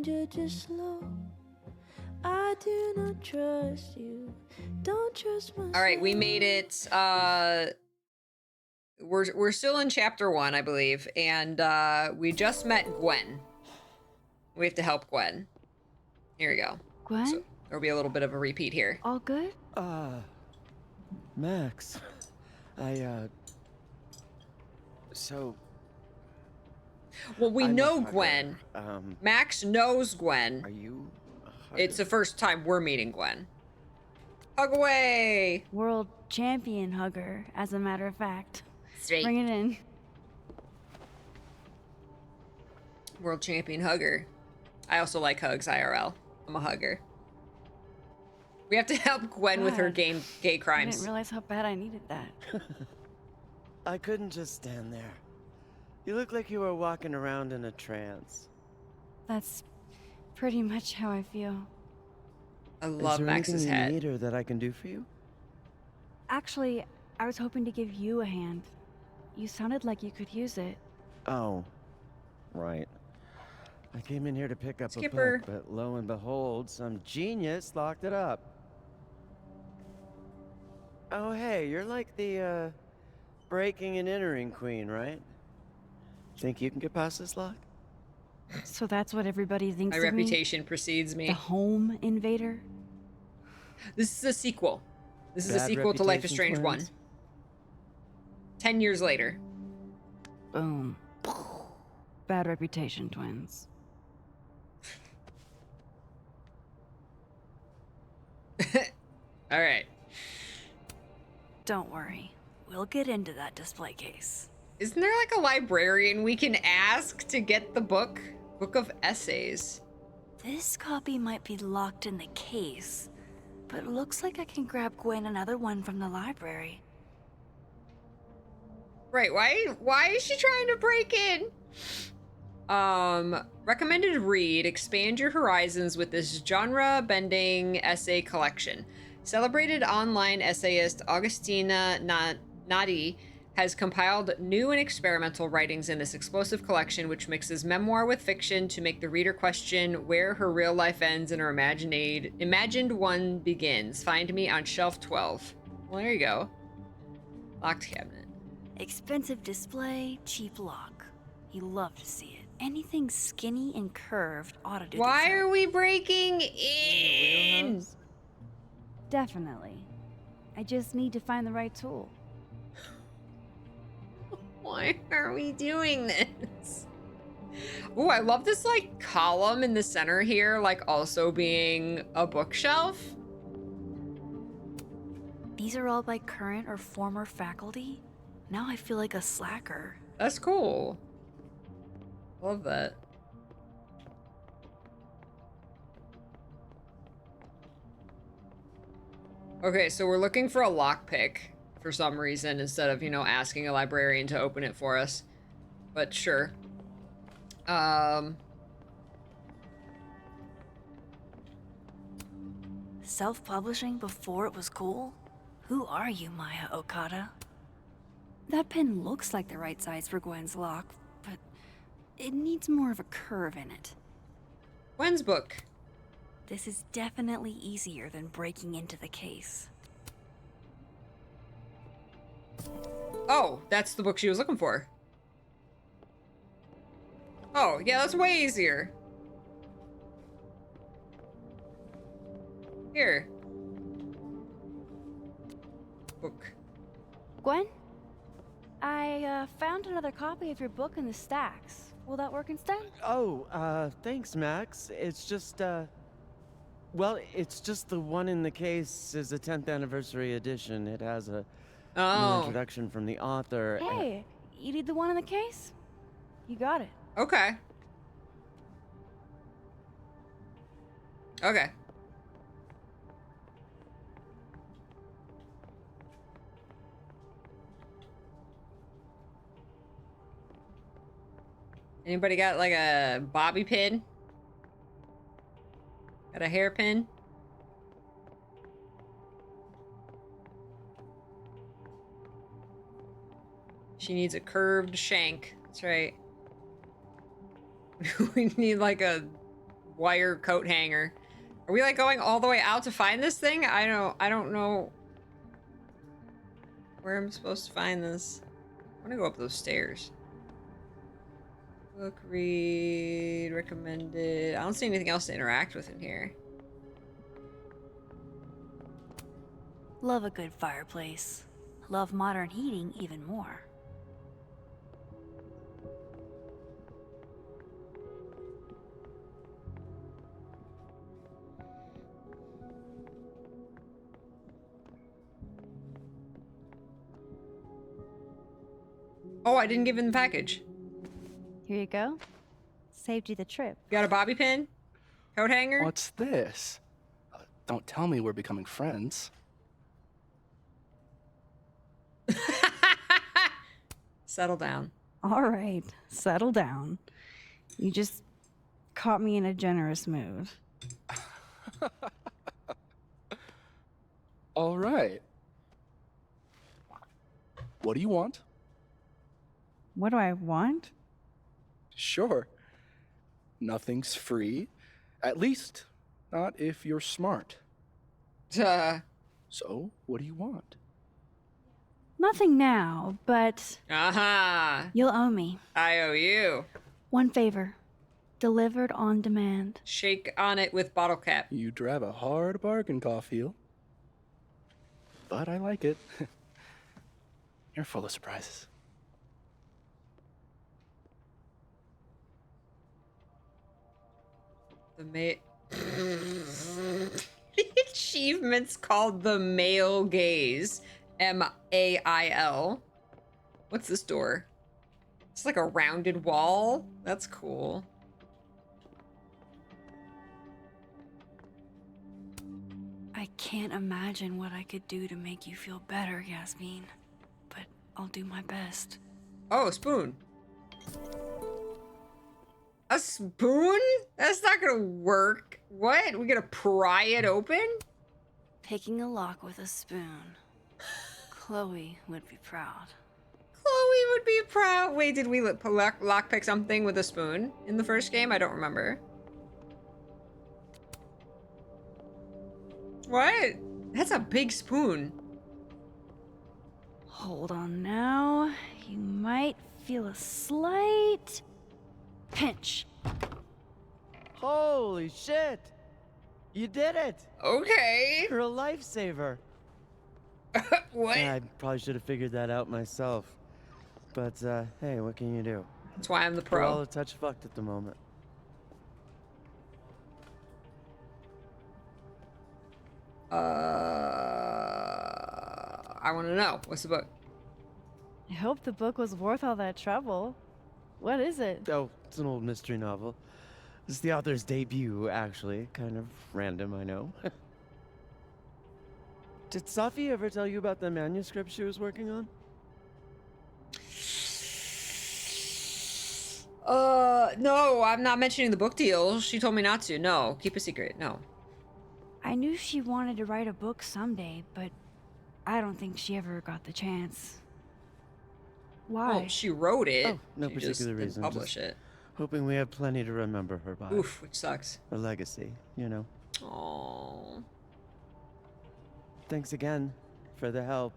stranger, just slow. I do not trust you. Don't trust myself. All right, we made it. We're still in chapter 1, I believe, and we just met Gwen. We have to help Gwen. Here we go. Gwen? So there'll be a little bit of a repeat here. All good? Max. So... Well, we I'm know a hugger. Gwen. Max knows Gwen. Are you a hugger? It's the first time we're meeting Gwen. Hug away! World champion hugger, as a matter of fact. Straight. Bring it in. World champion hugger. I also like hugs, IRL. I'm a hugger. We have to help Gwen with her gay I crimes. didn't realize how bad I needed that. I couldn't just stand there. You look like you were walking around in a trance. That's pretty much how I feel. I love Is there Max's anything head. you need or that I can do for you? Actually, I was hoping to give you a hand. You sounded like you could use it. Oh, right. I came in here to pick up Skipper. a book, but lo and behold, some genius locked it up. Oh, hey, you're like the, breaking and entering queen, right? Think you can get past this lock? So that's what everybody thinks My of me? reputation precedes me. The home invader? This is a sequel. This is a Bad sequel to Life is reputation Strange 1. twins? 10 years later. Boom. Bad reputation, twins. All right. Don't worry. We'll get into that display case. Isn't there like a librarian we can ask to get the book? Book of Essays. This copy might be locked in the case, but it looks like I can grab Gwen another one from the library. Right, why is she trying to break in? Recommended read, expand your horizons with this genre-bending essay collection. Celebrated online essayist Augustina Nadi has compiled new and experimental writings in this explosive collection, which mixes memoir with fiction to make the reader question where her real life ends and her imagined one begins. Find me on shelf 12. Well, there you go. Locked cabinet. Expensive display, cheap lock. You love to see it. Anything skinny and curved ought to do Why the trick. are we breaking in? Definitely. I just need to find the right tool. Why are we doing this? Oh, I love this like column in the center here, like also being a bookshelf. These are all by current or former faculty? Now I feel like a slacker. That's cool. Love that. Okay, so we're looking for a lockpick for some reason instead of, you know, asking a librarian to open it for us. But sure. Self-publishing before it was cool? Who are you, Maya Okada? That pen looks like the right size for Gwen's lock, but it needs more of a curve in it. Gwen's book. This is definitely easier than breaking into the case. Oh, that's the book she was looking for. Oh, yeah, that's way easier. Here. Book. Gwen? I found another copy of your book in the stacks. Will that work instead? Oh, thanks, Max. It's just, well, it's just the one in the case is a 10th anniversary edition. It has a new introduction from the author. Hey, you need the one in the case? You got it. Okay. Okay. Anybody got like a bobby pin? Got a hairpin? She needs a curved shank. That's right. We need like a wire coat hanger. Are we like going all the way out to find this thing? I don't know where I'm supposed to find this. I'm gonna go up those stairs. Book, read, recommended. I don't see anything else to interact with in here. Love a good fireplace. Love modern heating even more. Oh, I didn't give him the package. Here you go. Saved you the trip. You got a bobby pin? Coat hanger? What's this? Don't tell me we're becoming friends. Settle down. All right, settle down. You just caught me in a generous mood. All right. What do you want? What do I want? Sure. Nothing's free. At least, not if you're smart. So, what do you want? Nothing now, but Aha. you'll owe me. I owe you. One favor. Delivered on demand. Shake on it with bottle cap. You drive a hard bargain, Caulfield. But I like it. You're full of surprises. The achievement's called the male gaze. MAIL. What's this door? It's like a rounded wall. That's cool. I can't imagine what I could do to make you feel better, Yasmin. But I'll do my best. Oh, a spoon. A spoon? That's not gonna work. What? We gonna pry it open? Picking a lock with a spoon. Chloe would be proud. Chloe would be proud. Wait, did we lockpick something with a spoon in the first game? I don't remember. What? That's a big spoon. Hold on now. You might feel a slight pinch. Holy shit! You did it! Okay. You're a lifesaver. What? I probably should have figured that out myself. But, hey, what can you do? That's why I'm the We're all pro. a touch fucked at the moment. I want to know. What's the book? I hope the book was worth all that trouble. What is it? Oh, it's an old mystery novel. It's the author's debut, actually. Kind of random, I know. Did Safi ever tell you about the manuscript she was working on? No, I'm not mentioning the book deal. She told me not to. No, keep a secret. No. I knew she wanted to write a book someday, but I don't think she ever got the chance. Why? Well, she wrote it. Oh, no She particular just didn't reason, publish just- it. Hoping we have plenty to remember her by. Oof, which sucks. A legacy, you know. Oh. Thanks again for the help.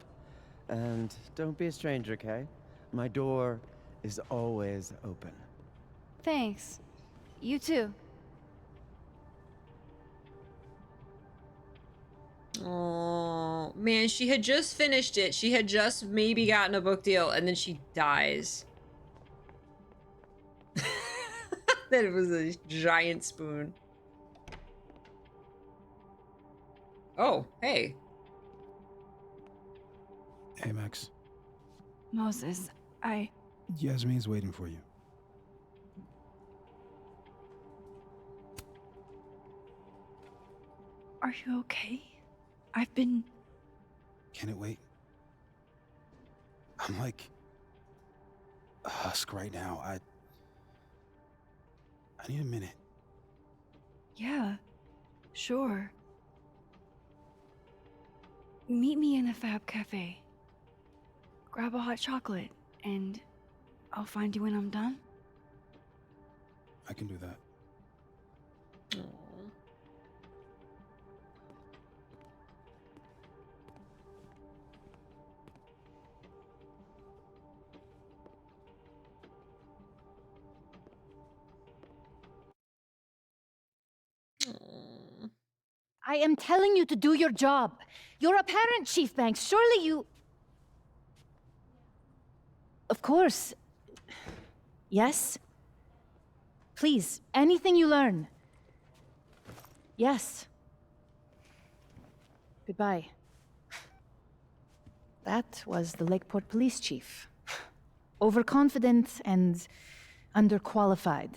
And don't be a stranger, Kay? My door is always open. Thanks. You too. Oh man, she had just finished it. She had just maybe gotten a book deal, and then she dies. That it was a giant spoon. Oh, hey. Hey, Max. Moses, Yasmin's waiting for you. are you okay? I've been... Can it wait? I'm like a husk right now. I need a minute. Yeah, sure. Meet me in the Fab Cafe. Grab a hot chocolate, and I'll find you when I'm done. I can do that. I am telling you to do your job. You're a parent, Chief Banks. Surely you... Of course. Yes? Please, anything you learn. Yes. Goodbye. That was the Lakeport Police Chief. Overconfident and underqualified.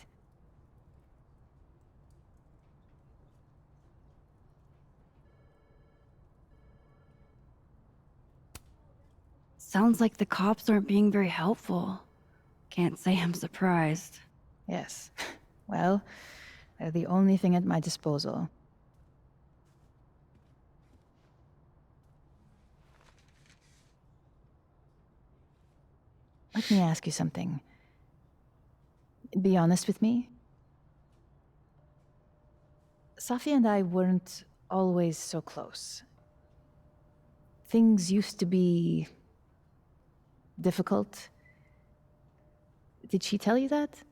Sounds like the cops aren't being very helpful. Can't say I'm surprised. Yes. Well, they're the only thing at my disposal. Let me ask you something. Be honest with me. Safi and I weren't always so close. Things used to be... difficult. Did she tell you that?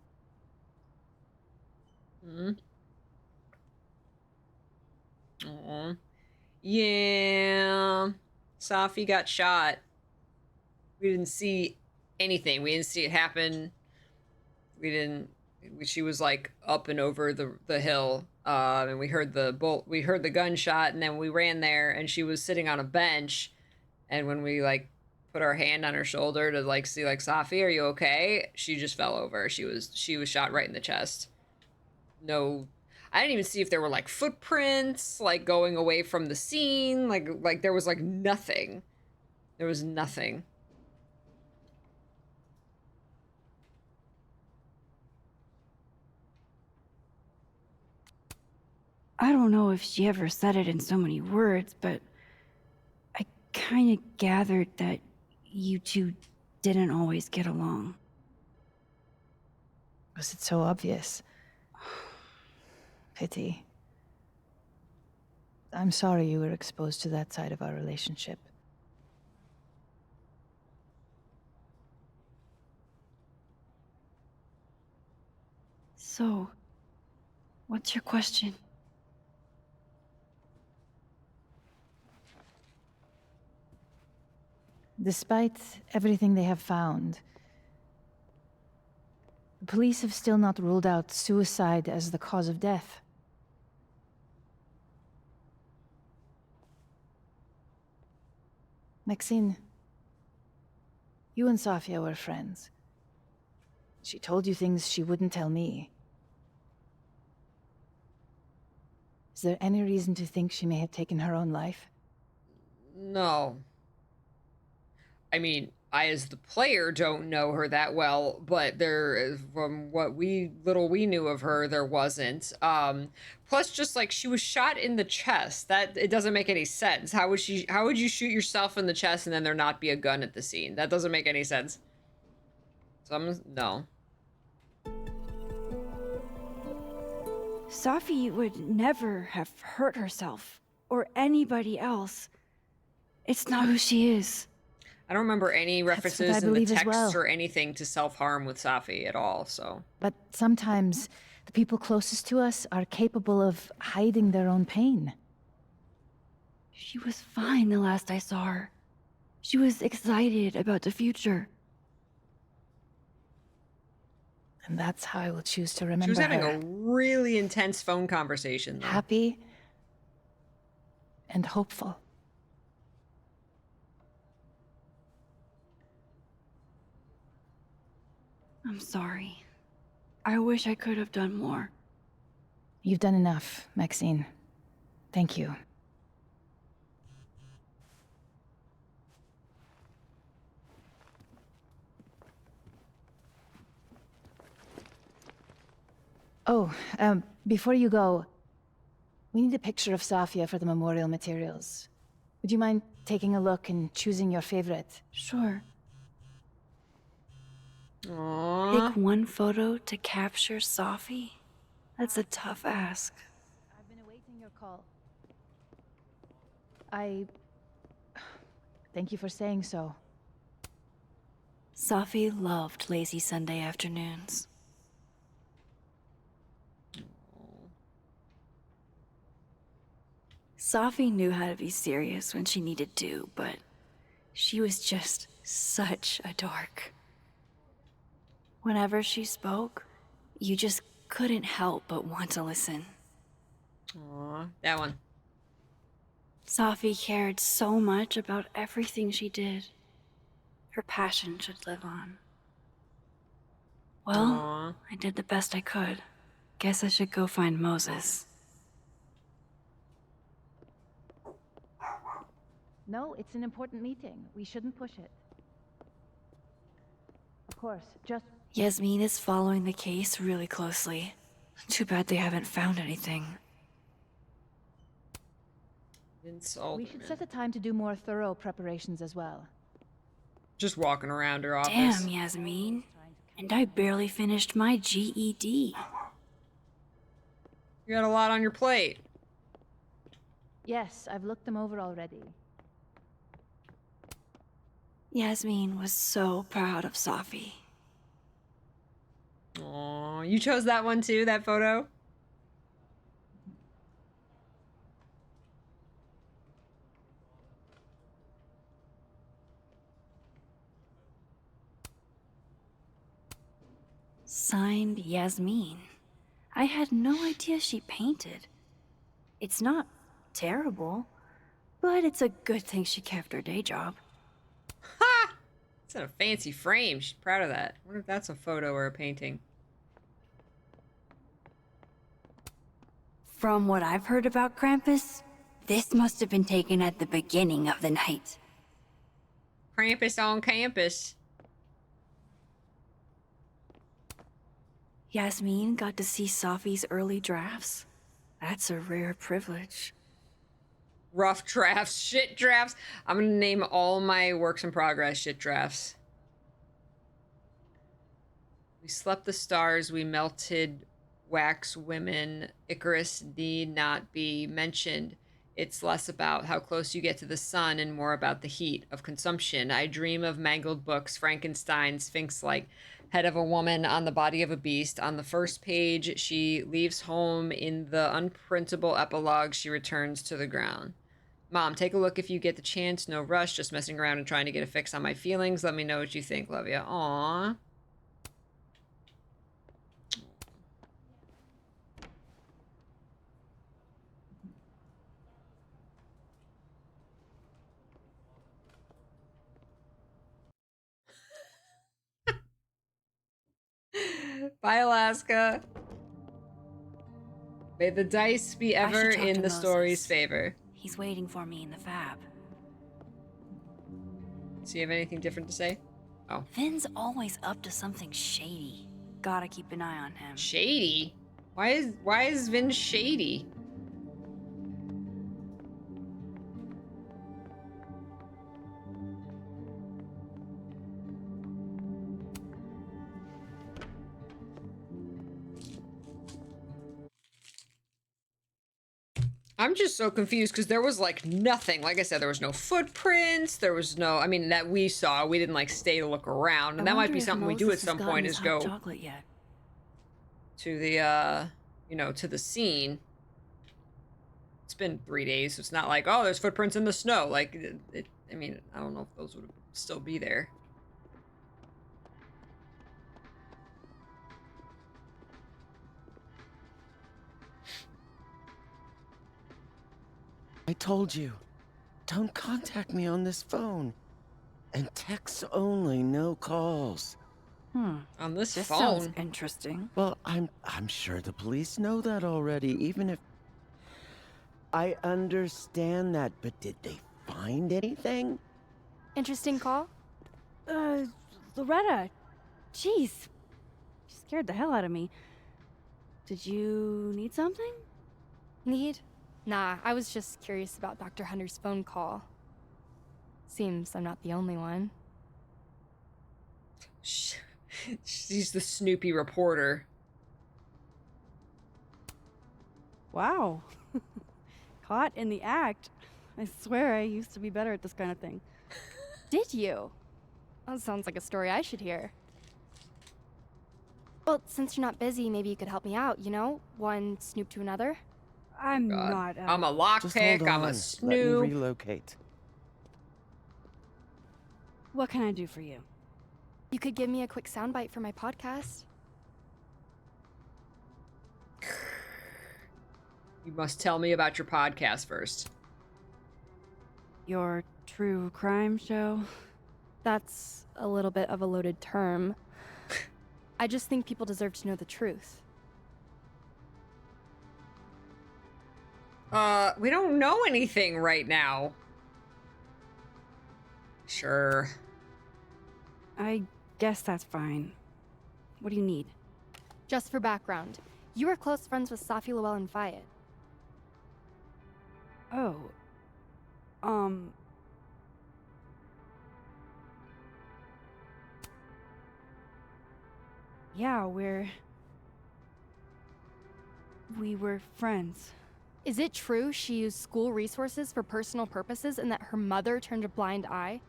Aw. Yeah. Safi got shot. We didn't see anything. We didn't see it happen. We didn't... She was like up and over the hill. And we heard the gunshot, and then we ran there, and she was sitting on a bench. And when we like put our hand on her shoulder to like see like, Safi, are you okay? She just fell over. She was shot right in the chest. No, I didn't even see if there were like footprints like going away from the scene. Like there was like nothing. There was nothing. I don't know if she ever said it in so many words, but I kind of gathered that you two didn't always get along. Was it so obvious? Pity. I'm sorry you were exposed to that side of our relationship. So, what's your question? Despite everything they have found, the police have still not ruled out suicide as the cause of death. Maxine, you and Safia were friends. She told you things she wouldn't tell me. Is there any reason to think she may have taken her own life? No. I mean, I as the player don't know her that well, but from what we knew of her, there wasn't. Plus just like she was shot in the chest. That it doesn't make any sense. How would you shoot yourself in the chest and then there not be a gun at the scene? That doesn't make any sense. So no. Safi would never have hurt herself or anybody else. It's not who she is. I don't remember any references in the believe as text well. or anything to self-harm with Safi at all, so. But sometimes the people closest to us are capable of hiding their own pain. She was fine the last I saw her. She was excited about the future. And that's how I will choose to remember her. She was having a really intense phone conversation, though. Happy and hopeful. I'm sorry. I wish I could have done more. You've done enough, Maxine. Thank you. Oh, before you go, we need a picture of Safia for the memorial materials. Would you mind taking a look and choosing your favorite? Sure. Aww. Pick one photo to capture Safi? That's a tough ask. I've been awaiting your call. Thank you for saying so. Safi loved lazy Sunday afternoons. Safi knew how to be serious when she needed to, but she was just such a dork. Whenever she spoke, you just couldn't help but want to listen. Aw, that one. Safi cared so much about everything she did. Her passion should live on. Well, Aw. I did the best I could. Guess I should go find Moses. No, it's an important meeting. We shouldn't push it. Of course, just... Yasmin is following the case really closely. Too bad they haven't found anything. We should set a time to do more thorough preparations as well. Just walking around her office. Damn, Yasmin. And I barely finished my GED. You got a lot on your plate. Yes, I've looked them over already. Yasmin was so proud of Safi. Aw, you chose that one too, that photo? Signed, Yasmin. I had no idea she painted. It's not terrible, but it's a good thing she kept her day job. Ha! It's in a fancy frame. She's proud of that. I wonder if that's a photo or a painting. From what I've heard about Krampus, this must have been taken at the beginning of the night. Krampus on campus. Yasmin got to see Safi's early drafts. That's a rare privilege. Rough drafts, shit drafts. I'm gonna name all my works in progress shit drafts. We slept the stars, we melted wax women. Icarus need not be mentioned. It's less about how close you get to the sun and more about the heat of consumption. I dream of mangled books, Frankenstein, Sphinx-like head of a woman on the body of a beast. On the first page, she leaves home. In the unprintable epilogue, she returns to the ground. Mom, take a look if you get the chance. No rush, just messing around and trying to get a fix on my feelings. Let me know what you think. Love ya. Aww. Bye, Alaska. May the dice be I should ever talk in to the Moses. story's favor. He's waiting for me in the fab. Do you have anything different to say? Oh. Vin's always up to something shady. Gotta keep an eye on him. Shady? Why is Vihn shady? I'm just so confused because there was like nothing. Like I said, there was no footprints. There was no, I mean, that we saw. We didn't like stay to look around. And that might be something we do at some point is go chocolate yet. to the, you know, to the scene. It's been 3 days. So it's not like, oh, there's footprints in the snow. Like, I mean, I don't know if those would still be there. I told you, don't contact me on this phone. And texts only, no calls. On this This phone. sounds interesting. Well, I'm sure the police know that already, even if... I understand that, but did they find anything? Interesting call? Loretta. Jeez. You scared the hell out of me. Did you need something? Need? Nah, I was just curious about Dr. Hunter's phone call. Seems I'm not the only one. She's the Snoopy reporter. Wow. Caught in the act. I swear I used to be better at this kind of thing. Did you? That sounds like a story I should hear. Well, since you're not busy, maybe you could help me out, you know? One Snoop to another? I'm God. not. I'm a Just lockpick. hold I'm on. a Let me snoop. relocate. What can I do for you? You could give me a quick soundbite for my podcast. You must tell me about your podcast first. Your true crime show? That's a little bit of a loaded term. I just think people deserve to know the truth. We don't know anything right now. Sure. I guess that's fine. What do you need? Just for background, you were close friends with Safi Llewellyn and Fayed. Oh. Yeah, we were friends. Is it true she used school resources for personal purposes and that her mother turned a blind eye?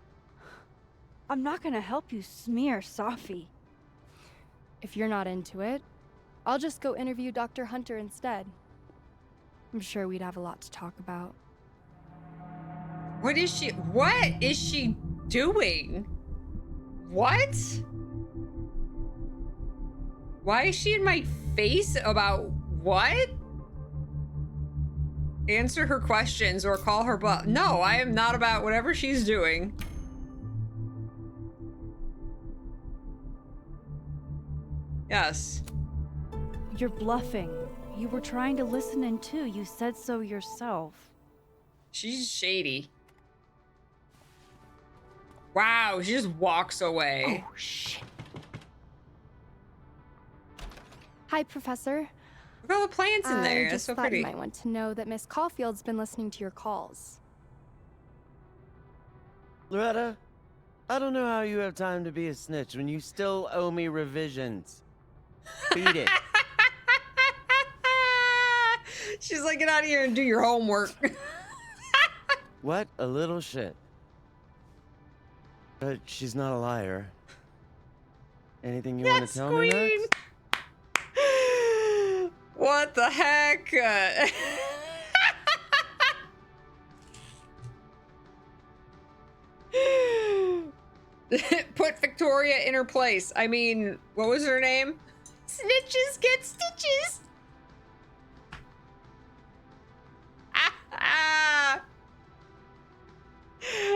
I'm not gonna help you smear Safi. If you're not into it, I'll just go interview Dr. Hunter instead. I'm sure we'd have a lot to talk about. What is she doing? What? Why is she in my face about what? Answer her questions or call her bluff. No, I am not about whatever she's doing. Yes. You're bluffing. You were trying to listen in too. You said so yourself. She's shady. Wow, she just walks away. Oh, shit. Hi, Professor. Look at all the plants in there. I That's just so thought pretty. you might want to know that Miss Caulfield's been listening to your calls. Loretta, I don't know how you have time to be a snitch when you still owe me revisions. Beat it. She's like, get out of here and do your homework. What a little shit. But she's not a liar. Anything you want to tell me Queen. next? What the heck? Put Victoria in her place. I mean, what was her name? Snitches get stitches.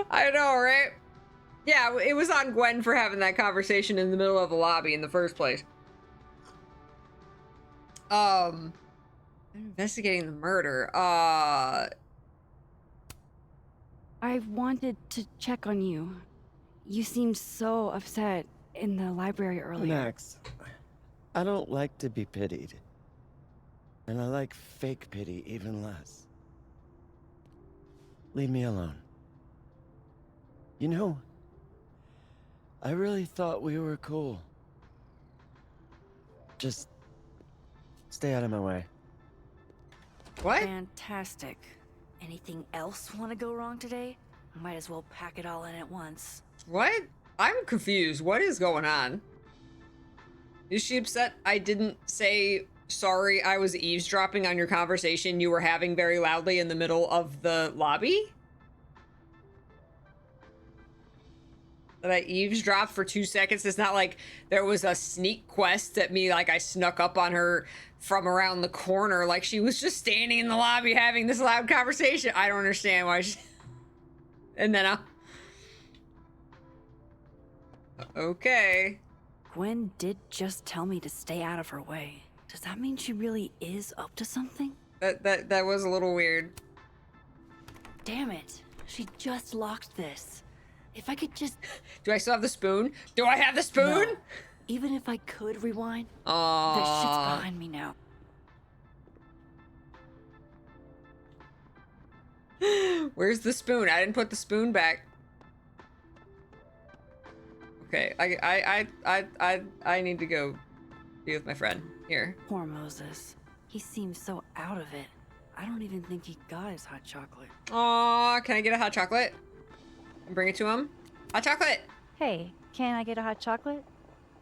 I know, right? Yeah, it was on Gwen for having that conversation in the middle of the lobby in the first place. Investigating the murder. I wanted to check on you. You seemed so upset in the library earlier. Max, I don't like to be pitied. And I like fake pity even less. Leave me alone. You know, I really thought we were cool. Just stay out of my way. What? Fantastic. Anything else want to go wrong today? Might as well pack it all in at once. What? I'm confused. What is going on? Is she upset I didn't say sorry I was eavesdropping on your conversation you were having very loudly in the middle of the lobby? That I eavesdropped for 2 seconds? It's not like there was a sneak quest at me, like I snuck up on her from around the corner, like she was just standing in the lobby having this loud conversation. I don't understand why she... And then okay. Gwen did just tell me to stay out of her way. Does that mean she really is up to something? That was a little weird. Damn it. She just locked this. If I could just... Do I still have the spoon? Do I have the spoon? No. Even if I could rewind, Aww. this shit's behind me now. Where's the spoon? I didn't put the spoon back. Okay, I need to go be with my friend. Here. Poor Moses. He seems so out of it. I don't even think he got his hot chocolate. Aw, can I get a hot chocolate? And bring it to him? Hot chocolate! Hey, can I get a hot chocolate?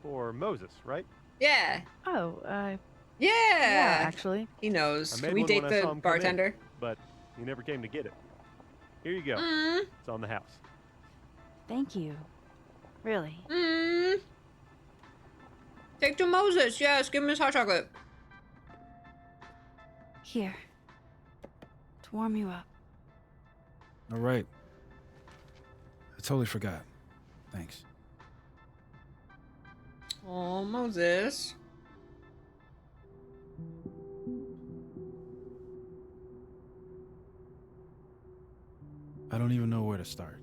For Moses, right? Yeah. Oh, Yeah. Actually. He knows. I Can made we one date when I saw the him come in, bartender? but he never came to get it. Here you go. It's on the house. Thank you. Really. Take to Moses. Yes, give him his hot chocolate. Here. To warm you up. All right. I totally forgot. Thanks. Oh, Moses. I don't even know where to start.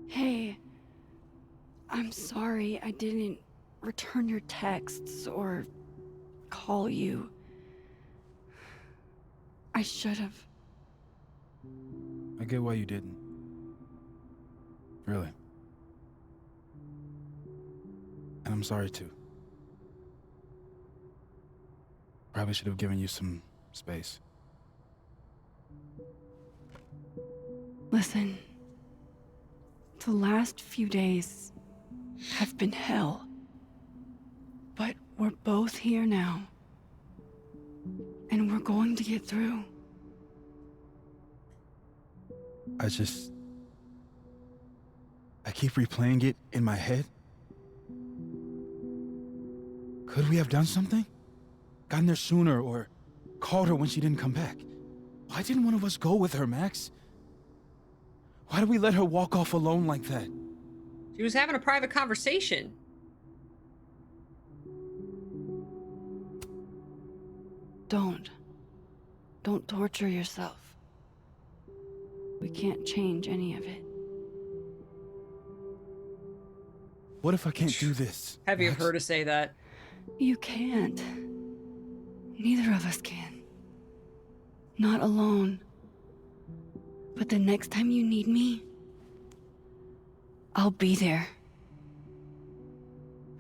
Hey, I'm sorry I didn't return your texts or call you. I should have. I get why you didn't. Really. And I'm sorry too. Probably should have given you some space. Listen, the last few days have been hell. But we're both here now. And we're going to get through. I keep replaying it in my head. Could we have done something? Gotten there sooner or called her when she didn't come back? Why didn't one of us go with her, Max? Why did we let her walk off alone like that? She was having a private conversation. Don't torture yourself. We can't change any of it. What if I can't do this? Heavy of Max? her to say that. You can't. Neither of us can. Not alone. But the next time you need me, I'll be there.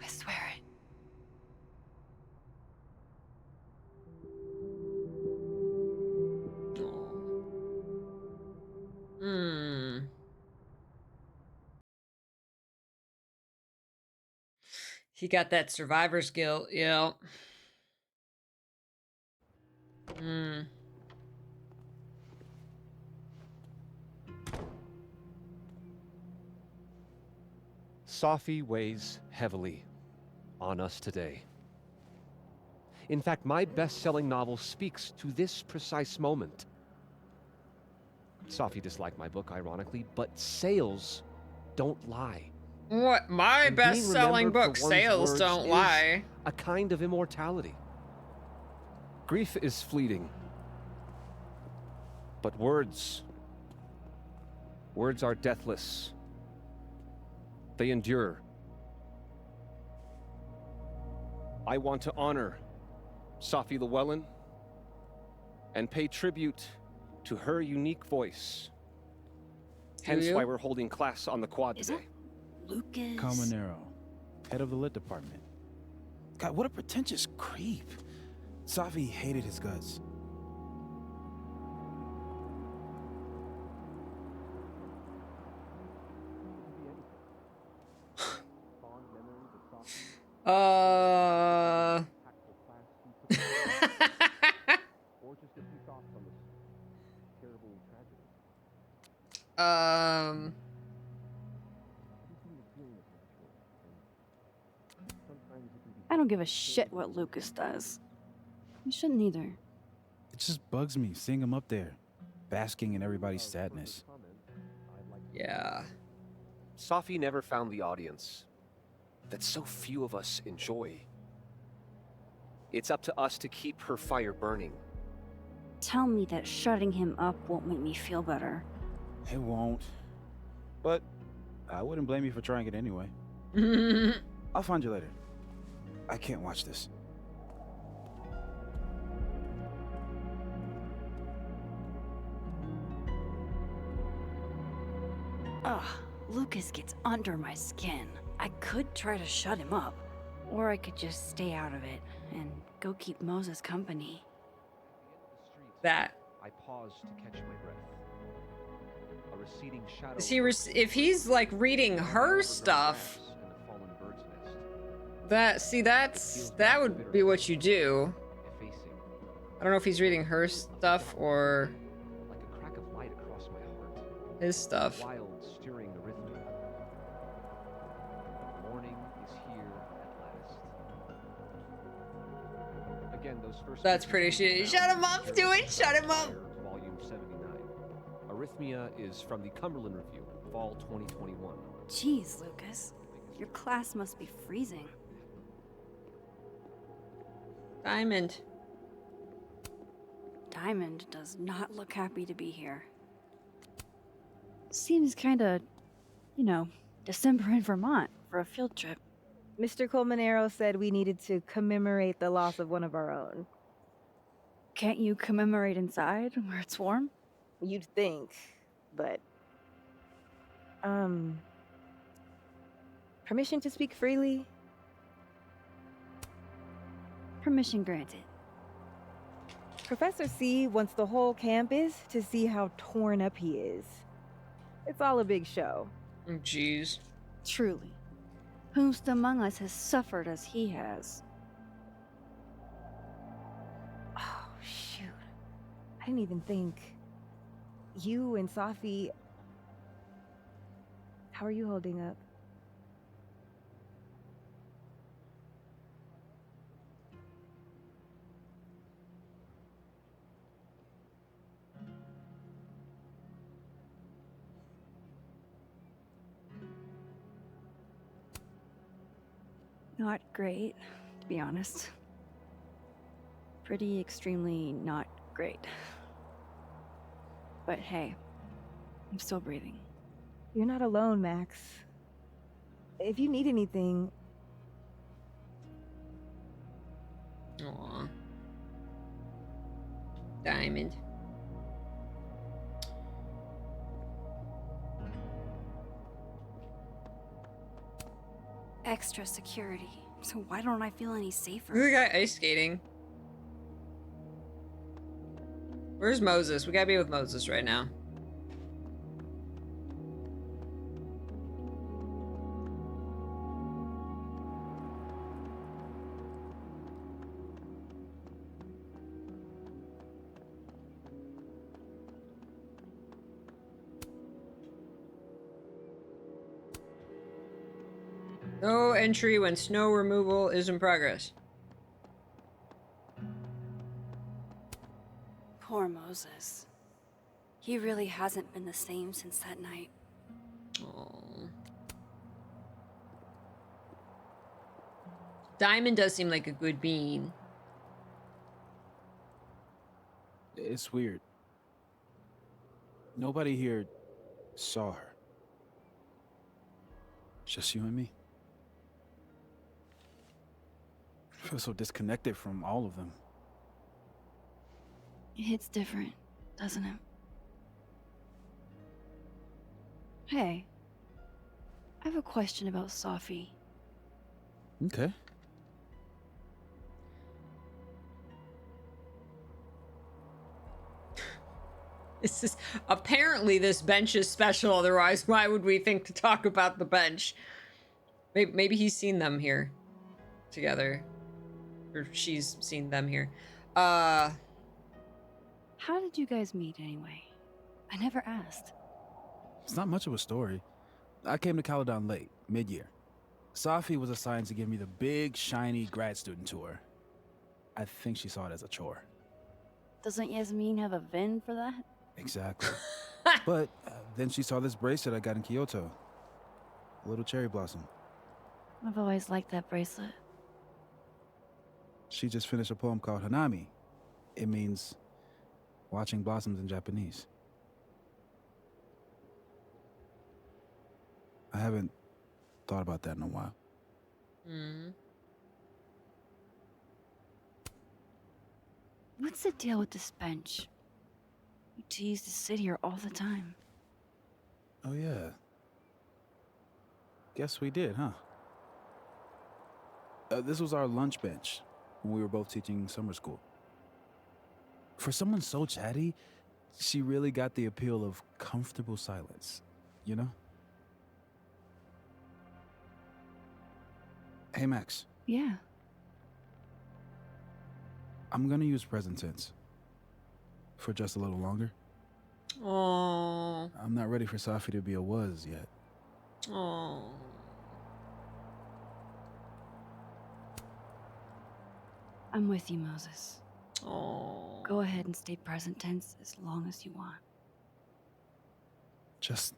I swear it. He got that survivor's guilt, yeah. Safi weighs heavily on us today. In fact, my best-selling novel speaks to this precise moment. Safi disliked my book, ironically, but sales don't lie. What? My And being best-selling remembered book, for one's Sales words Don't is Lie. a kind of immortality. Grief is fleeting. But words are deathless. They endure. I want to honor Safi Llewellyn and pay tribute to her unique voice. Hence why we're holding class on the quad today. Lucas. Comanero, head of the lit department. God, what a pretentious creep. Safi hated his guts. I don't give a shit what Lucas does. You shouldn't either. It just bugs me seeing him up there, basking in everybody's sadness. Yeah. Safi never found the audience that so few of us enjoy. It's up to us to keep her fire burning. Tell me that shutting him up won't make me feel better. It won't. But I wouldn't blame you for trying it anyway. I'll find you later. I can't watch this. Ugh, Lucas gets under my skin. I could try to shut him up. Or I could just stay out of it and go keep Moses company. That. I paused to catch my breath. A receding shadow. Is he if he's like reading her stuff, that would be what you do. I don't know if he's reading her stuff or like a crack of light across my heart. his stuff. Wild, stirring arrhythmia. Morning is here at last. Again, those first. That's pretty shitty. Shut him up, do it. Shut him up. Volume 79. Arrhythmia is from the Cumberland Review, fall 2021. Jeez, Lucas. Your class must be freezing. Diamond. Diamond does not look happy to be here. Seems kinda, you know, December in Vermont for a field trip. Mr. Colmenero said we needed to commemorate the loss of one of our own. Can't you commemorate inside where it's warm? You'd think, but... Permission to speak freely? Permission granted. Professor C wants the whole campus to see how torn up he is. It's all a big show. Oh, jeez. Truly. Whomst among us has suffered as he has? Oh, shoot. I didn't even think. You and Safi... How are you holding up? Not great, to be honest. Pretty extremely not great. But hey, I'm still breathing. You're not alone, Max. If you need anything... Aww. Diamond. Extra security. So why don't I feel any safer? We got ice skating. Where's Moses? We gotta be with Moses right now. No entry when snow removal is in progress. Poor Moses. He really hasn't been the same since that night. Aww. Diamond does seem like a good bean. It's weird. Nobody here saw her. Just you and me. I feel so disconnected from all of them. It hits different, doesn't it? Hey, I have a question about Safi. Okay. This is apparently this bench is special. Otherwise, why would we think to talk about the bench? Maybe he's seen them here together, or she's seen them here. How did you guys meet anyway? I never asked. It's not much of a story. I came to Caledon late, mid-year. Safi was assigned to give me the big, shiny grad student tour. I think she saw it as a chore. Doesn't Yasmin have a VIN for that? Exactly. But then she saw this bracelet I got in Kyoto. A little cherry blossom. I've always liked that bracelet. She just finished a poem called Hanami. It means watching blossoms in Japanese. I haven't thought about that in a while. What's the deal with this bench? We used to sit here all the time. Oh, yeah. Guess we did, huh? This was our lunch bench when we were both teaching summer school. For someone so chatty, She really got the appeal of comfortable silence, you know? Hey, Max. Yeah. I'm gonna use present tense. For just a little longer. Oh. I'm not ready for Safi to be a was yet. Oh. I'm with you, Moses. Oh. Go ahead and stay present tense as long as you want. Just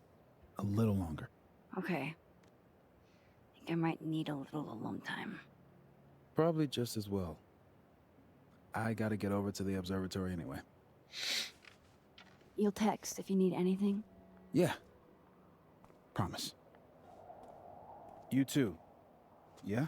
a little longer. Okay. I think I might need a little alone time. Probably just as well. I gotta get over to the observatory anyway. You'll text if you need anything? Yeah. Promise. You too. Yeah?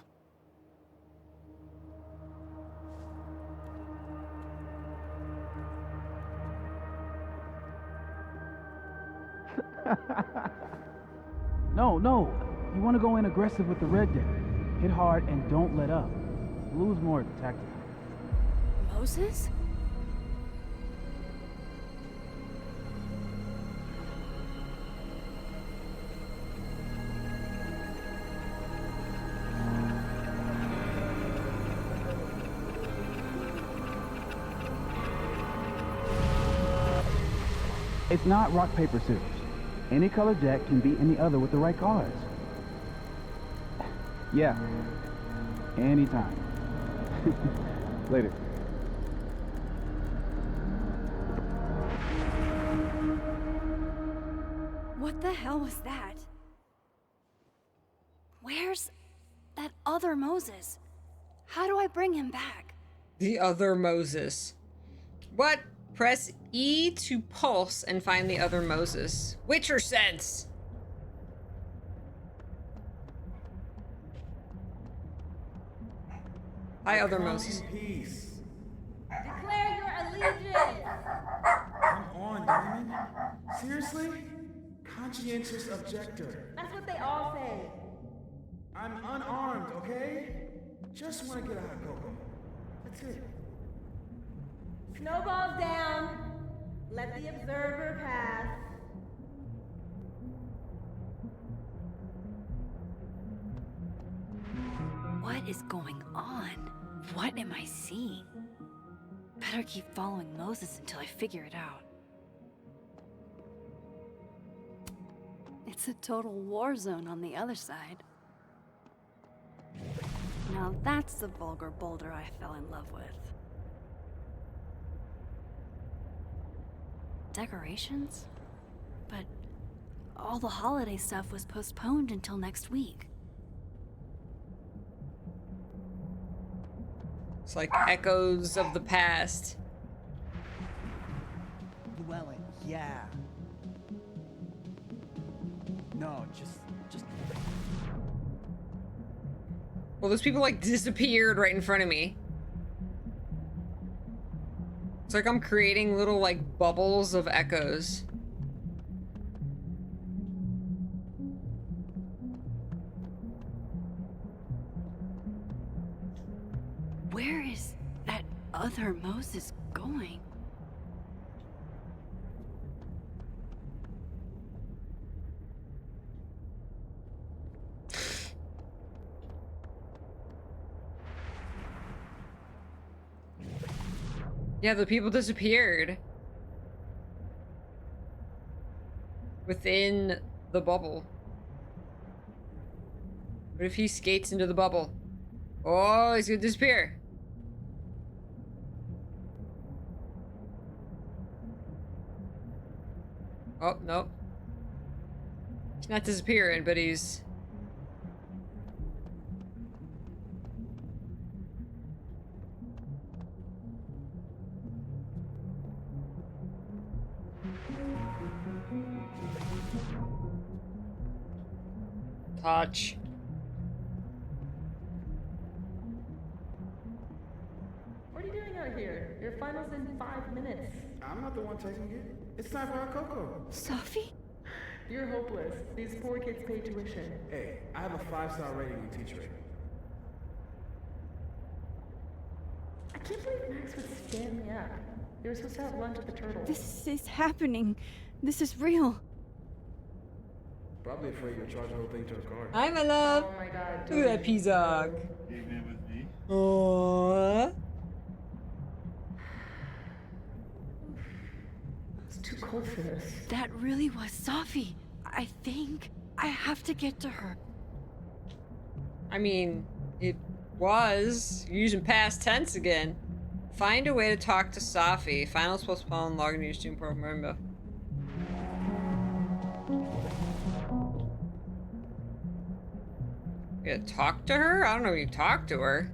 No. You want to go in aggressive with the red deck. Hit hard and don't let up. Blue's more tactical. Moses? It's not rock, paper, scissors. Any color jack can beat any other with the right cards. Yeah. Anytime. Later. What the hell was that? Where's that other Moses? How do I bring him back? The other Moses. What? Press E to pulse and find the other Moses. Witcher sense. Hi, other Moses. Peace. Declare your allegiance. Come on, Diamond. Seriously? Conscientious objector. That's what they all say. I'm unarmed, okay? Just want to get out of Coco. That's it. Snowballs down. Let the observer pass. What is going on? What am I seeing? Better keep following Moses until I figure it out. It's a total war zone on the other side. Now that's the vulgar boulder I fell in love with. Decorations? But all the holiday stuff was postponed until next week. It's like echoes of the past. Llewellyn, yeah. No, just... Well, those people like disappeared right in front of me. It's like I'm creating little like bubbles of echoes. Where is that other Moses going? Yeah, the people disappeared. Within the bubble. What if he skates into the bubble? Oh, he's gonna disappear. Oh, no. He's not disappearing, but he's... Touch. What are you doing out here? Your final's in 5 minutes. I'm not the one taking it. It's time for our Coco. Safi? You're hopeless. These poor kids pay tuition. Hey, I have a 5-star rating on T-Trade. I can't believe Max would stand me up. You were supposed to have lunch with the turtles. This is happening. This is real. Probably afraid you'll charge the whole thing to her card. Hi, my love. Oh my god. Look at that Pizog. Aww. It's too cold for this. That really was Safi. I think I have to get to her. I mean, it was. You're using past tense again. Find a way to talk to Safi. Finals postponed. Login news to import. Remember. You gotta talk to her? I don't know if you talk to her.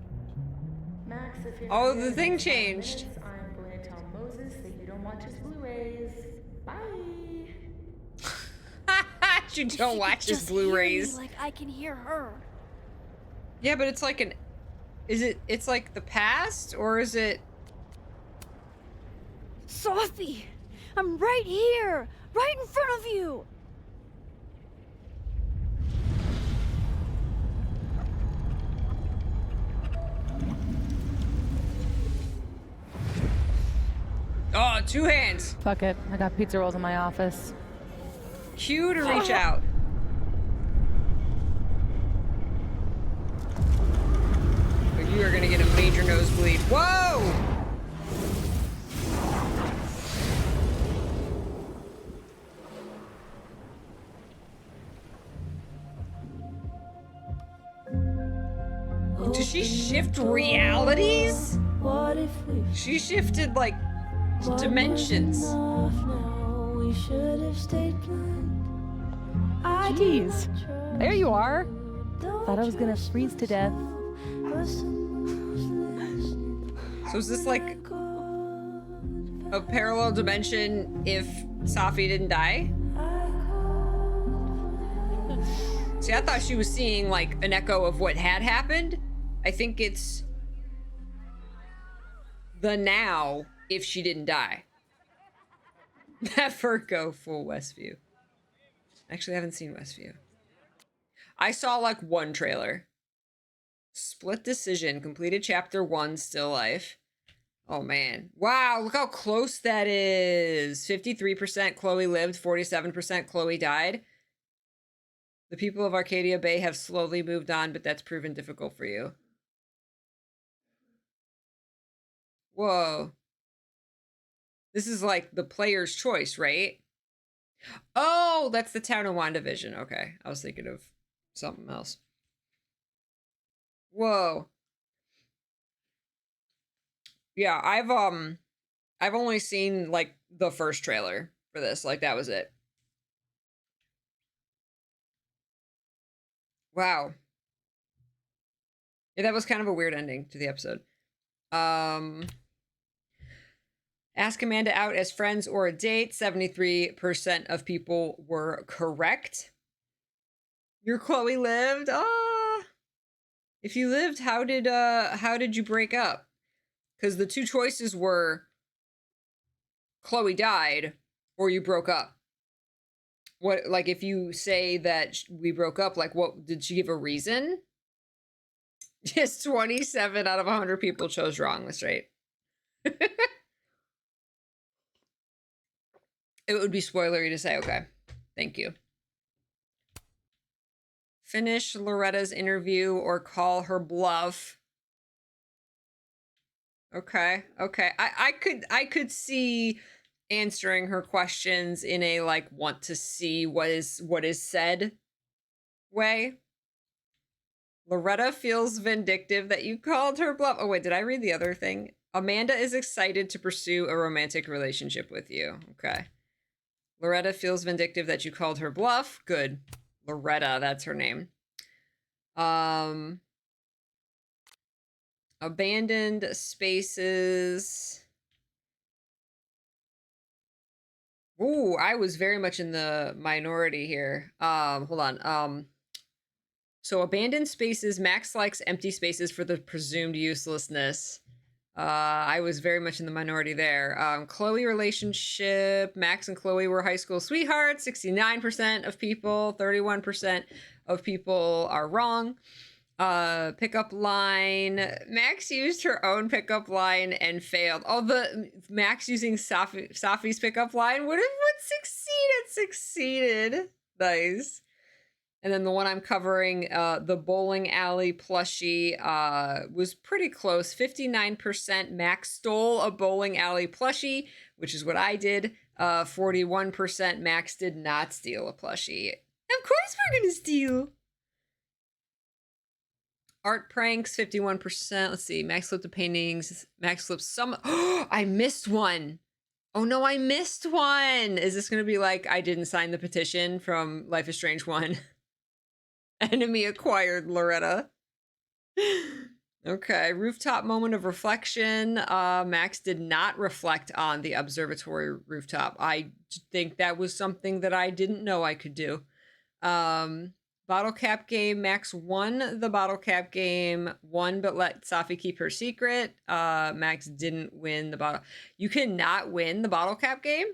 Max, if you're Oh, not the here thing in 5 changed. minutes, I'm going to tell Moses that you don't watch his Blu-rays. Bye. You don't watch his Just hear me Blu-rays. like I can hear her. Yeah, but it's like an... It's like the past? Or is it... Safi! I'm right here! Right in front of you! Oh, 2 hands. Fuck it. I got pizza rolls in my office. Q to reach out. But you are gonna get a major nosebleed. Whoa! Did she shift realities? She shifted, like, dimensions. Jeez. There you are. Thought I was gonna freeze to death. So is this like a parallel dimension if Safi didn't die? See, I thought she was seeing like an echo of what had happened. I think it's the now if she didn't die. Never go full Westview. Actually, I haven't seen Westview. I saw like one trailer. Split decision. Completed chapter 1, still life. Oh man. Wow, look how close that is. 53% Chloe lived, 47% Chloe died. The people of Arcadia Bay have slowly moved on, but that's proven difficult for you. Whoa. This is like the player's choice, right? Oh, that's the town of WandaVision. Okay, I was thinking of something else. Whoa. Yeah, I've only seen like the first trailer for this. Like that was it. Wow. Yeah, that was kind of a weird ending to the episode. Ask Amanda out as friends or a date. 73% of people were correct. Your Chloe lived. Ah. If you lived, how did you break up? Because the two choices were Chloe died or you broke up. What, like, if you say that we broke up, like, what, did she give a reason? Just 27 out of 100 people chose wrong. That's right. It would be spoilery to say, okay. Thank you. Finish Loretta's interview or call her bluff. Okay, okay. I could see answering her questions in a like want to see what is said way. Loretta feels vindictive that you called her bluff. Oh wait, did I read the other thing? Amanda is excited to pursue a romantic relationship with you. Okay. Loretta feels vindictive that you called her bluff. Good. Loretta, that's her name. Abandoned spaces. Ooh, I was very much in the minority here. Hold on. So abandoned spaces, Max likes empty spaces for the presumed uselessness. I was very much in the minority there. Chloe relationship, Max and Chloe were high school sweethearts. 69% of people, 31% of people are wrong. Pickup line. Max used her own pickup line and failed. Oh, the Max using Safi's pickup line would succeeded. Nice. And then the one I'm covering, the bowling alley plushie, was pretty close. 59% Max stole a bowling alley plushie, which is what I did. 41% Max did not steal a plushie. Of course we're gonna steal. Art pranks, 51%. Let's see. Max flipped the paintings. Max flipped some. Oh, I missed one. Oh no, I missed one. Is this gonna be like I didn't sign the petition from Life is Strange 1? Enemy acquired, Loretta. Okay, rooftop moment of reflection. Max did not reflect on the observatory rooftop. I think that was something that I didn't know I could do. Bottle cap game. Max won the bottle cap game. Won, but let Safi keep her secret. Max didn't win the bottle. You cannot win the bottle cap game?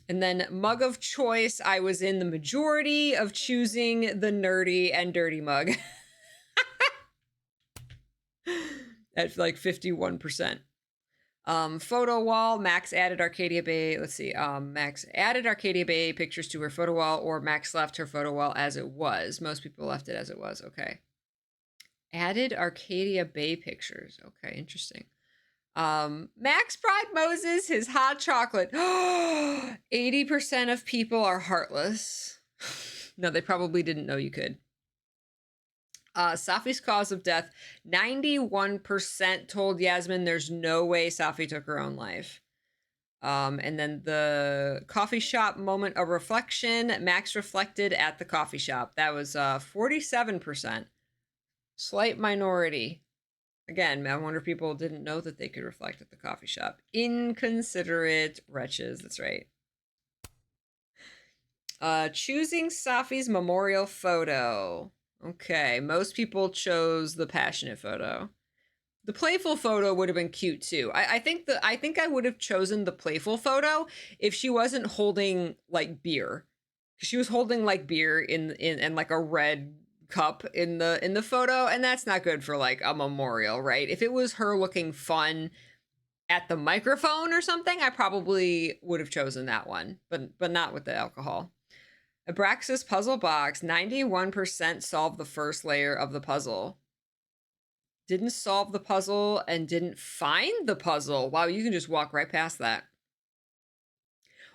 And then mug of choice, I was in the majority of choosing the nerdy and dirty mug. At like 51%. Photo wall, Max added Arcadia Bay. Let's see. Max added Arcadia Bay pictures to her photo wall, or Max left her photo wall as it was. Most people left it as it was. Okay. Added Arcadia Bay pictures. Okay, interesting. Max brought Moses his hot chocolate. 80% of people are heartless. No, they probably didn't know you could. Safi's cause of death. 91% told Yasmin there's no way Safi took her own life. And then the coffee shop moment of reflection. Max reflected at the coffee shop. That was 47%. Slight minority. Again, I wonder if people didn't know that they could reflect at the coffee shop. Inconsiderate wretches, that's right. Choosing Safi's memorial photo. Okay, most people chose the passionate photo. The playful photo would have been cute too. I think I would have chosen the playful photo if she wasn't holding like beer. Because she was holding like beer in like a red cup in the photo, and that's not good for like a memorial, right? If it was her looking fun at the microphone or something, I probably would have chosen that one, but not with the alcohol. Abraxas puzzle box. 91% solved the first layer of the puzzle. Didn't solve the puzzle and didn't find the puzzle. Wow, you can just walk right past that.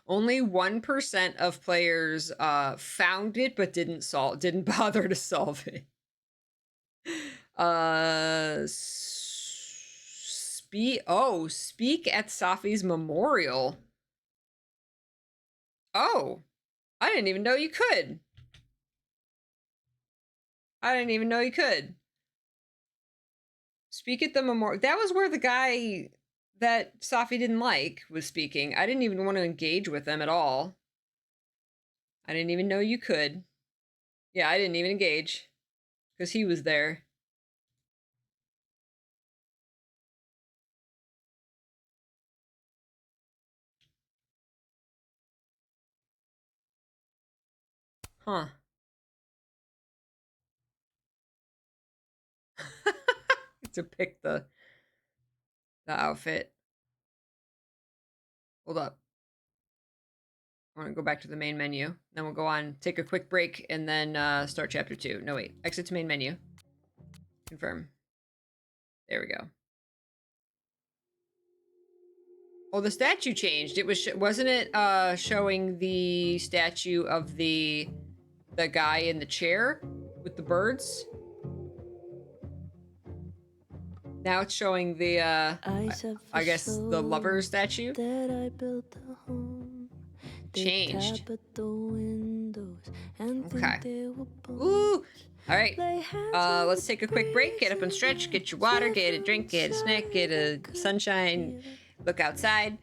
Only 1% of players found it, but didn't bother to solve it. Speak at Safi's memorial. Oh, I didn't even know you could. Speak at the memorial. That was where the guy that Safi didn't like was speaking. I didn't even want to engage with them at all. I didn't even know you could. Yeah, I didn't even engage because he was there. Huh. To pick the outfit. Hold up. I want to go back to the main menu. Then we'll go on, take a quick break, and then start chapter 2. No, wait. Exit to main menu. Confirm. There we go. Oh, the statue changed. It was wasn't it showing the statue of the guy in the chair with the birds? Now it's showing the I guess the lover statue. Changed. Okay. Ooh. All right. Let's take a quick break. Get up and stretch. Get your water. Get a drink. Get a snack. Get a sunshine. Look outside.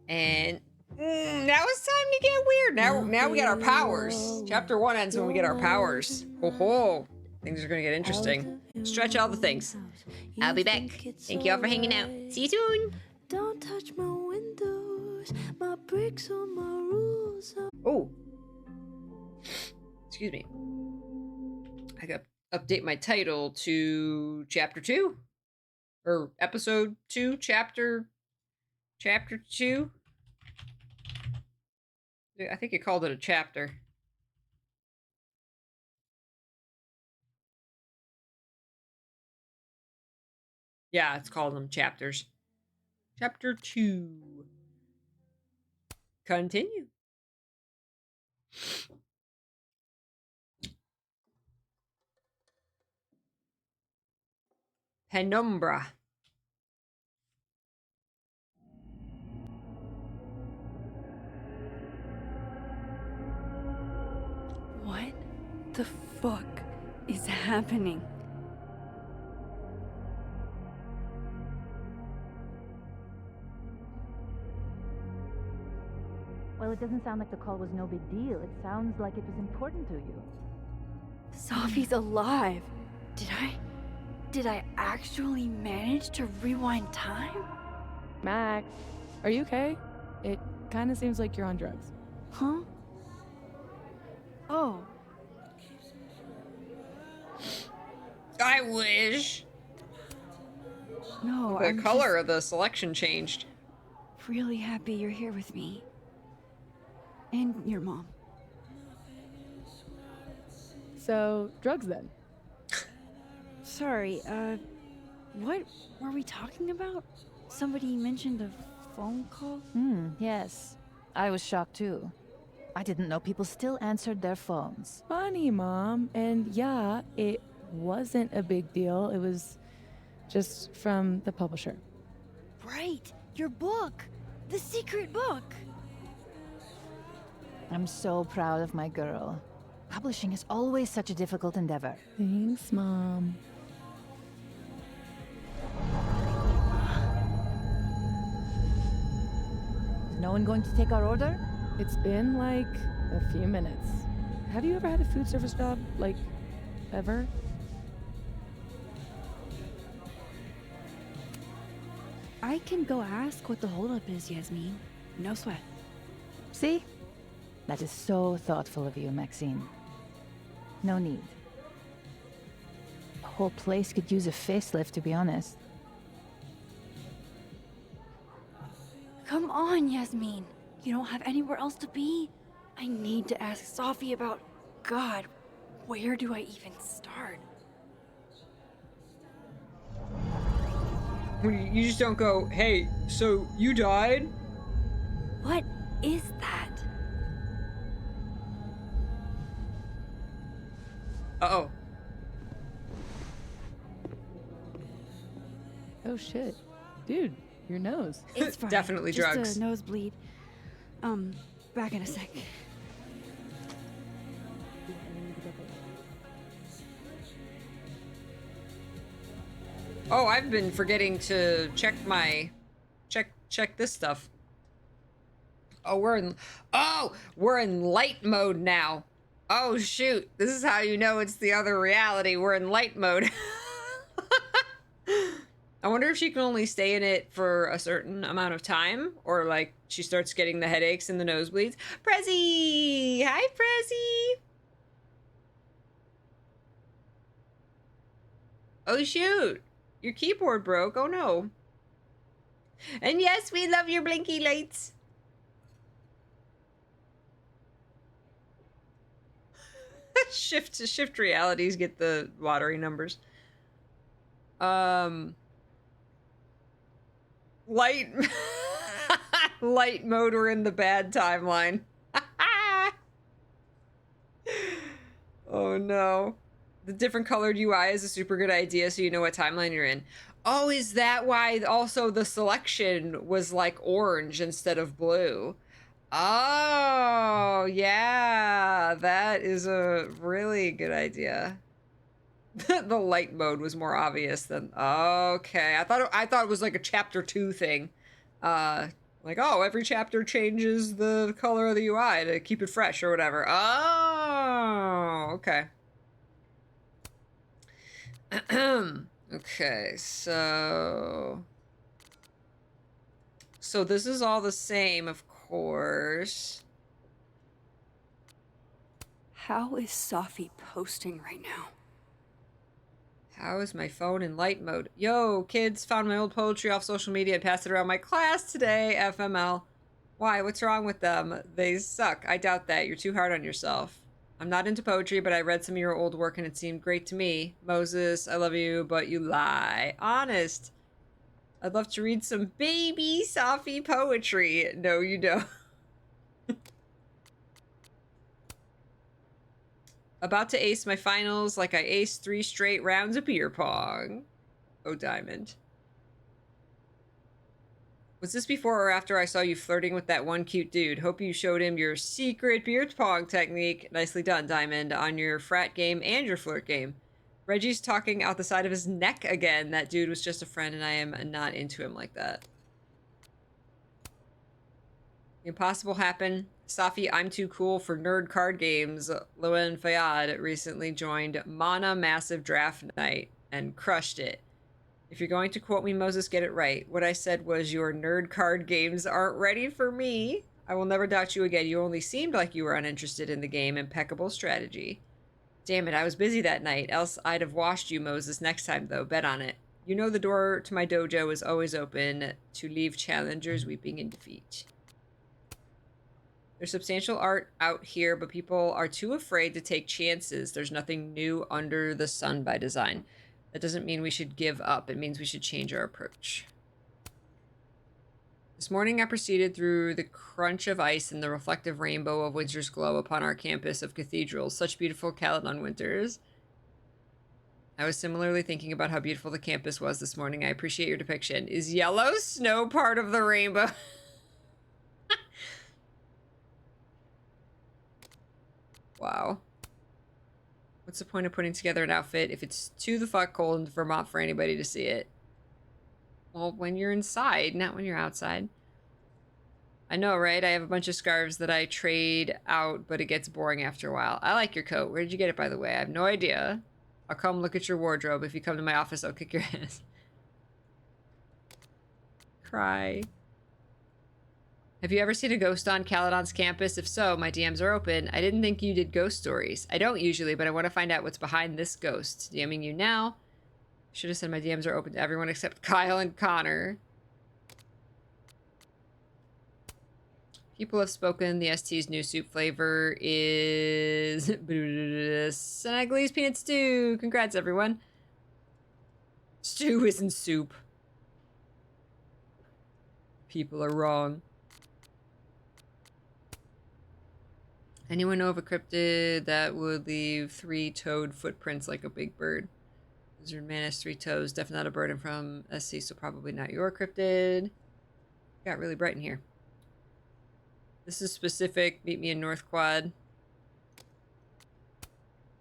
And now it's time to get weird. Now we got our powers. Chapter 1 ends when we get our powers. Ho ho. Things are gonna get interesting. Stretch all the things. I'll be back. Thank you all for hanging out. See you soon. Don't touch my windows, my bricks or my rules. Oh. excuse me. I got to update my title to Chapter 2. Or Episode 2, Chapter 2. I think you called it a chapter. Yeah, it's called them chapters. Chapter 2. Continue. Penumbra. What the fuck is happening? Well, it doesn't sound like the call was no big deal. It sounds like it was important to you. Sophie's alive. Did I actually manage to rewind time? Max, are you okay? It kind of seems like you're on drugs. Huh? Oh. I wish. No, The color of the selection changed. Really happy you're here with me. And your mom. So, drugs then? Sorry, what were we talking about? Somebody mentioned a phone call? Yes. I was shocked too. I didn't know people still answered their phones. Funny, Mom. And yeah, it wasn't a big deal. It was just from the publisher. Right, your book! The secret book! I'm so proud of my girl. Publishing is always such a difficult endeavor. Thanks, Mom. Is no one going to take our order? It's been like a few minutes. Have you ever had a food service job? Like, ever? I can go ask what the holdup is, Yasmin. No sweat. See? That is so thoughtful of you, Maxine. No need. The whole place could use a facelift, to be honest. Come on, Yasmin. You don't have anywhere else to be? I need to ask Sophie about... God, where do I even start? You just don't go, hey, so you died? What is that? Uh-oh. Oh shit. Dude, your nose. It's fine. Definitely Just drugs. a nosebleed. Back in a sec. Oh, I've been forgetting to check this stuff. Oh, we're in light mode now. Oh shoot, this is how you know it's the other reality. We're in light mode. I wonder if she can only stay in it for a certain amount of time, or like she starts getting the headaches and the nosebleeds. Prezi! Hi, Prezi! Oh shoot, your keyboard broke. Oh no. And yes, we love your blinky lights. Shift realities get the lottery numbers. Light light mode, we're in the bad timeline. Oh no. The different colored UI is a super good idea so you know what timeline you're in. Oh, is that why also the selection was like orange instead of blue? Oh, yeah, that is a really good idea. The light mode was more obvious than... Okay, I thought it was like a chapter 2 thing. Like, oh, every chapter changes the color of the UI to keep it fresh or whatever. Oh, okay. Okay, so this is all the same, of course. How is Safi posting right now? How is my phone in light mode? Yo, kids, found my old poetry off social media and passed it around my class today, FML. Why? What's wrong with them? They suck. I doubt that. You're too hard on yourself. I'm not into poetry, but I read some of your old work and it seemed great to me. Moses, I love you, but you lie. Honest. I'd love to read some baby Safi poetry. No, you don't. About to ace my finals like I aced 3 straight rounds of beer pong. Oh, Diamond. Was this before or after I saw you flirting with that one cute dude? Hope you showed him your secret beer pong technique. Nicely done, Diamond, on your frat game and your flirt game. Reggie's talking out the side of his neck again. That dude was just a friend and I am not into him like that. The impossible happened. Safi, I'm too cool for nerd card games. Loen Fayad recently joined Mana Massive Draft Night and crushed it. If you're going to quote me, Moses, get it right. What I said was your nerd card games aren't ready for me. I will never doubt you again. You only seemed like you were uninterested in the game. Impeccable strategy. Damn it, I was busy that night. Else I'd have washed you, Moses, next time, though. Bet on it. You know the door to my dojo is always open to leave challengers weeping in defeat. There's substantial art out here, but people are too afraid to take chances. There's nothing new under the sun by design. That doesn't mean we should give up. It means we should change our approach. This morning I proceeded through the crunch of ice and the reflective rainbow of winter's glow upon our campus of cathedrals. Such beautiful Caledon winters. I was similarly thinking about how beautiful the campus was this morning. I appreciate your depiction. Is yellow snow part of the rainbow? Wow. What's the point of putting together an outfit if it's too the fuck cold in Vermont for anybody to see it? Well, when you're inside, not when you're outside. I know, right? I have a bunch of scarves that I trade out, but it gets boring after a while. I like your coat. Where did you get it, by the way? I have no idea. I'll come look at your wardrobe. If you come to my office, I'll kick your ass. Cry. Have you ever seen a ghost on Caledon's campus? If so, my DMs are open. I didn't think you did ghost stories. I don't usually, but I want to find out what's behind this ghost. DMing you now. Should have said my DMs are open to everyone except Kyle and Connor. People have spoken. The ST's new soup flavor is Senegalese peanut stew. Congrats, everyone. Stew isn't soup. People are wrong. Anyone know of a cryptid that would leave 3-toed footprints like a big bird? Lizard man has 3 toes. Definitely not a bird. I'm from SC, so probably not your cryptid. Got really bright in here. This is specific. Meet me in North Quad.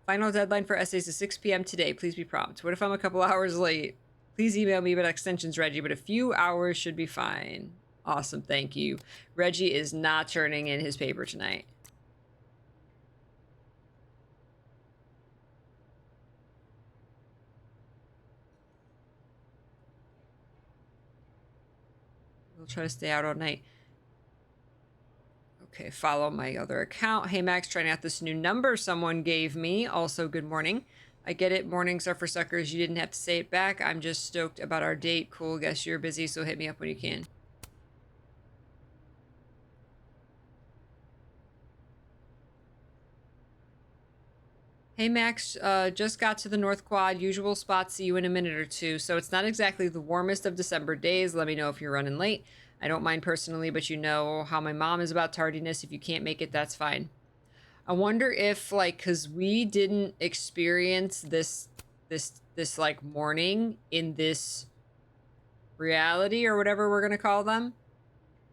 Final deadline for essays is 6 p.m. today. Please be prompt. What if I'm a couple hours late? Please email me about extensions, Reggie, but a few hours should be fine. Awesome, thank you. Reggie is not turning in his paper tonight. We'll try to stay out all night. Okay, follow my other account. Hey Max, trying out this new number someone gave me. Also, good morning. I get it, mornings are for suckers. You didn't have to say it back. I'm just stoked about our date. Cool, guess you're busy, so hit me up when you can. Hey Max, just got to the North Quad. Usual spot, see you in a minute or two. So it's not exactly the warmest of December days. Let me know if you're running late. I don't mind personally, but you know how my mom is about tardiness. If you can't make it, that's fine. I wonder if, like, because we didn't experience this like morning in this reality or whatever we're gonna call them.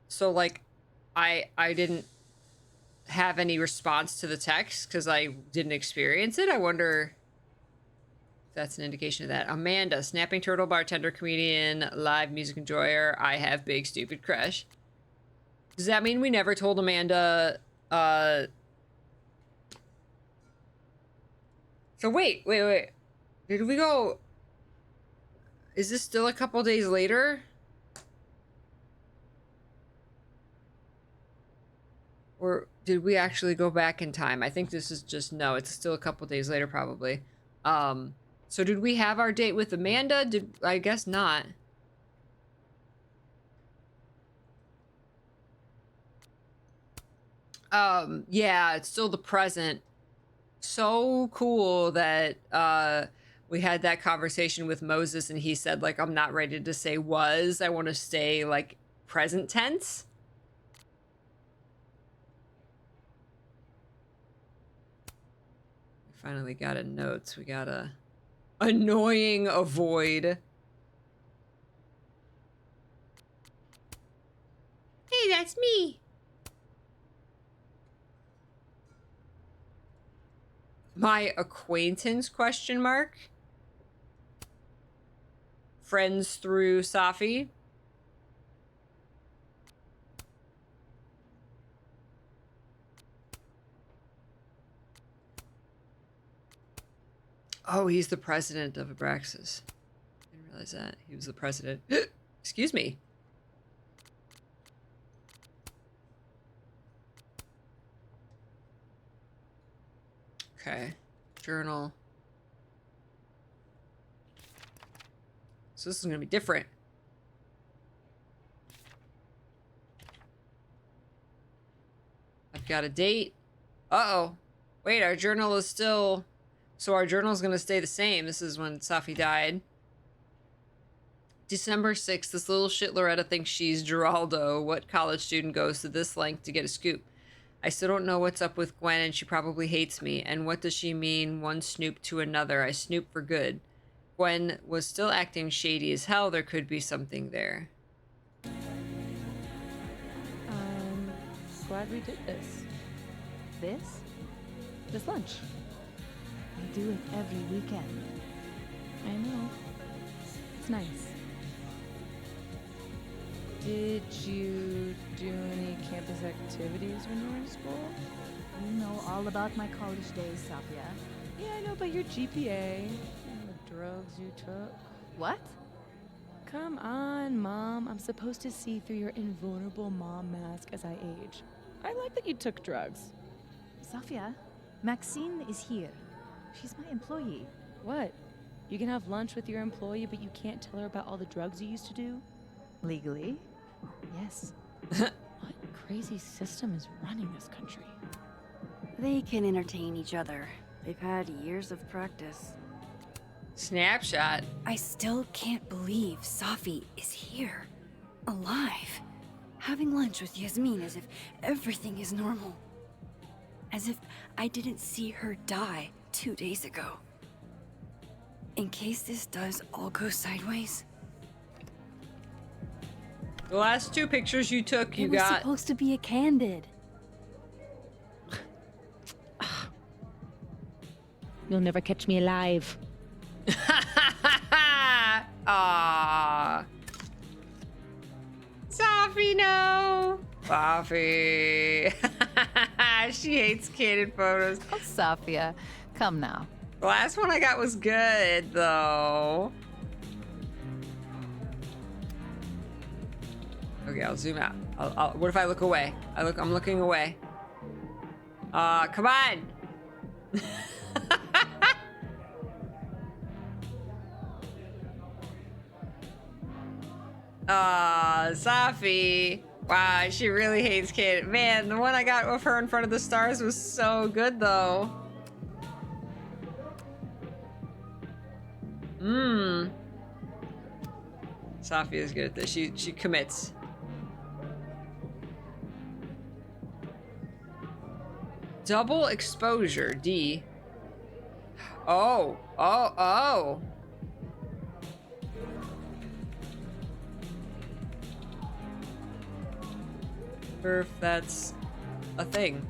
So like, I didn't have any response to the text because I didn't experience it. I wonder if that's an indication of that. Amanda, snapping turtle, bartender, comedian, live music enjoyer. I have big stupid crush. Does that mean we never told Amanda? So wait. Did we go? Is this still a couple days later? Or Did we actually go back in time? I think this is just, no, it's still a couple days later probably. So did we have our date with Amanda? I guess not. Yeah, it's still the present. So cool that we had that conversation with Moses and he said, like, I'm not ready to say was. I want to stay, like, present tense. We finally got a note. We got a annoying avoid. Hey, that's me. My acquaintance, question mark. Friends through Safi. Oh, he's the president of Abraxas. Didn't realize that. He was the president. Excuse me. Okay. Journal. So this is gonna be different. I've got a date. Uh-oh. Wait, our journal is still... So our journal is gonna stay the same. This is when Safi died. December 6th, this little shit Loretta thinks she's Geraldo. What college student goes to this length to get a scoop? I still don't know what's up with Gwen and she probably hates me. And what does she mean, one snoop to another? I snoop for good. Gwen was still acting shady as hell. There could be something there. Glad we did this. This? This lunch. We do it every weekend. I know. It's nice. Did you do any campus activities when you were in school? You know all about my college days, Safia. Yeah, I know about your GPA and the drugs you took. What? Come on, Mom. I'm supposed to see through your invulnerable mom mask as I age. I like that you took drugs. Safia, Maxine is here. She's my employee. What? You can have lunch with your employee, but you can't tell her about all the drugs you used to do? Legally? Yes. What crazy system is running this country? They can entertain each other. They've had years of practice. Snapshot. I still can't believe Safi is here. Alive. Having lunch with Yasmin as if everything is normal. As if I didn't see her die 2 days ago. In case this does all go sideways. The last two pictures you took, you it was got... supposed to be a candid. You'll never catch me alive. Aww. Safi, no. Safi. She hates candid photos. Oh, Safia, come now. The last one I got was good, though. Okay, I'll zoom out. What if I look away? I'm looking away. Come on. Safi. Wow, she really hates Kate. Man, the one I got of her in front of the stars was so good, though. Safi is good at this. She commits. Double exposure, D. Oh. Wonder if that's a thing.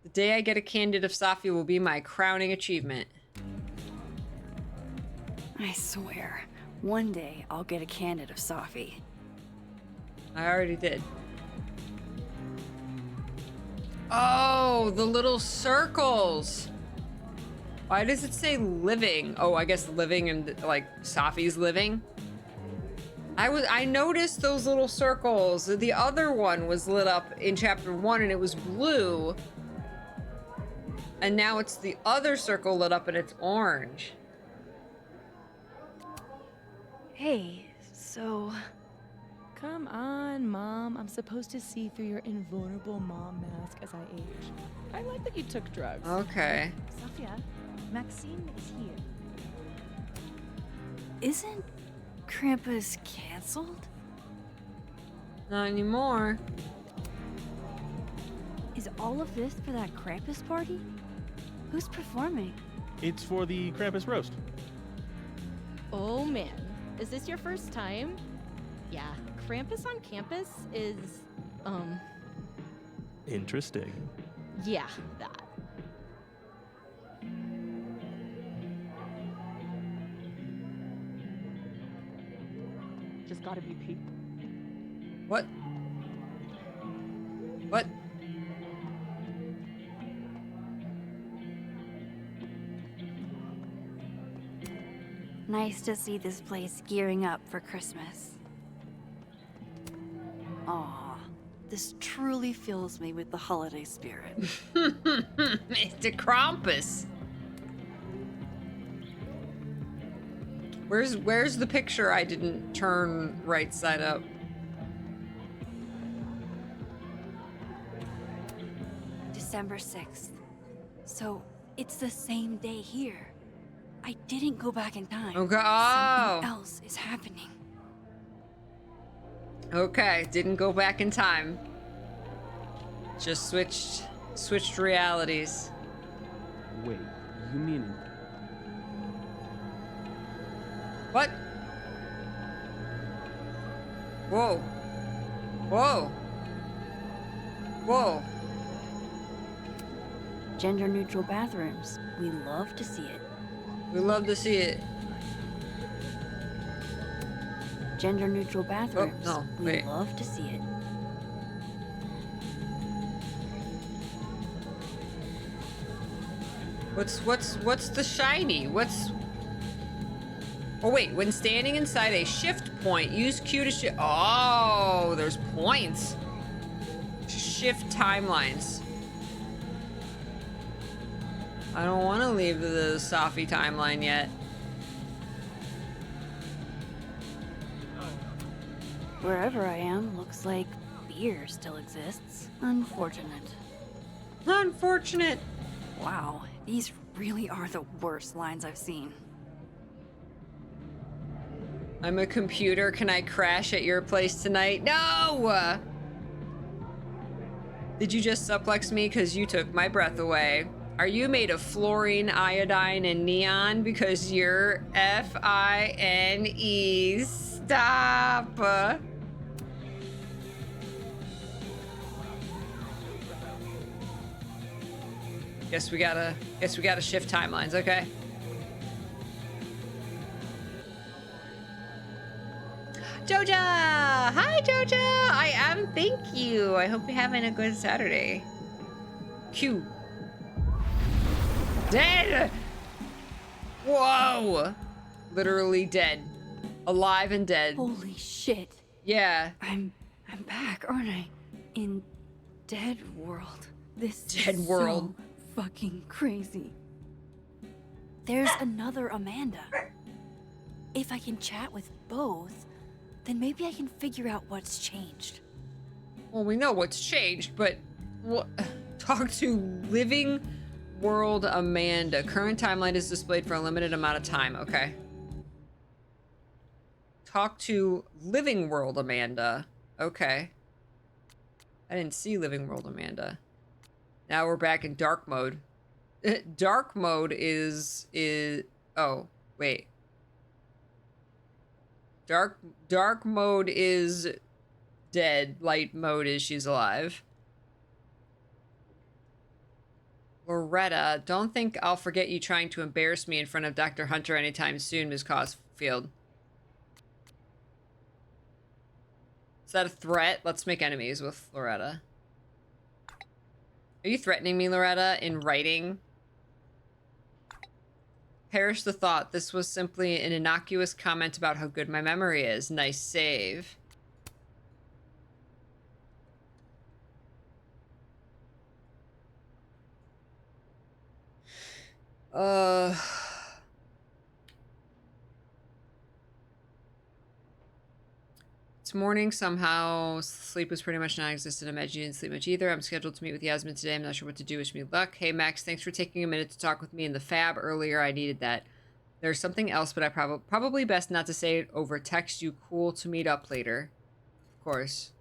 The day I get a candid of Safi will be my crowning achievement. I swear, one day I'll get a candid of Safi. I already did. Oh, the little circles. Why does it say living? Oh, I guess living and like Safi's living. I noticed those little circles. The other one was lit up in chapter 1 and it was blue. And now it's the other circle lit up and it's orange. Hey, so... Come on, Mom. I'm supposed to see through your invulnerable mom mask as I age. I like that you took drugs. Okay. Sophia, Maxine is here. Isn't Krampus canceled? Not anymore. Is all of this for that Krampus party? Who's performing? It's for the Krampus roast. Oh man, is this your first time? Yeah, Krampus on campus is, Interesting. yeah, that. Just gotta be Pete. What? What? Nice to see this place gearing up for Christmas. Aw, this truly fills me with the holiday spirit. Mr. Krampus. Where's the picture I didn't turn right side up? December 6th. So, it's the same day here. I didn't go back in time. Okay. Something else is happening. Okay, didn't go back in time. Just switched realities. Wait, you mean... What? Whoa. Whoa. Whoa. Gender neutral bathrooms. We love to see it. We love to see it. Gender neutral bathrooms. Oh, no, we wait. love to see it. What's the shiny? Oh wait, when standing inside a shift point, use Q to shift. Oh, there's points. Shift timelines. I don't want to leave the Safi timeline yet. Wherever I am, looks like beer still exists. Unfortunate. Unfortunate. Wow, these really are the worst lines I've seen. I'm a computer. Can I crash at your place tonight? No! Did you just suplex me because you took my breath away? Are you made of fluorine, iodine, and neon? Because you're F-I-N-E. Stop! Guess we gotta shift timelines, okay? Joja! Hi, Joja! I am, thank you. I hope you're having a good Saturday. Q. Dead! Whoa! Literally dead. Alive and dead. Holy shit. Yeah. I'm back, aren't I? In Dead World. This Dead is World. So fucking crazy. There's another Amanda. If I can chat with both, then maybe I can figure out what's changed. Well, we know what's changed, but talk to Living World Amanda. Current timeline is displayed for a limited amount of time. Okay. Talk to Living World Amanda. Okay. I didn't see Living World Amanda. Now we're back in dark mode. Dark mode is oh, wait. Dark mode is dead. Light mode is she's alive. Loretta, don't think I'll forget you trying to embarrass me in front of Dr. Hunter anytime soon, Ms. Caulfield. Is that a threat? Let's make enemies with Loretta. Are you threatening me, Loretta, in writing? Perish the thought. This was simply an innocuous comment about how good my memory is. Nice save. It's morning somehow. Sleep was pretty much non-existent. I imagine you didn't sleep much either. I'm scheduled to meet with Yasmin today. I'm not sure what to do. Wish me luck. Hey, Max, thanks for taking a minute to talk with me in the Fab earlier. I needed that. There's something else, but I probably best not to say it over text. You cool to meet up later? Of course.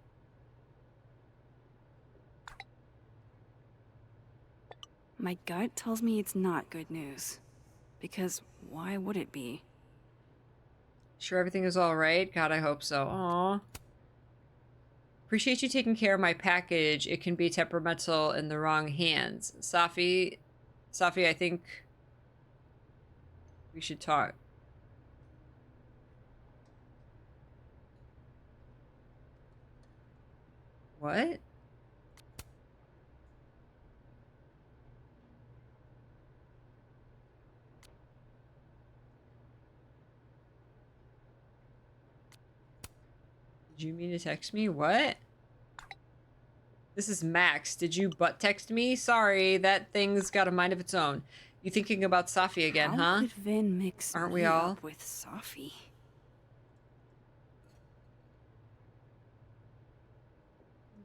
My gut tells me it's not good news. Because why would it be? Sure everything is all right? God, I hope so. Aw. Appreciate you taking care of my package. It can be temperamental in the wrong hands. Safi, I think we should talk. What? Did you mean to text me? What? This is Max. Did you butt text me? Sorry, that thing's got a mind of its own. You thinking about Safi again, huh? How could Vihn mix Aren't me we all? up with Safi?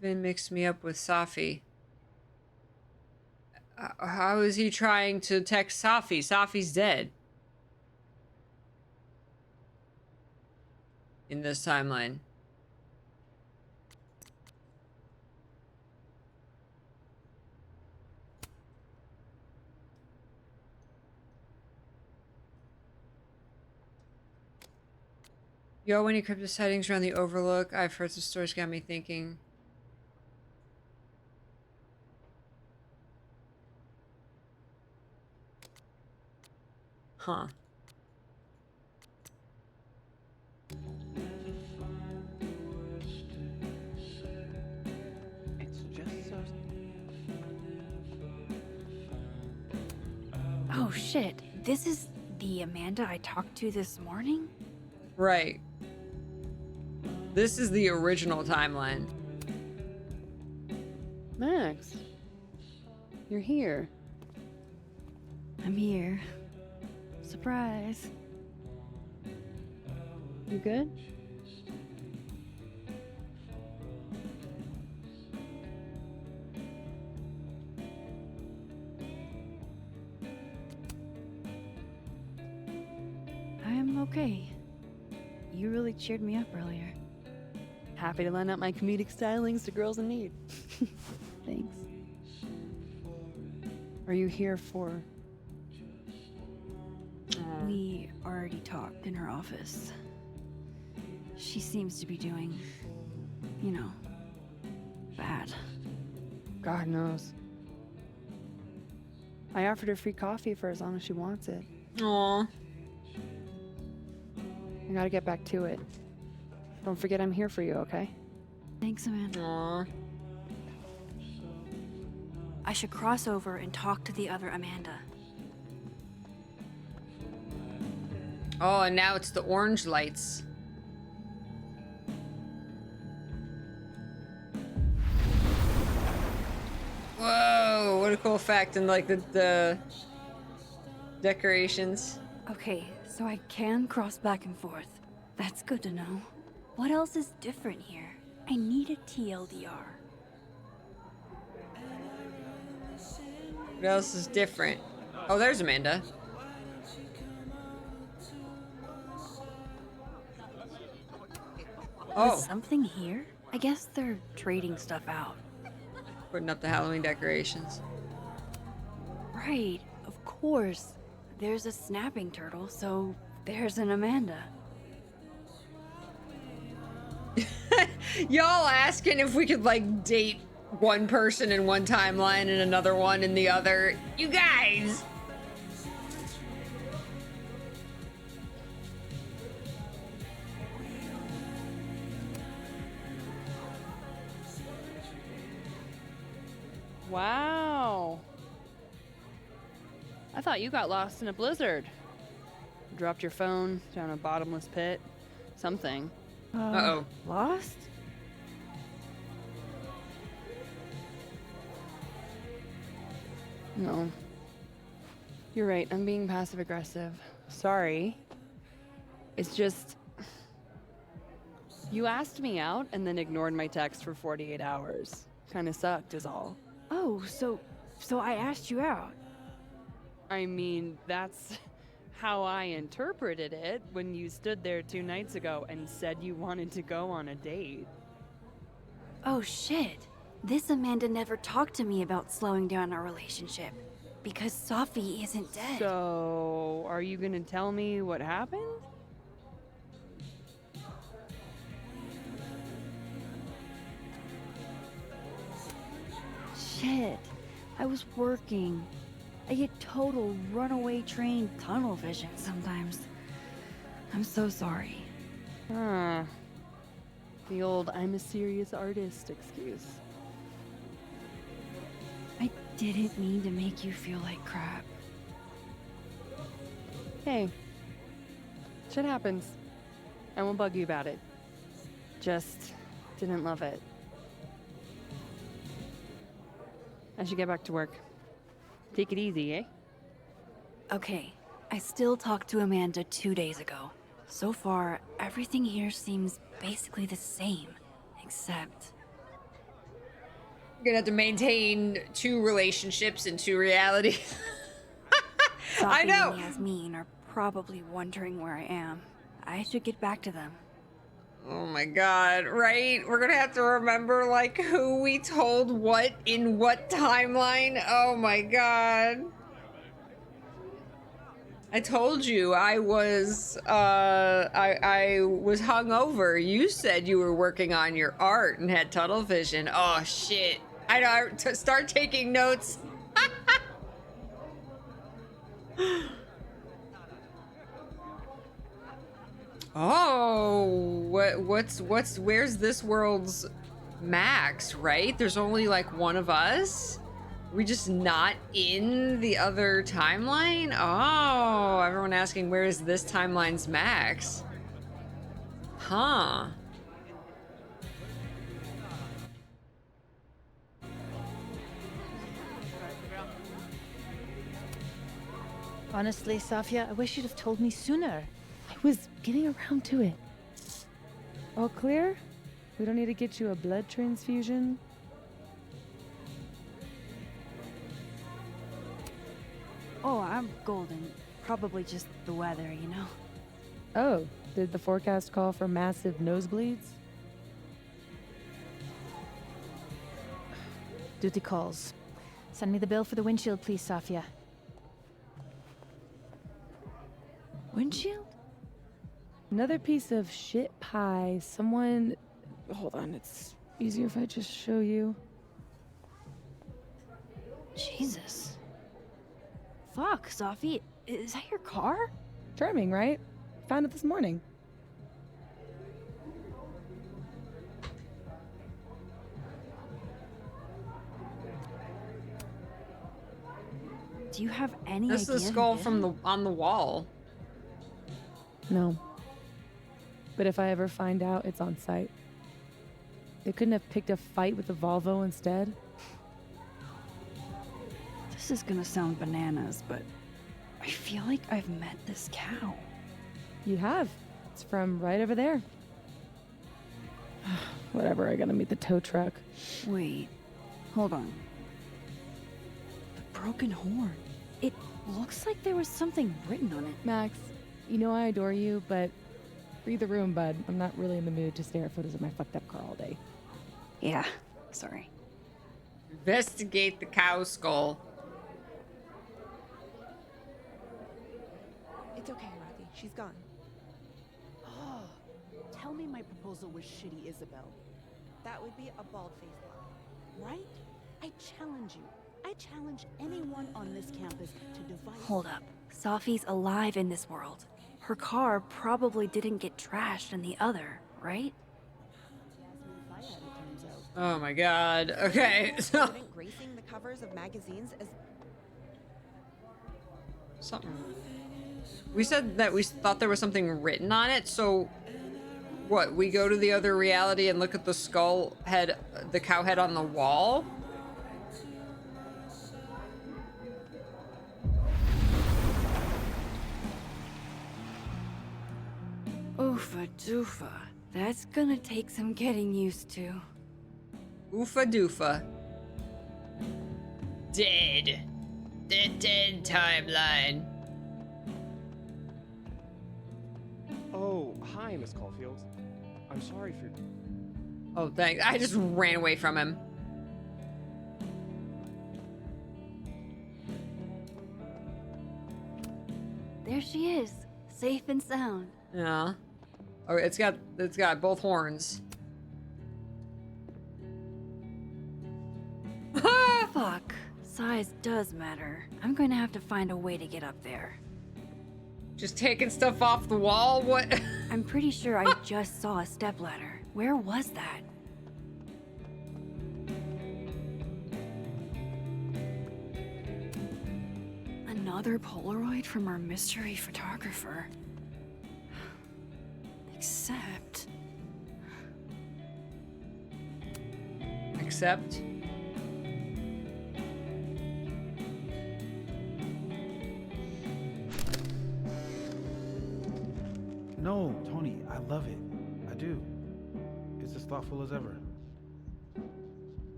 Vihn mixed me up with Safi. How is he trying to text Safi? Safi's dead. In this timeline. Yo, any crypto sightings around the Overlook? I've heard some stories got me thinking. Huh. It's just so... Oh shit, this is the Amanda I talked to this morning? Right. This is the original timeline. Max, you're here. I'm here. Surprise. You good? I'm okay. You really cheered me up earlier. Happy to lend out my comedic stylings to girls in need. Thanks. Are you here for... We already talked in her office. She seems to be doing, you know, bad. God knows. I offered her free coffee for as long as she wants it. Aww. I gotta get back to it. Don't forget I'm here for you, okay? Thanks, Amanda. Aww. I should cross over and talk to the other Amanda. Oh, and now it's the orange lights. Whoa, what a cool fact. And like the decorations. Okay, so I can cross back and forth. That's good to know. What else is different here? I need a TLDR. What else is different? Oh, there's Amanda. Oh. Is something here? I guess they're trading stuff out. Putting up the Halloween decorations. Right, of course. There's a snapping turtle, so there's an Amanda. Y'all asking if we could like date one person in one timeline and another one in the other. You guys! Wow. I thought you got lost in a blizzard. dropped your phone down a bottomless pit. Something. Uh-oh. Lost? No. You're right, I'm being passive-aggressive. Sorry. It's just... You asked me out and then ignored my text for 48 hours. Kinda sucked is all. Oh, so I asked you out. I mean, that's how I interpreted it when you stood there 2 nights ago and said you wanted to go on a date. Oh shit. This Amanda never talked to me about slowing down our relationship. Because Sophie isn't dead. So, are you gonna tell me what happened? Shit. I was working. I get total runaway train tunnel vision sometimes. I'm so sorry. Huh. The old I'm a serious artist excuse. I didn't mean to make you feel like crap. Hey. Shit happens. I won't bug you about it. Just didn't love it. I should get back to work. Take it easy, eh? Okay, I still talked to Amanda 2 days ago. So far, everything here seems basically the same, except... You're gonna have to maintain 2 relationships in 2 realities. I know! and Yasmin are probably wondering where I am. I should get back to them. Oh my god, right? We're gonna have to remember, like, who we told what in what timeline. Oh my god. I told you I was, I was hungover. You said you were working on your art and had tunnel vision. Oh shit. I know, start taking notes. Oh, where's this world's Max, right? There's only like one of us? We just not in the other timeline? Oh, everyone asking where is this timeline's Max? Huh. Honestly, Safia, I wish you'd have told me sooner. I was getting around to it. All clear? We don't need to get you a blood transfusion? Oh, I'm golden. Probably just the weather, you know? Oh, did the forecast call for massive nosebleeds? Duty calls. Send me the bill for the windshield, please, Safia. Windshield? Another piece of shit pie. Someone... Hold on, it's easier if I just show you. Jesus. Fuck, Sophie. Is that your car? Charming, right? Found it this morning. Do you have any This is idea? the skull from on the wall. No. But if I ever find out, it's on site. They couldn't have picked a fight with the Volvo instead? This is gonna sound bananas, but I feel like I've met this cow. You have. It's from right over there. Whatever, I gotta meet the tow truck. Wait, hold on. The broken horn. It looks like there was something written on it. Max, you know I adore you, but read the room, bud. I'm not really in the mood to stare at photos of my fucked up car all day. Yeah, sorry. Investigate the cow skull. It's okay, Ravi. She's gone. Oh, tell me my proposal was shitty, Isabel. That would be a bald-faced lie, right? I challenge you. I challenge anyone on this campus to divide... Hold up. Sophie's alive in this world. Her car probably didn't get trashed in the other, right? Oh my god. Okay, so gracing the covers of magazines as something. We said that we thought there was something written on it, so what? We go to the other reality and look at the skull head, the cow head on the wall? Oofa doofa. That's gonna take some getting used to. Oofa doofa. Dead. The dead timeline. Oh, hi, Miss Caulfield. I'm sorry for... Oh, thanks. I just ran away from him. There she is, safe and sound. Yeah. Oh, it's got both horns. Fuck. Size does matter. I'm going to have to find a way to get up there. Just taking stuff off the wall? What? I'm pretty sure I just saw a stepladder. Where was that? Another Polaroid from our mystery photographer. Except... Except? No, Tony, I love it. I do. It's as thoughtful as ever.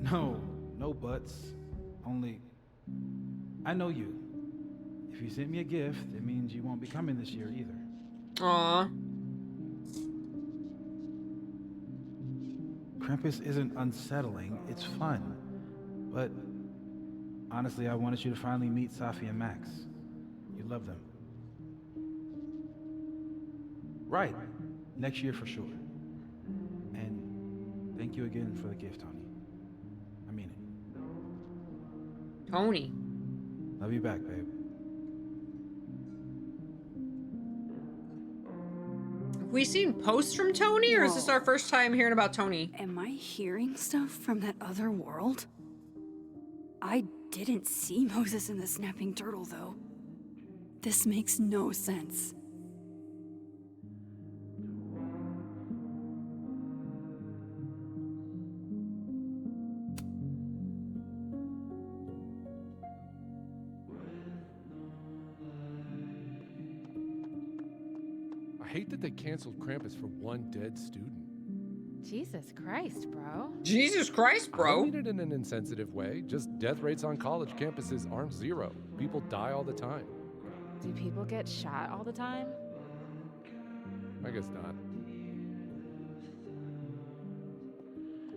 No, no buts. Only, I know you. If you sent me a gift, it means you won't be coming this year either. Aww. Krampus isn't unsettling, it's fun. But honestly, I wanted you to finally meet Safi and Max. You love them. Right. Next year for sure. And thank you again for the gift, Tony. I mean it. Tony. Love you back, babe. Have we seen posts from Tony, or is this our first time hearing about Tony? Am I hearing stuff from that other world? I didn't see Moses in the snapping turtle, though. This makes no sense. I hate that they canceled Krampus for one dead student. Jesus Christ, bro. Jesus Christ, I bro. don't mean it in an insensitive way. Just death rates on college campuses aren't zero. People die all the time. Do people get shot all the time? I guess not.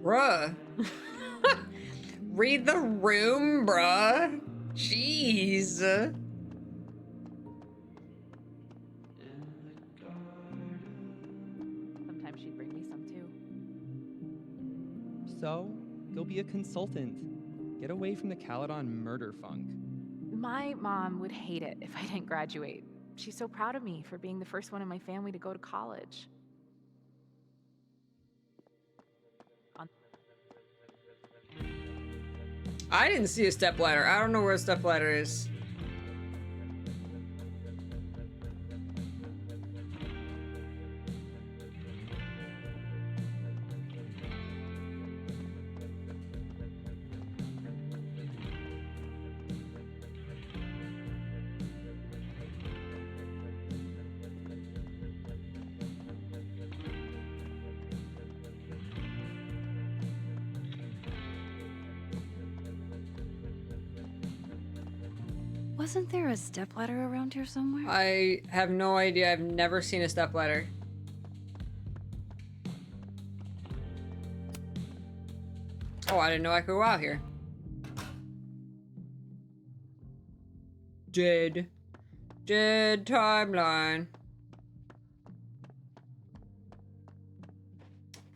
Bruh. Read the room, bruh. Jeez. Sometimes she'd bring me some too. So, go be a consultant. Get away from the Caledon murder funk. My mom would hate it if I didn't graduate. She's so proud of me for being the first one in my family to go to college. I didn't see a stepladder. I don't know where a stepladder is. Wasn't there a stepladder around here somewhere? I have no idea. I've never seen a stepladder. Oh, I didn't know I could go out here. Dead timeline.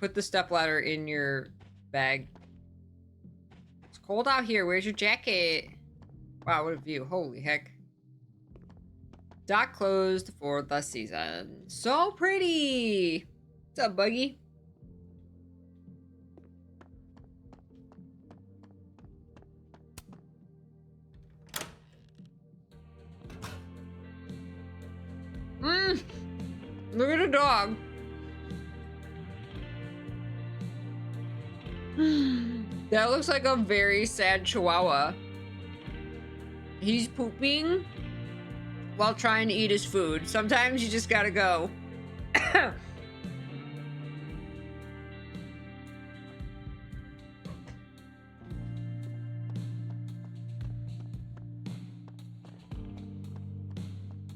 Put the stepladder in your bag. It's cold out here. Where's your jacket? Wow, what a view. Holy heck. Dock closed for the season. So pretty. What's up, Buggy? Look at the dog. That looks like a very sad chihuahua. He's pooping while trying to eat his food. Sometimes you just gotta go.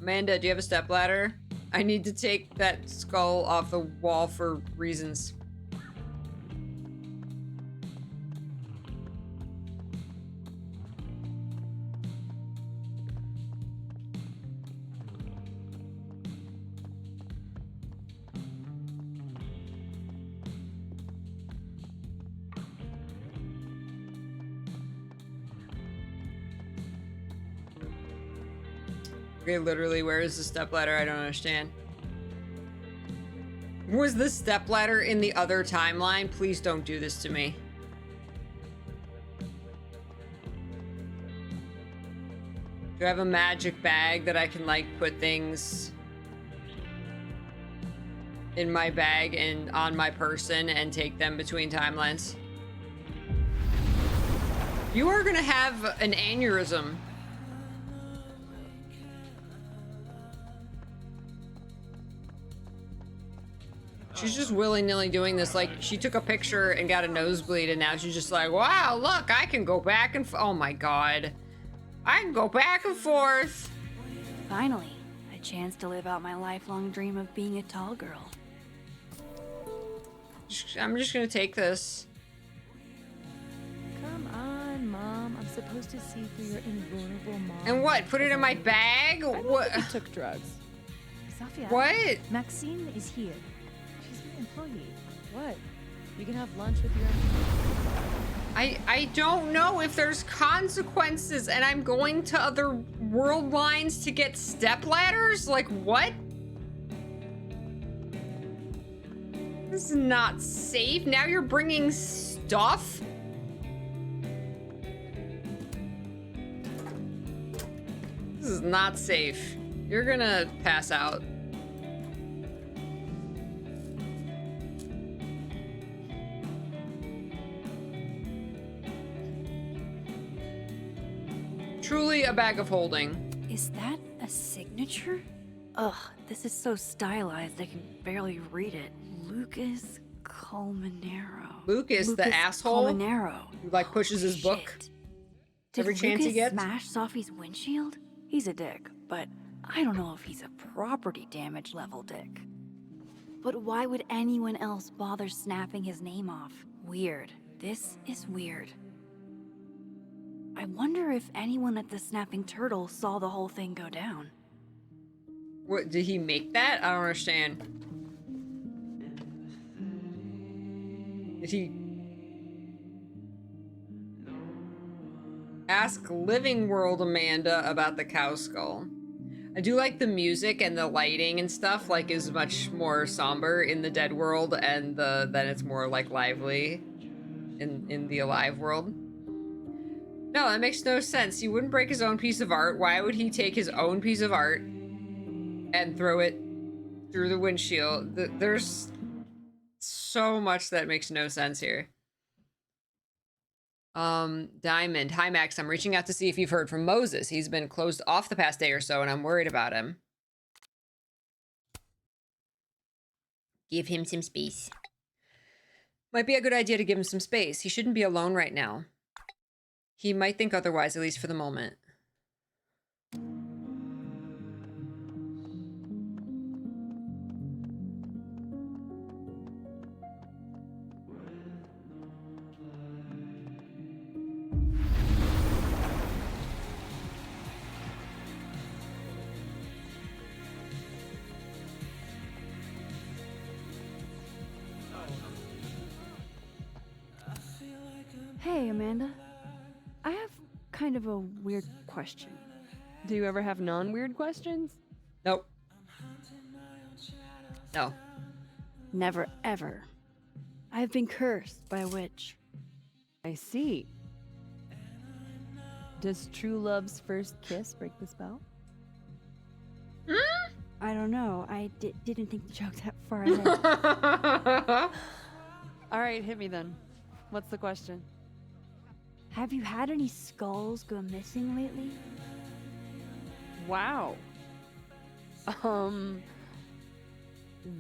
Amanda, do you have a stepladder? I need to take that skull off the wall for reasons. Okay, literally, where is the stepladder? I don't understand. Was the stepladder in the other timeline? Please don't do this to me. Do I have a magic bag that I can, like, put things in my bag and on my person and take them between timelines? You are gonna have an aneurysm. She's just willy-nilly doing this. Like, she took a picture and got a nosebleed, and now she's just like, wow, look, I can go back and oh my god. I can go back and forth. Finally, a chance to live out my lifelong dream of being a tall girl. I'm just gonna take this. Come on, Mom. I'm supposed to see through your invulnerable mom. And what? Put it in my bag? What? You took drugs. Sophia. What? Maxine is here. She's an employee. What? You can have lunch with your... I don't know if there's consequences, and I'm going to other world lines to get step ladders? Like, what? This is not safe. Now you're bringing stuff? This is not safe. You're gonna pass out. Truly a bag of holding. Is that a signature? Ugh, this is so stylized I can barely read it. Lucas Colmenero. Lucas, the asshole? Colmenero. Who, like, pushes his book Did every chance he gets? smash Sophie's windshield? He's a dick, but I don't know if he's a property damage level dick. But why would anyone else bother snapping his name off? Weird. This is weird. I wonder if anyone at the Snapping Turtle saw the whole thing go down. What, did he make that? I don't understand. Did he... Ask Living World Amanda about the cow skull. I do like the music and the lighting and stuff, like, is much more somber in the dead world, and then it's more, like, lively in the alive world. No, that makes no sense. He wouldn't break his own piece of art. Why would he take his own piece of art and throw it through the windshield? There's so much that makes no sense here. Diamond. Hi, Max. I'm reaching out to see if you've heard from Moses. He's been closed off the past day or so, and I'm worried about him. Give him some space. Might be a good idea to give him some space. He shouldn't be alone right now. He might think otherwise, at least for the moment. Hey, Amanda. I have kind of a weird question. Do you ever have non-weird questions? Nope. No. Never, ever. I have been cursed by a witch. I see. Does true love's first kiss break the spell? I don't know. I didn't think the joke that far ahead. All right, hit me then. What's the question? Have you had any skulls go missing lately? Wow.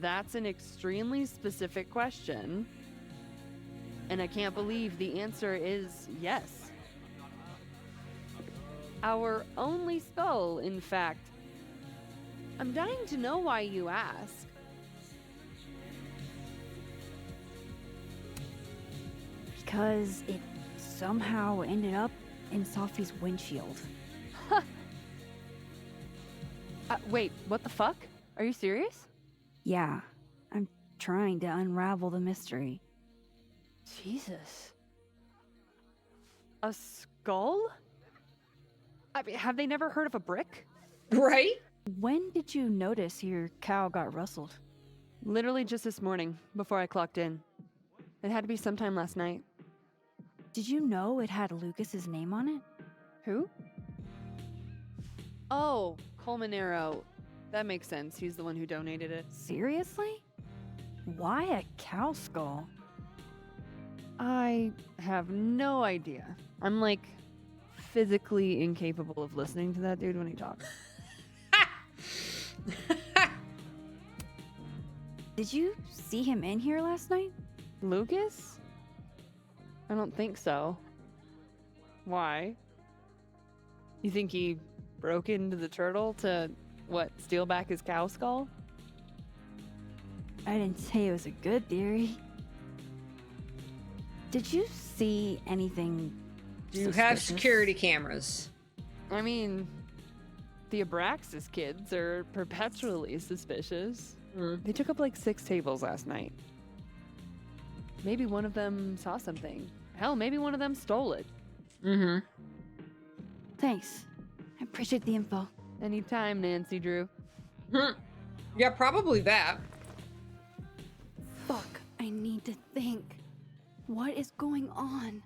That's an extremely specific question. And I can't believe the answer is yes. Our only skull, in fact. I'm dying to know why you ask. Because it somehow ended up in Sophie's windshield. Wait, what the fuck? Are you serious? Yeah, I'm trying to unravel the mystery. Jesus. A skull? I mean, have they never heard of a brick? Right? When did you notice your cow got rustled? Literally just this morning, before I clocked in. It had to be sometime last night. Did you know it had Lucas's name on it? Who? Oh, Colmanero. That makes sense. He's the one who donated it. Seriously? Why a cow skull? I have no idea. I'm like physically incapable of listening to that dude when he talks. Did you see him in here last night? Lucas? I don't think so. Why? You think he broke into the turtle to, what, steal back his cow skull? I didn't say it was a good theory. Did you see anything Do you have suspicious? security cameras? I mean, the Abraxas kids are perpetually suspicious. They took up like 6 tables last night. Maybe one of them saw something. Hell, maybe one of them stole it. Mm-hmm. Thanks. I appreciate the info. Anytime, Nancy Drew. Yeah, probably that. Fuck, I need to think. What is going on?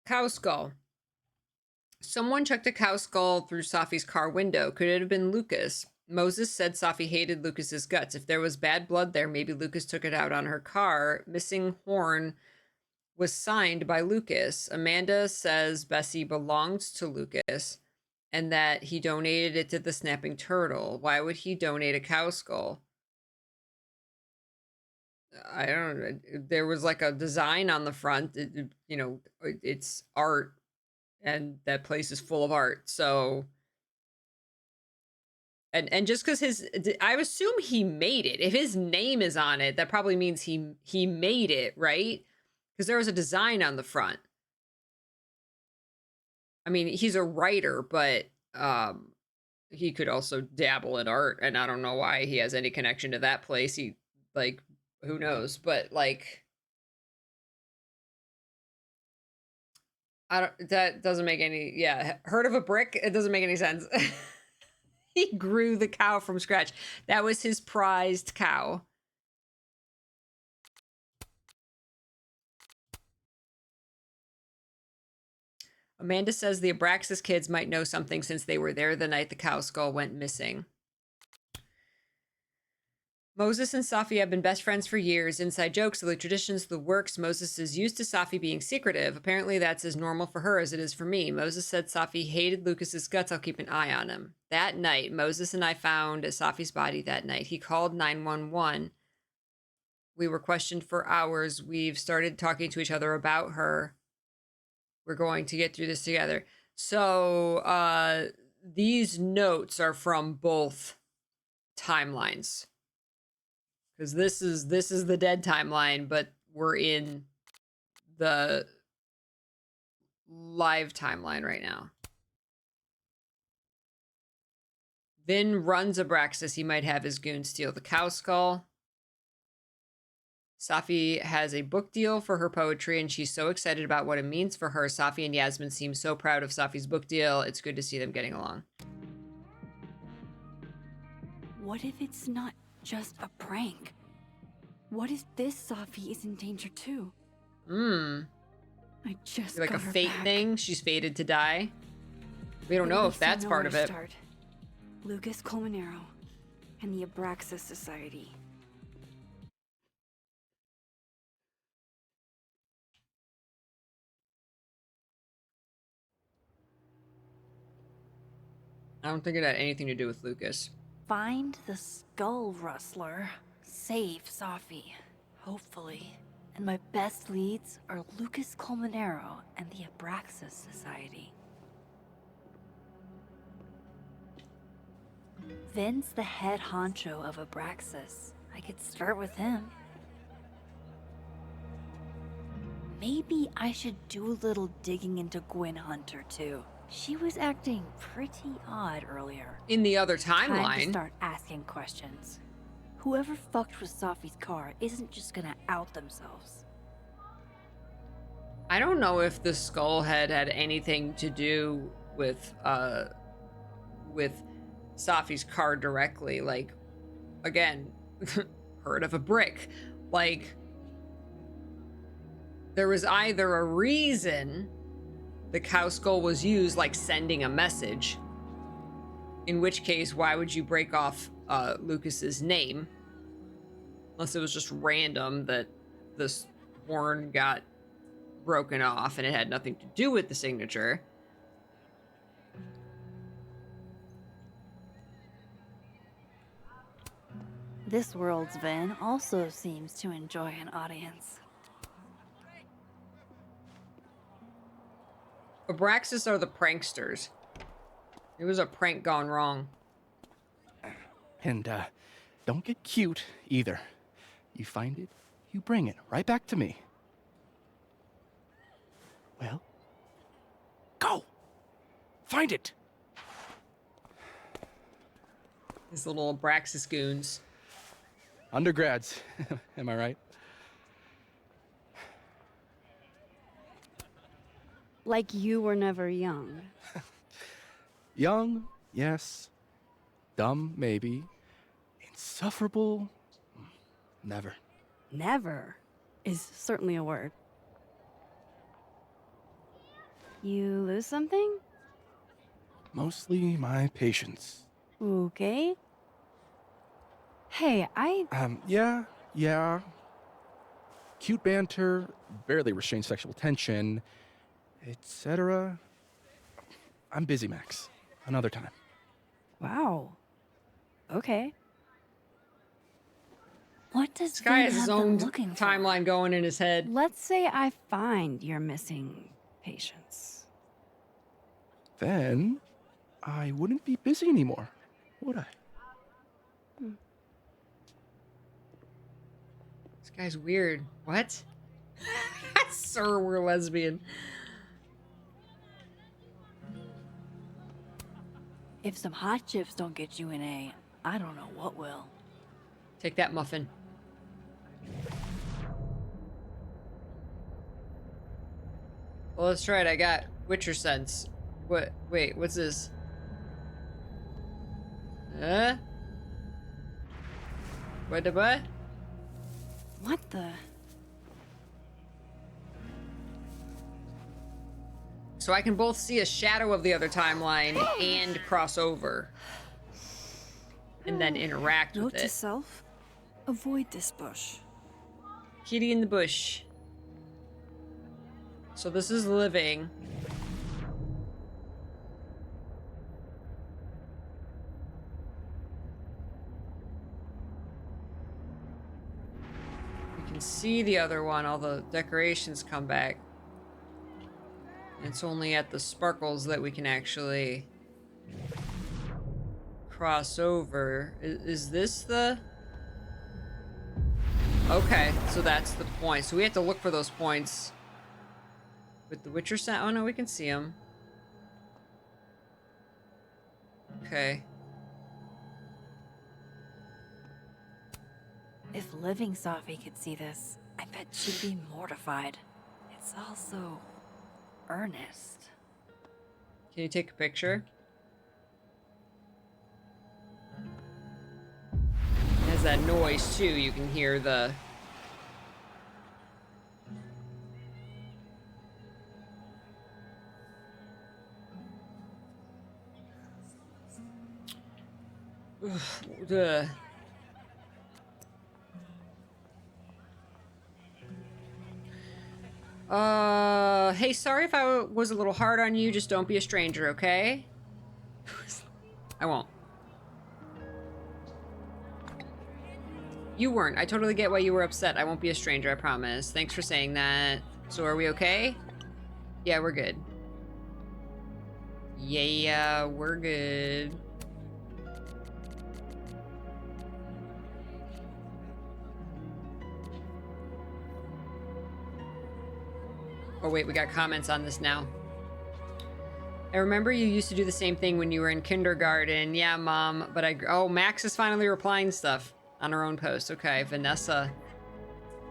Cow skull. Someone chucked a cow skull through Safi's car window. Could it have been Lucas? Moses said Safi hated Lucas's guts. If there was bad blood there, maybe Lucas took it out on her car. Missing horn was signed by Lucas. Amanda says Bessie belongs to Lucas and that he donated it to the Snapping Turtle. Why would he donate a cow skull? I don't know. There was like a design on the front. It's art, and that place is full of art. So, and just because I assume he made it. If his name is on it, that probably means he made it, right? Because there was a design on the front. I mean, he's a writer, but he could also dabble in art, and I don't know why he has any connection to that place. He like. Who knows? But like, that doesn't make any, yeah. Heard of a brick? It doesn't make any sense. He grew the cow from scratch. That was his prized cow. Amanda says the Abraxas kids might know something since they were there the night the cow skull went missing. Moses and Safi have been best friends for years. Inside jokes, silly traditions, the works. Moses is used to Safi being secretive. Apparently that's as normal for her as it is for me. Moses said Safi hated Lucas's guts. I'll keep an eye on him. That night, Moses and I found Safi's body that night. He called 911. We were questioned for hours. We've started talking to each other about her. We're going to get through this together. So these notes are from both timelines. Because this is the dead timeline, but we're in the live timeline right now. Vihn runs Abraxas. He might have his goons steal the cow skull. Safi has a book deal for her poetry, and she's so excited about what it means for her. Safi and Yasmin seem so proud of Safi's book deal. It's good to see them getting along. What if it's not just a prank? What if this Safi is in danger too? I just Like a got her fate back. thing? She's fated to die? We don't At know if least I that's know part where of to it. start. Lucas Colmenero and the Abraxas Society. I don't think it had anything to do with Lucas. Find the Skull Rustler. Save Safi. Hopefully. And my best leads are Lucas Colmenero and the Abraxas Society. Vin's the head honcho of Abraxas. I could start with him. Maybe I should do a little digging into Gwen Hunter too. She was acting pretty odd earlier. In the other Time to timeline. start asking questions. Whoever fucked with Safi's car isn't just gonna out themselves. I don't know if the skull head had anything to do with Safi's car directly. Like, again, heard of a brick. Like, there was either a reason the cow skull was used, like sending a message, in which case, why would you break off Lucas's name? Unless it was just random that this horn got broken off and it had nothing to do with the signature. This world's Vihn also seems to enjoy an audience. Abraxas are the pranksters. It was a prank gone wrong. And, don't get cute, either. You find it, you bring it right back to me. Well, go! Find it! These little Abraxas goons. Undergrads, am I right? Like you were never young. Young, yes. Dumb, maybe. Insufferable, never. Never is certainly a word. You lose something? Mostly my patience. Okay. Hey, Yeah. Cute banter, barely restrained sexual tension, etc. I'm busy, Max. Another time. Wow. Okay. What does This guy Vihn has his have them own looking for? timeline going in his head. Let's say I find your missing patience. Then I wouldn't be busy anymore, would I? This guy's weird. What? Sir, we're lesbian. If some hot chips don't get you an A, I don't know what will. Take that muffin. Well, that's right. I got Witcher sense. What? Wait, what's this? What the what? What the? So I can both see a shadow of the other timeline and cross over. And then interact Note with to it. self, avoid this bush. Kitty in the bush. So this is living. We can see the other one, all the decorations come back. It's only at the sparkles that we can actually cross over. Is this the... Okay, so that's the point. So we have to look for those points. With the Witcher sound. Oh no, we can see them. Okay. If living Safi could see this, I bet she'd be mortified. It's also earnest. Can you take a picture? has that noise too. You can hear the... Ugh. Hey, sorry if I was a little hard on you. Just don't be a stranger, okay? I won't. You weren't. I totally get why you were upset. I won't be a stranger, I promise. Thanks for saying that. So are we okay? Yeah, we're good. Yeah, we're good. Oh wait, we got comments on this now. I remember you used to do the same thing when you were in kindergarten. Yeah, Mom, but oh, Max is finally replying stuff on her own post. Okay, Vanessa.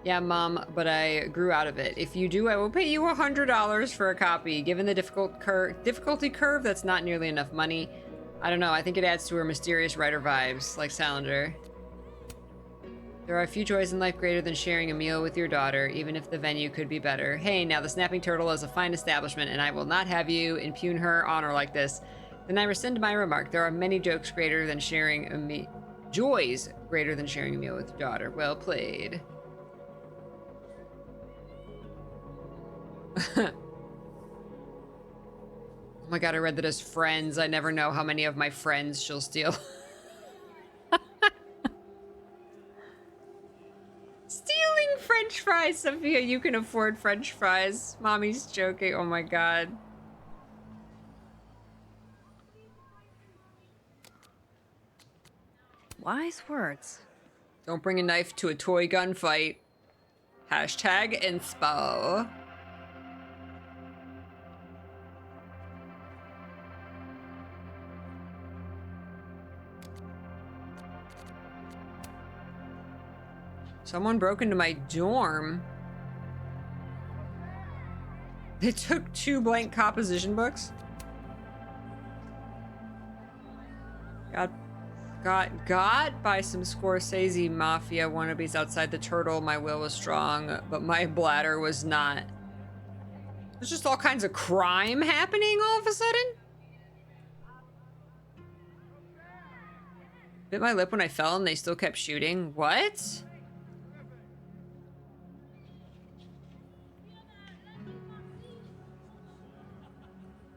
Yeah, Mom, but I grew out of it. If you do, I will pay you $100 for a copy. Given the difficulty curve, that's not nearly enough money. I don't know, I think it adds to her mysterious writer vibes, like Salander. There are a few joys in life greater than sharing a meal with your daughter, even if the venue could be better. Hey, now the Snapping Turtle is a fine establishment, and I will not have you impugn her honor like this. Then I rescind my remark. There are many jokes greater than sharing a meal. Joys greater than sharing a meal with your daughter. Well played. Oh my god, I read that as friends. I never know how many of my friends she'll steal. Stealing French fries, Sophia. You can afford French fries. Mommy's joking. Oh my god. Wise words. Don't bring a knife to a toy gun fight. Hashtag inspo. Someone broke into my dorm. They took 2 blank composition books. Got by some Scorsese mafia wannabes outside the Turtle. My will was strong, but my bladder was not. There's just all kinds of crime happening all of a sudden. Bit my lip when I fell and they still kept shooting. What?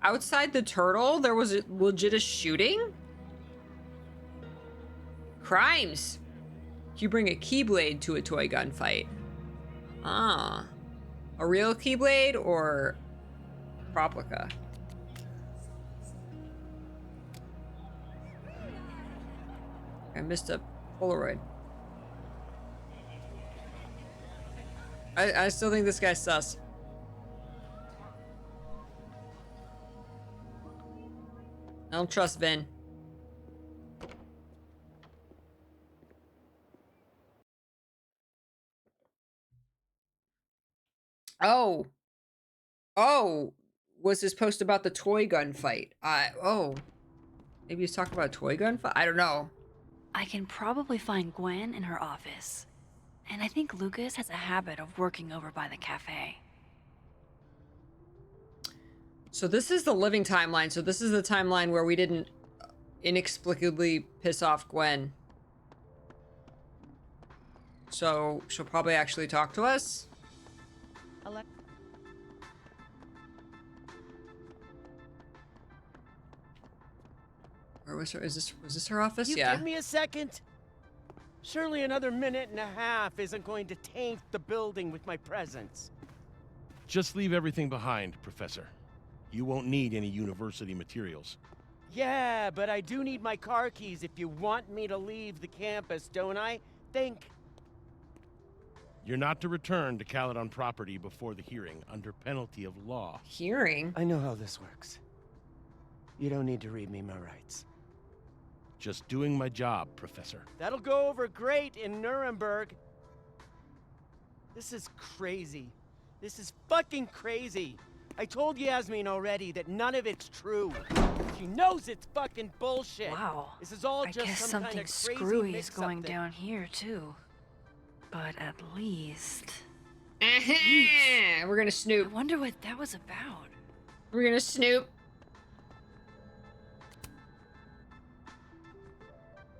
Outside the Turtle, there was a legit shooting? Crimes. You bring a keyblade to a toy gun fight. Ah. A real keyblade or replica? I missed a Polaroid. I still think this guy's sus. I don't trust Vihn. Oh. Oh. Was this post about the toy gun fight? Oh. Maybe he's talking about a toy gun fight? I don't know. I can probably find Gwen in her office. And I think Lucas has a habit of working over by the cafe. So this is the living timeline. So this is the timeline where we didn't inexplicably piss off Gwen. So she'll probably actually talk to us. Where was her? Was this her office? You Yeah. give me a second. Surely another minute and a half isn't going to taint the building with my presence. Just leave everything behind, Professor. You won't need any university materials. Yeah, but I do need my car keys if you want me to leave the campus, don't I? Think. You're not to return to Caledon property before the hearing, under penalty of law. Hearing? I know how this works. You don't need to read me my rights. Just doing my job, Professor. That'll go over great in Nuremberg. This is crazy. This is fucking crazy. I told Yasmin already that none of it's true. She knows it's fucking bullshit. Wow. This is all I just guess some something kind of crazy screwy is mix-up going thing. down here, too. But at least... We're gonna snoop. I wonder what that was about. We're gonna snoop.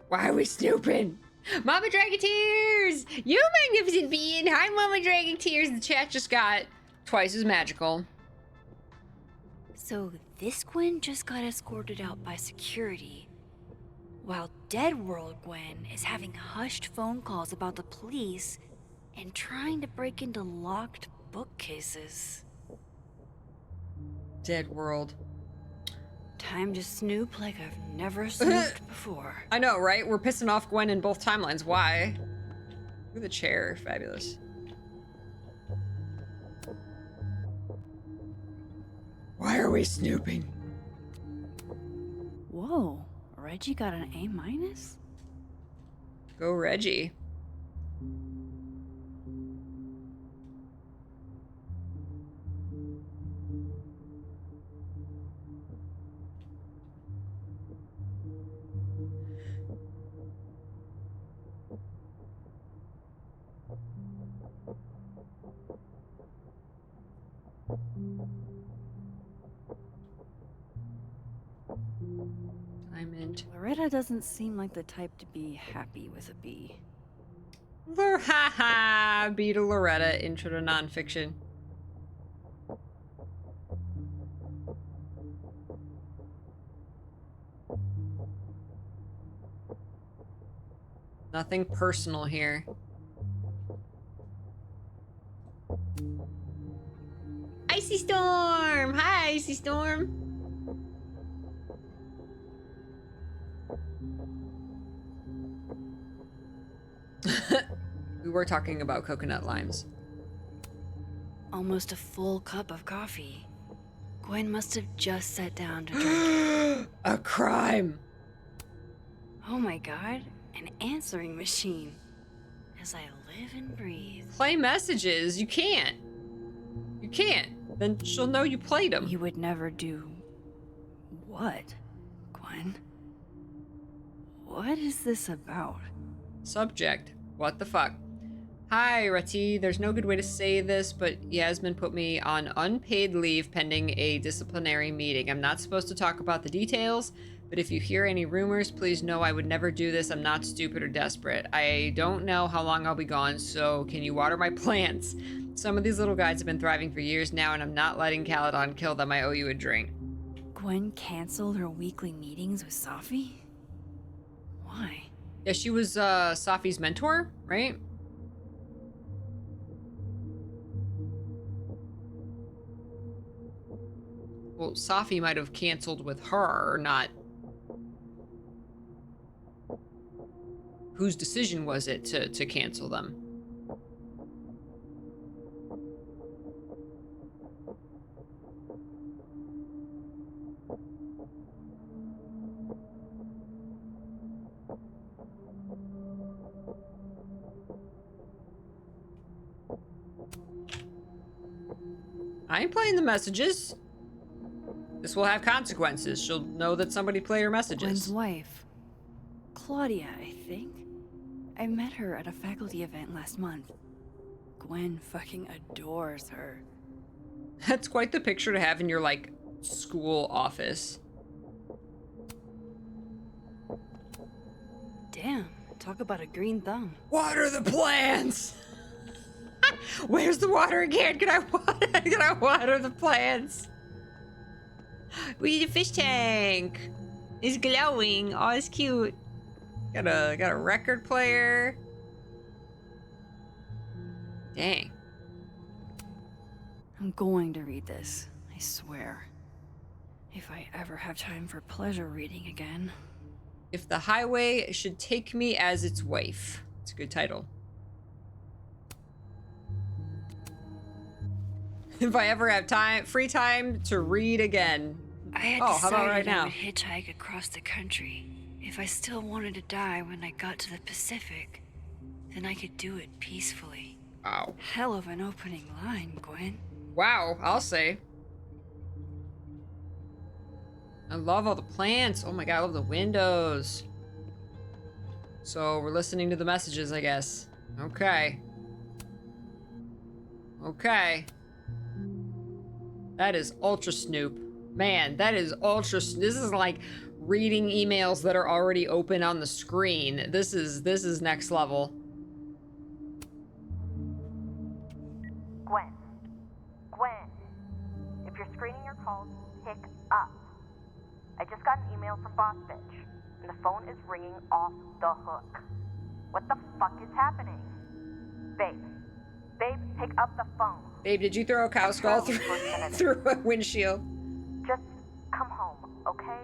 Why are we snooping? Mama Dragon Tears! You magnificent being! Hi, Mama Dragon Tears! The chat just got twice as magical. So this Gwen just got escorted out by security, while Dead World Gwen is having hushed phone calls about the police and trying to break into locked bookcases. Dead World. Time to snoop like I've never snooped before. I know, right? We're pissing off Gwen in both timelines. Why? Look at the chair. Fabulous. Why are we snooping? Whoa, Reggie got an A-? Go Reggie. Diamond. Loretta doesn't seem like the type to be happy with a B. Haha! B to Loretta, intro to nonfiction. Nothing personal here. Icy Storm! Hi, Icy Storm! We were talking about coconut limes. Almost a full cup of coffee. Gwen must have just sat down to drink it. A crime! Oh my god, an answering machine. As I live and breathe. Play messages. You can't. You can't. Then she'll know you played them. You would never do... what, Gwen? What is this about? Subject. What the fuck? Hi, Rati. There's no good way to say this, but Yasmin put me on unpaid leave pending a disciplinary meeting. I'm not supposed to talk about the details, but if you hear any rumors, please know I would never do this. I'm not stupid or desperate. I don't know how long I'll be gone, so can you water my plants? Some of these little guys have been thriving for years now, and I'm not letting Caledon kill them. I owe you a drink. Gwen canceled her weekly meetings with Safi? Why? Yeah, she was Safi's mentor, right? Well, Safi might have canceled with her, not... Whose decision was it to cancel them? I ain't playing the messages. This will have consequences. She'll know that somebody played her messages. Gwen's wife. Claudia, I think. I met her at a faculty event last month. Gwen fucking adores her. That's quite the picture to have in your, like, school office. Damn, talk about a green thumb. Water the plants! Where's the watering can? Can I water the plants? We need a fish tank. It's glowing. Oh, it's cute. Got a record player. Dang. I'm going to read this, I swear. If I ever have time for pleasure reading again. If the highway should take me as its wife. It's a good title. If I ever have free time to read again. I had how about decided right I now? would hitchhike across the country. If I still wanted to die when I got to the Pacific, then I could do it peacefully. Wow. Hell of an opening line, Gwen. Wow, I'll say. I love all the plants. Oh my god, I love the windows. So we're listening to the messages, I guess. Okay. Okay. That is ultra snoop. Man, that is ultra. This is like reading emails that are already open on the screen. This is next level. Gwen. Gwen. If you're screening your calls, pick up. I just got an email from Boss Bitch, and the phone is ringing off the hook. What the fuck is happening? Babe. Babe, pick up the phone. Babe, did you throw a cow skull through a windshield? Just come home, okay?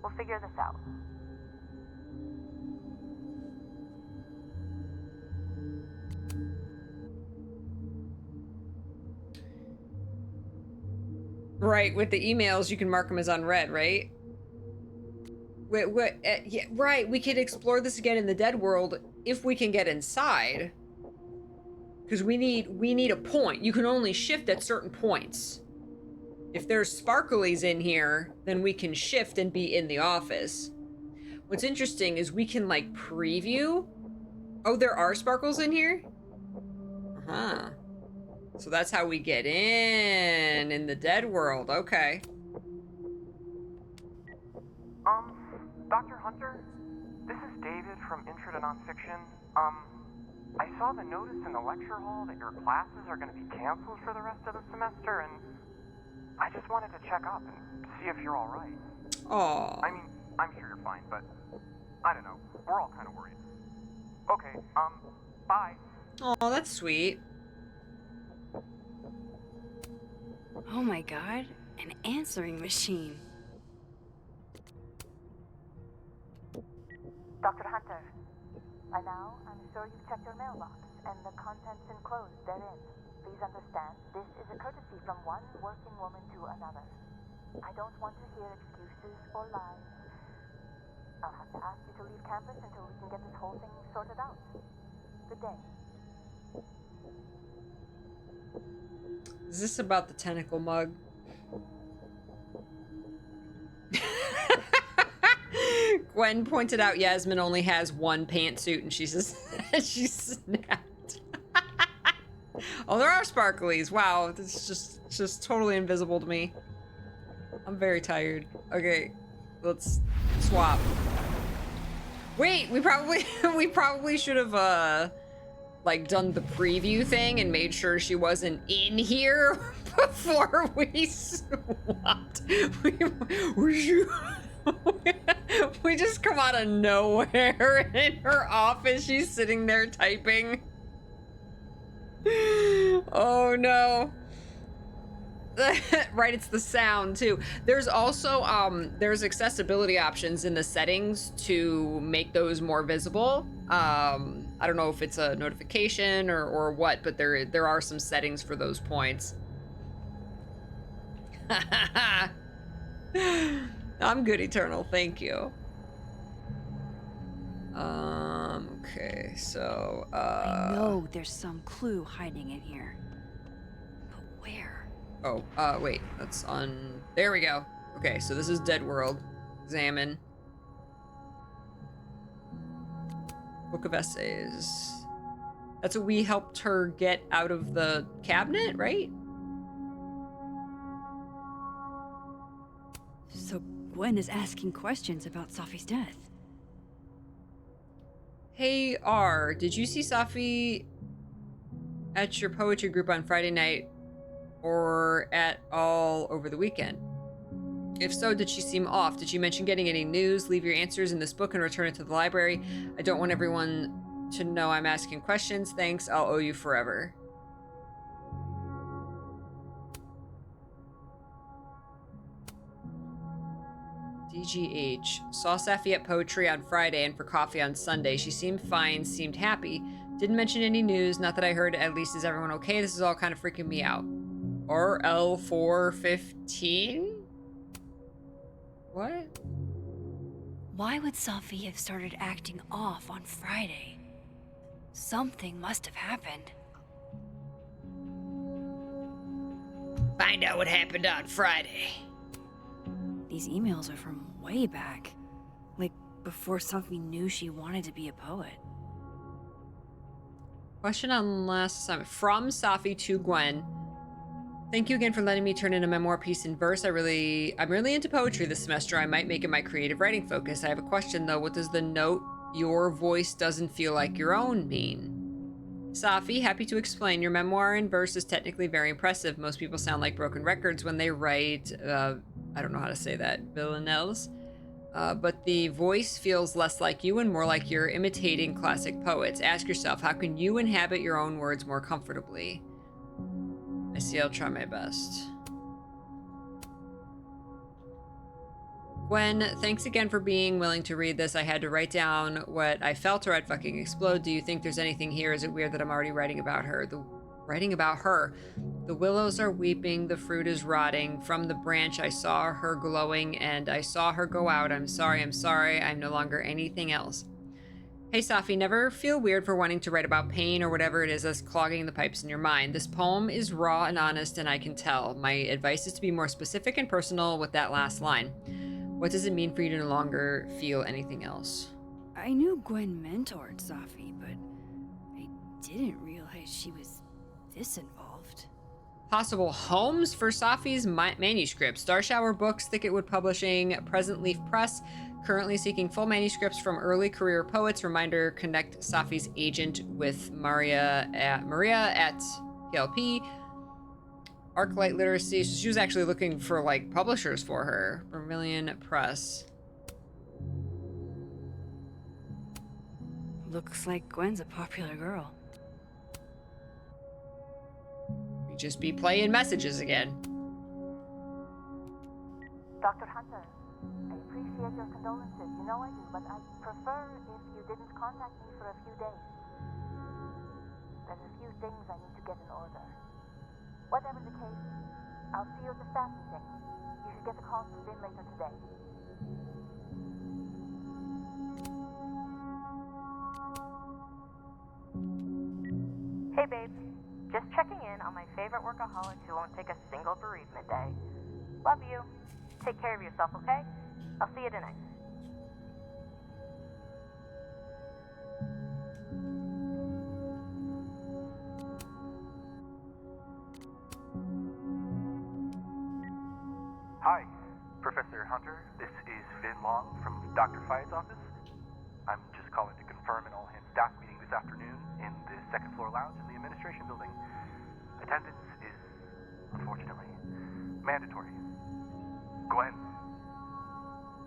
We'll figure this out. Right, with the emails, you can mark them as unread, right? Yeah, right, we could explore this again in the dead world if we can get inside. Because we need a point. You can only shift at certain points. If there's sparklies in here, then we can shift and be in the office. What's interesting is we can, like, preview. Oh, there are sparkles in here? Uh-huh. So that's how we get in the dead world. Okay. Dr. Hunter? This is David from Intro to Nonfiction. I saw the notice in the lecture hall that your classes are going to be canceled for the rest of the semester, and I just wanted to check up and see if you're all right. Aww. I mean, I'm sure you're fine, but I don't know. We're all kind of worried. Okay, bye. Oh, that's sweet. Oh my god, an answering machine. Dr. Hunter, by now, I'm sure you've checked your mailbox and the contents enclosed therein. Please understand, this is a courtesy from one working woman to another. I don't want to hear excuses or lies. I'll have to ask you to leave campus until we can get this whole thing sorted out. Good day. Is this about the tentacle mug? Gwen pointed out Yasmin only has one pantsuit and she says she snapped. Oh, there are sparklies. Wow, this is just totally invisible to me. I'm very tired. Okay, let's swap. Wait, we probably should have like done the preview thing and made sure she wasn't in here before we swapped. We just come out of nowhere in her office. She's sitting there typing. Oh no. Right, it's the sound too. There's also there's accessibility options in the settings to make those more visible. I don't know if it's a notification or what, but there are some settings for those points. I'm good, Eternal, thank you. Okay, so I know there's some clue hiding in here. But where? Oh, wait, that's on... There we go. Okay, so this is Dead World. Examine. Book of Essays. That's what we helped her get out of the cabinet, right? So Gwen is asking questions about Safi's death. Hey, R, did you see Safi at your poetry group on Friday night or at all over the weekend? If so, did she seem off? Did she mention getting any news? Leave your answers in this book and return it to the library. I don't want everyone to know I'm asking questions. Thanks, I'll owe you forever. DGH. Saw Safi at poetry on Friday and for coffee on Sunday. She seemed fine, seemed happy. Didn't mention any news, not that I heard. At least is everyone okay? This is all kind of freaking me out. RL415? What? Why would Safi have started acting off on Friday? Something must have happened. Find out what happened on Friday. These emails are from way back. Like, before Sophie knew she wanted to be a poet. Question on last assignment. From Safi to Gwen. Thank you again for letting me turn in a memoir piece in verse. I'm really into poetry this semester. I might make it my creative writing focus. I have a question though. What does the note, your voice doesn't feel like your own mean? Safi, happy to explain. Your memoir in verse is technically very impressive. Most people sound like broken records when they write, I don't know how to say that, villanelles. But the voice feels less like you and more like you're imitating classic poets. Ask yourself, how can you inhabit your own words more comfortably? I see, I'll try my best. Gwen, thanks again for being willing to read this. I had to write down what I felt or I'd fucking explode. Do you think there's anything here? Is it weird that I'm already writing about her? The willows are weeping, the fruit is rotting. From the branch I saw her glowing and I saw her go out. I'm sorry, I'm no longer anything else. Hey Safi, never feel weird for wanting to write about pain or whatever it is that's clogging the pipes in your mind. This poem is raw and honest and I can tell. My advice is to be more specific and personal with that last line. What does it mean for you to no longer feel anything else? I knew Gwen mentored Safi, but I didn't realize she was this involved. Possible homes for Safi's manuscript. Star Shower Books, Thicketwood Publishing, Present Leaf Press. Currently seeking full manuscripts from early career poets. Reminder, connect Safi's agent with Maria at PLP. Arclight Literacy. She was actually looking for like publishers for her. Vermilion Press. Looks like Gwen's a popular girl. We just be playing messages again. Dr. Hunter, I appreciate your condolences. You know I do, but I'd prefer if you didn't contact me for a few days. There's a few things I need to get in order. Whatever the case, I'll see you at the staff meeting. You should get the call from Vihn later today. Hey babe, just checking in on my favorite workaholic who won't take a single bereavement day. Love you. Take care of yourself, okay? I'll see you tonight. Hi, Professor Hunter. This is Vihn Long from Dr. Fayed's office. I'm just calling to confirm an all-hands staff meeting this afternoon in the second floor lounge in the administration building. Attendance is, unfortunately, mandatory. Gwen,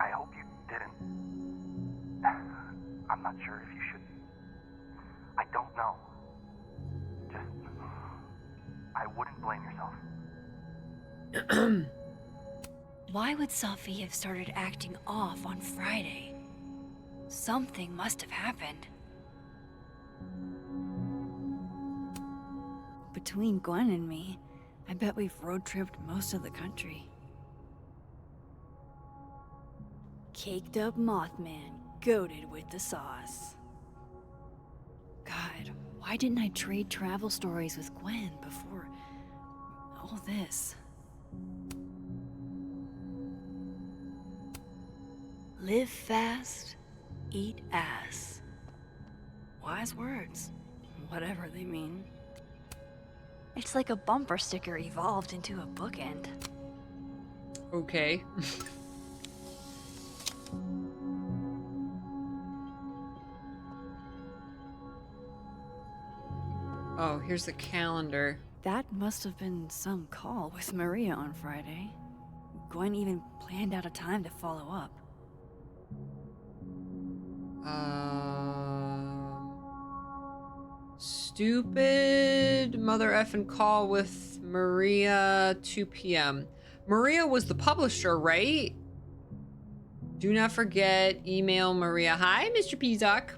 I hope you didn't. I'm not sure if you should. I don't know. Just, I wouldn't blame yourself. Why would Safi have started acting off on Friday? Something must have happened. Between Gwen and me, I bet we've road-tripped most of the country. Caked up Mothman, goated with the sauce. God, why didn't I trade travel stories with Gwen before all this? Live fast, eat ass. Wise words, whatever they mean. It's like a bumper sticker evolved into a bookend. Okay. Oh, here's the calendar. That must have been some call with Maria on Friday. Gwen even planned out a time to follow up. Stupid mother effing call with Maria, 2 p.m. Maria was the publisher, right? Do not forget, email Maria. Hi, Mr. Pizak.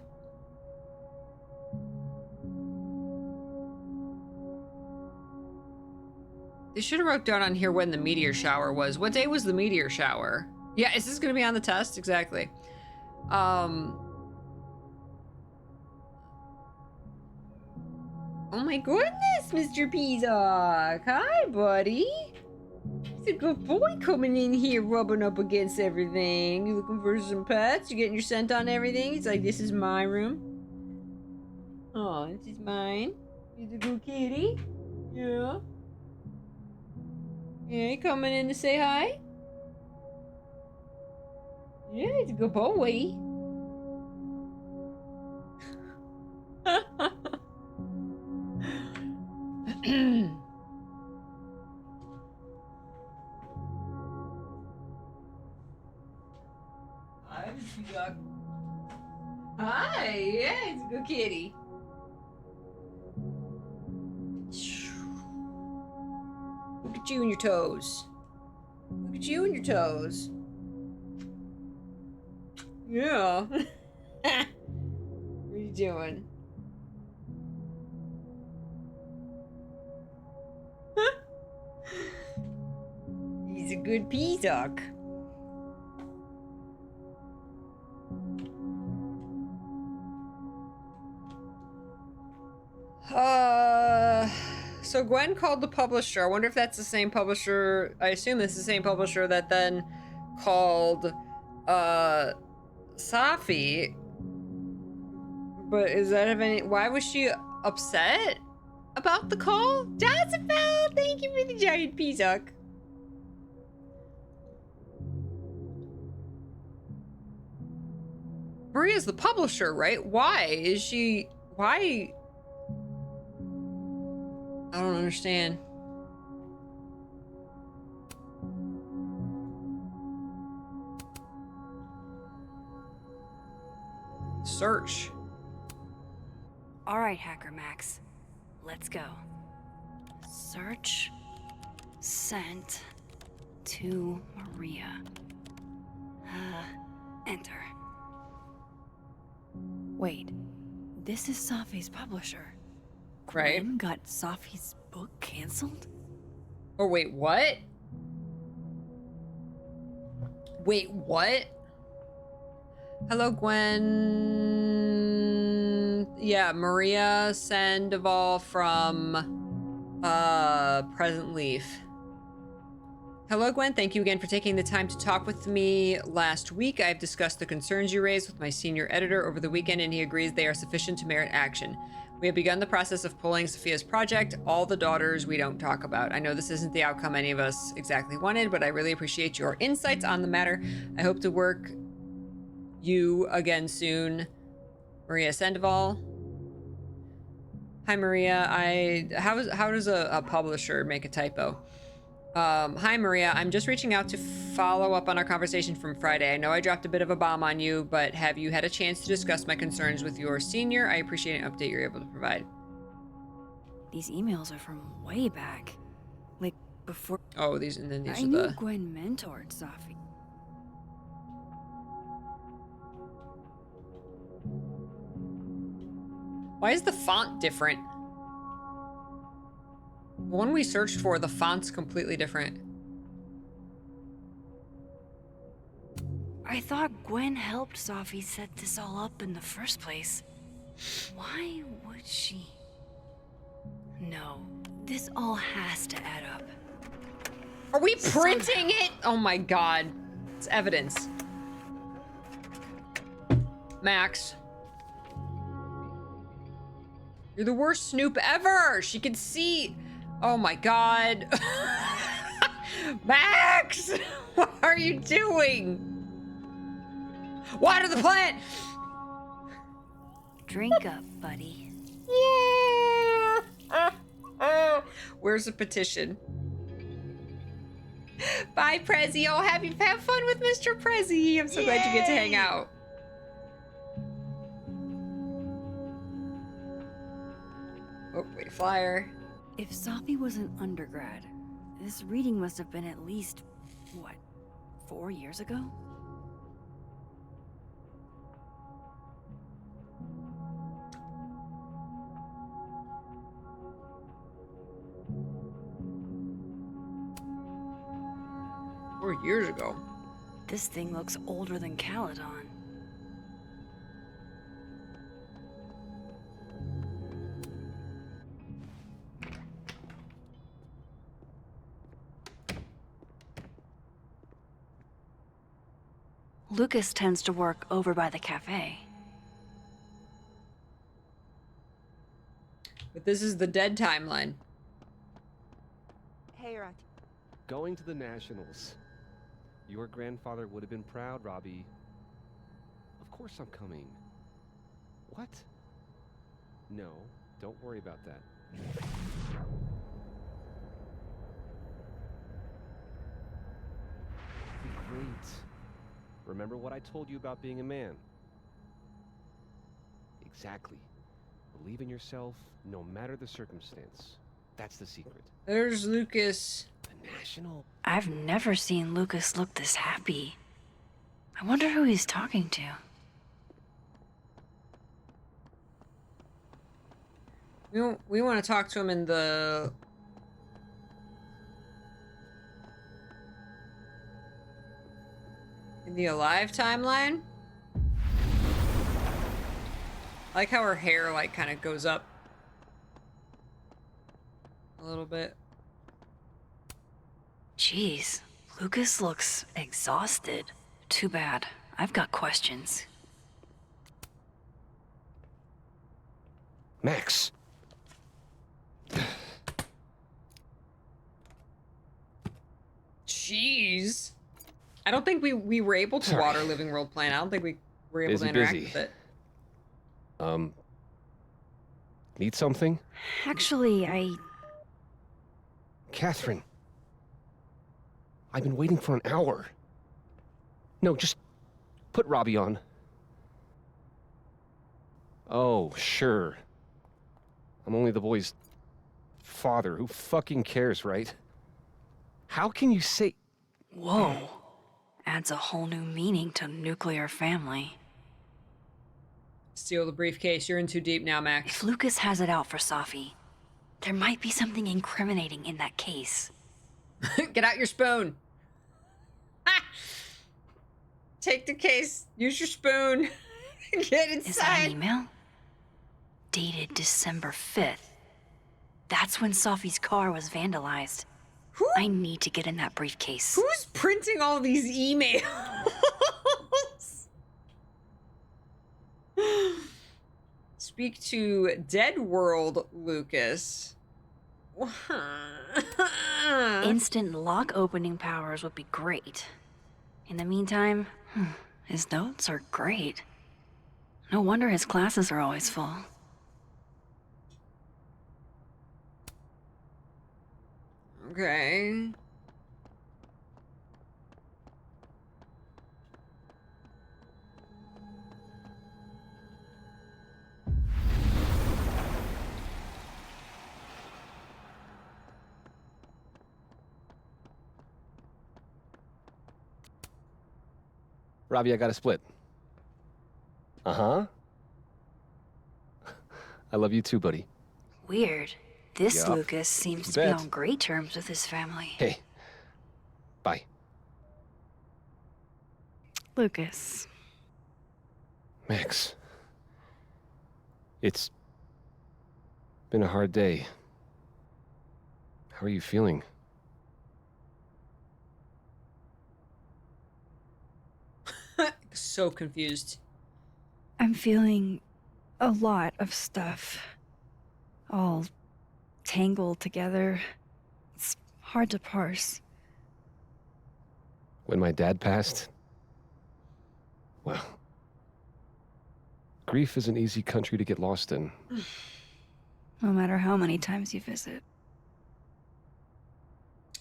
They should have wrote down on here when the meteor shower was. What day was the meteor shower? Yeah, is this going to be on the test? Exactly. Oh my goodness, Mr. Pizak. Hi, buddy. He's a good boy coming in here, rubbing up against everything. You looking for some pets? You getting your scent on everything? He's like, this is my room. Oh, this is mine. He's a good kitty. Yeah. Yeah, you coming in to say hi? Yeah, he's a good boy. Hi, Mr. Duck. Hi, yeah, he's a good kitty. Look at you and your toes. Look at you and your toes. Yeah. What are you doing? He's a good peacock. So Gwen called the publisher. I wonder if that's the same publisher. I assume it's the same publisher that then called Safi. But is that have any? Why was she upset about the call? Joseph, thank you for the giant peacock. Maria's the publisher, right? Why is she? Why? I don't understand. Search. All right, Hacker Max. Let's go. Search. Sent. To Maria. Enter. Wait. This is Safi's publisher. Right. Gwen got Safi's book canceled? Oh, wait, what? Wait, what? Hello, Gwen. Yeah, Maria Sandoval from Present Leaf. Hello, Gwen. Thank you again for taking the time to talk with me last week. I've discussed the concerns you raised with my senior editor over the weekend, and he agrees they are sufficient to merit action. We have begun the process of pulling Sophia's project, All the Daughters We Don't Talk About. I know this isn't the outcome any of us exactly wanted, but I really appreciate your insights on the matter. I hope to work you again soon. Maria Sandoval. Hi, Maria. How does a publisher make a typo? Hi, Maria. I'm just reaching out to follow up on our conversation from Friday. I know I dropped a bit of a bomb on you, but have you had a chance to discuss my concerns with your senior? I appreciate an update you're able to provide. These emails are from way back. Like, before... Oh, these are I knew Gwen mentored Safi. Why is the font different? The one we searched for, the font's completely different. I thought Gwen helped Safi set this all up in the first place. Why would she? No, this all has to add up. Are we printing it? Oh my god. It's evidence. Max. You're the worst Snoop ever! She can see... Oh my god. Max! What are you doing? Water the plant! Drink up, buddy. Yeah! Where's the petition? Bye, Prezi. Oh, have fun with Mr. Prezi. I'm so glad you get to hang out. Oh, wait, flyer. If Safi was an undergrad, this reading must have been at least, what, 4 years ago? Years ago. This thing looks older than Caledon. Lucas tends to work over by the cafe. But this is the dead timeline. Hey, Rat. Going to the Nationals. Your grandfather would have been proud, Robbie. Of course I'm coming. What? No, don't worry about that. Be great. Remember what I told you about being a man? Exactly. Believe in yourself, no matter the circumstance. That's the secret. There's Lucas. The National. I've never seen Lucas look this happy. I wonder who he's talking to. We want to talk to him in the... Alive timeline? I like how her hair, like, kind of goes up a little bit. Jeez, Lucas looks exhausted. Too bad. I've got questions. Max. Jeez. I don't think we were able to water Living World Plan. I don't think we were able to interact with it. Need something? Actually, Catherine. I've been waiting for an hour. No, just put Robbie on. Oh, sure. I'm only the boy's father. Who fucking cares, right? How can you say... Whoa. Adds a whole new meaning to nuclear family. Steal the briefcase. You're in too deep now, Max. If Lucas has it out for Safi, there might be something incriminating in that case. Get out your spoon. Ah! Take the case. Use your spoon. Get inside. Is that an email? Dated December 5th. That's when Safi's car was vandalized. I need to get in that briefcase. Who's printing all these emails? Speak to Dead World Lucas. Instant lock opening powers would be great. In the meantime, his notes are great. No wonder his classes are always full. Okay. Robbie, I got a split. Uh-huh. I love you too, buddy. Weird. This Yup. Lucas seems to be on great terms with his family. Hey. Bye. Lucas. Max. It's been a hard day. How are you feeling? So confused. I'm feeling a lot of stuff. All tangled together. It's hard to parse. When my dad passed, well, grief is an easy country to get lost in. No matter how many times you visit.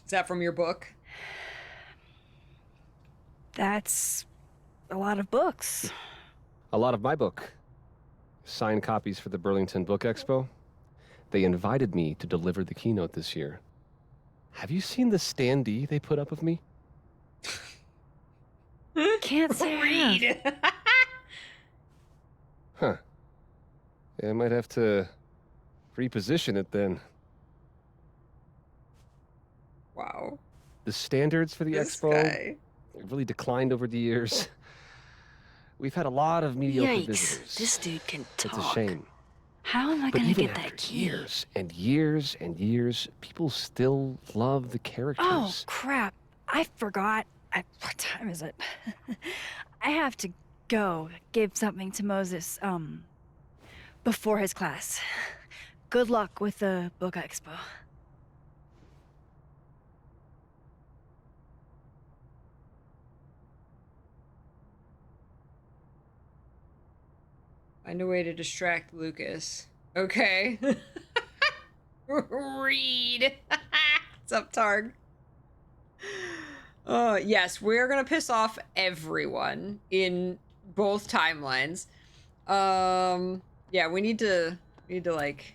Is that from your book? That's a lot of books. A lot of my book. Signed copies for the Burlington Book Expo. They invited me to deliver the keynote this year. Have you seen the standee they put up of me? Can't say I have. Huh. Yeah, I might have to reposition it then. Wow. The standards for the This expo guy. have really declined over the years. We've had a lot of mediocre Yikes. visitors. This dude can talk. It's a shame. How am I But gonna even get that after key? years and years and years, people still love the characters. Oh, crap. I forgot. What time is it? I have to go give something to Moses, before his class. Good luck with the book expo. Find a way to distract Lucas. Okay. Read. What's up, Targ? Yes, we're gonna piss off everyone in both timelines. Yeah, we need to like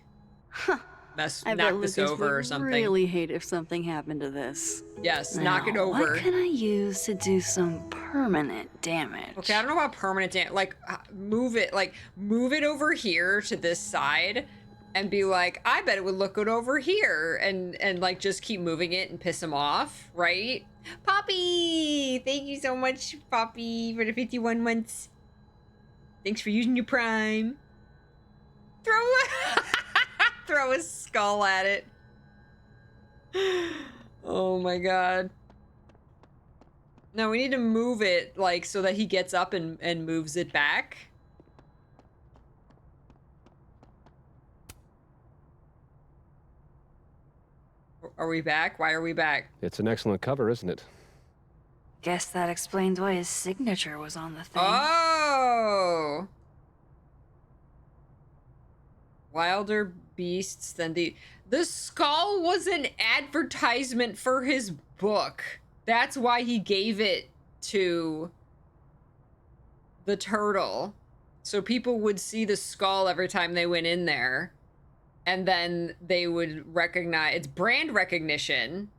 knock this over or something. Really hate if something happened to this. Yes, knock it over. What can I use to do some permanent damage? Okay, I don't know about permanent damage. Like, move it over here to this side, and be like, I bet it would look good over here, and like just keep moving it and piss him off, right? Poppy, thank you so much, Poppy, for the 51 months. Thanks for using your Prime. Throw a skull at it. Oh my god. No, we need to move it, like, so that he gets up and moves it back. Are we back? Why are we back? It's an excellent cover, isn't it? Guess that explains why his signature was on the thing. Oh! Wilder beasts than the skull was an advertisement for his book. That's why he gave it to the turtle. So people would see the skull every time they went in there. And then they would recognize, it's brand recognition.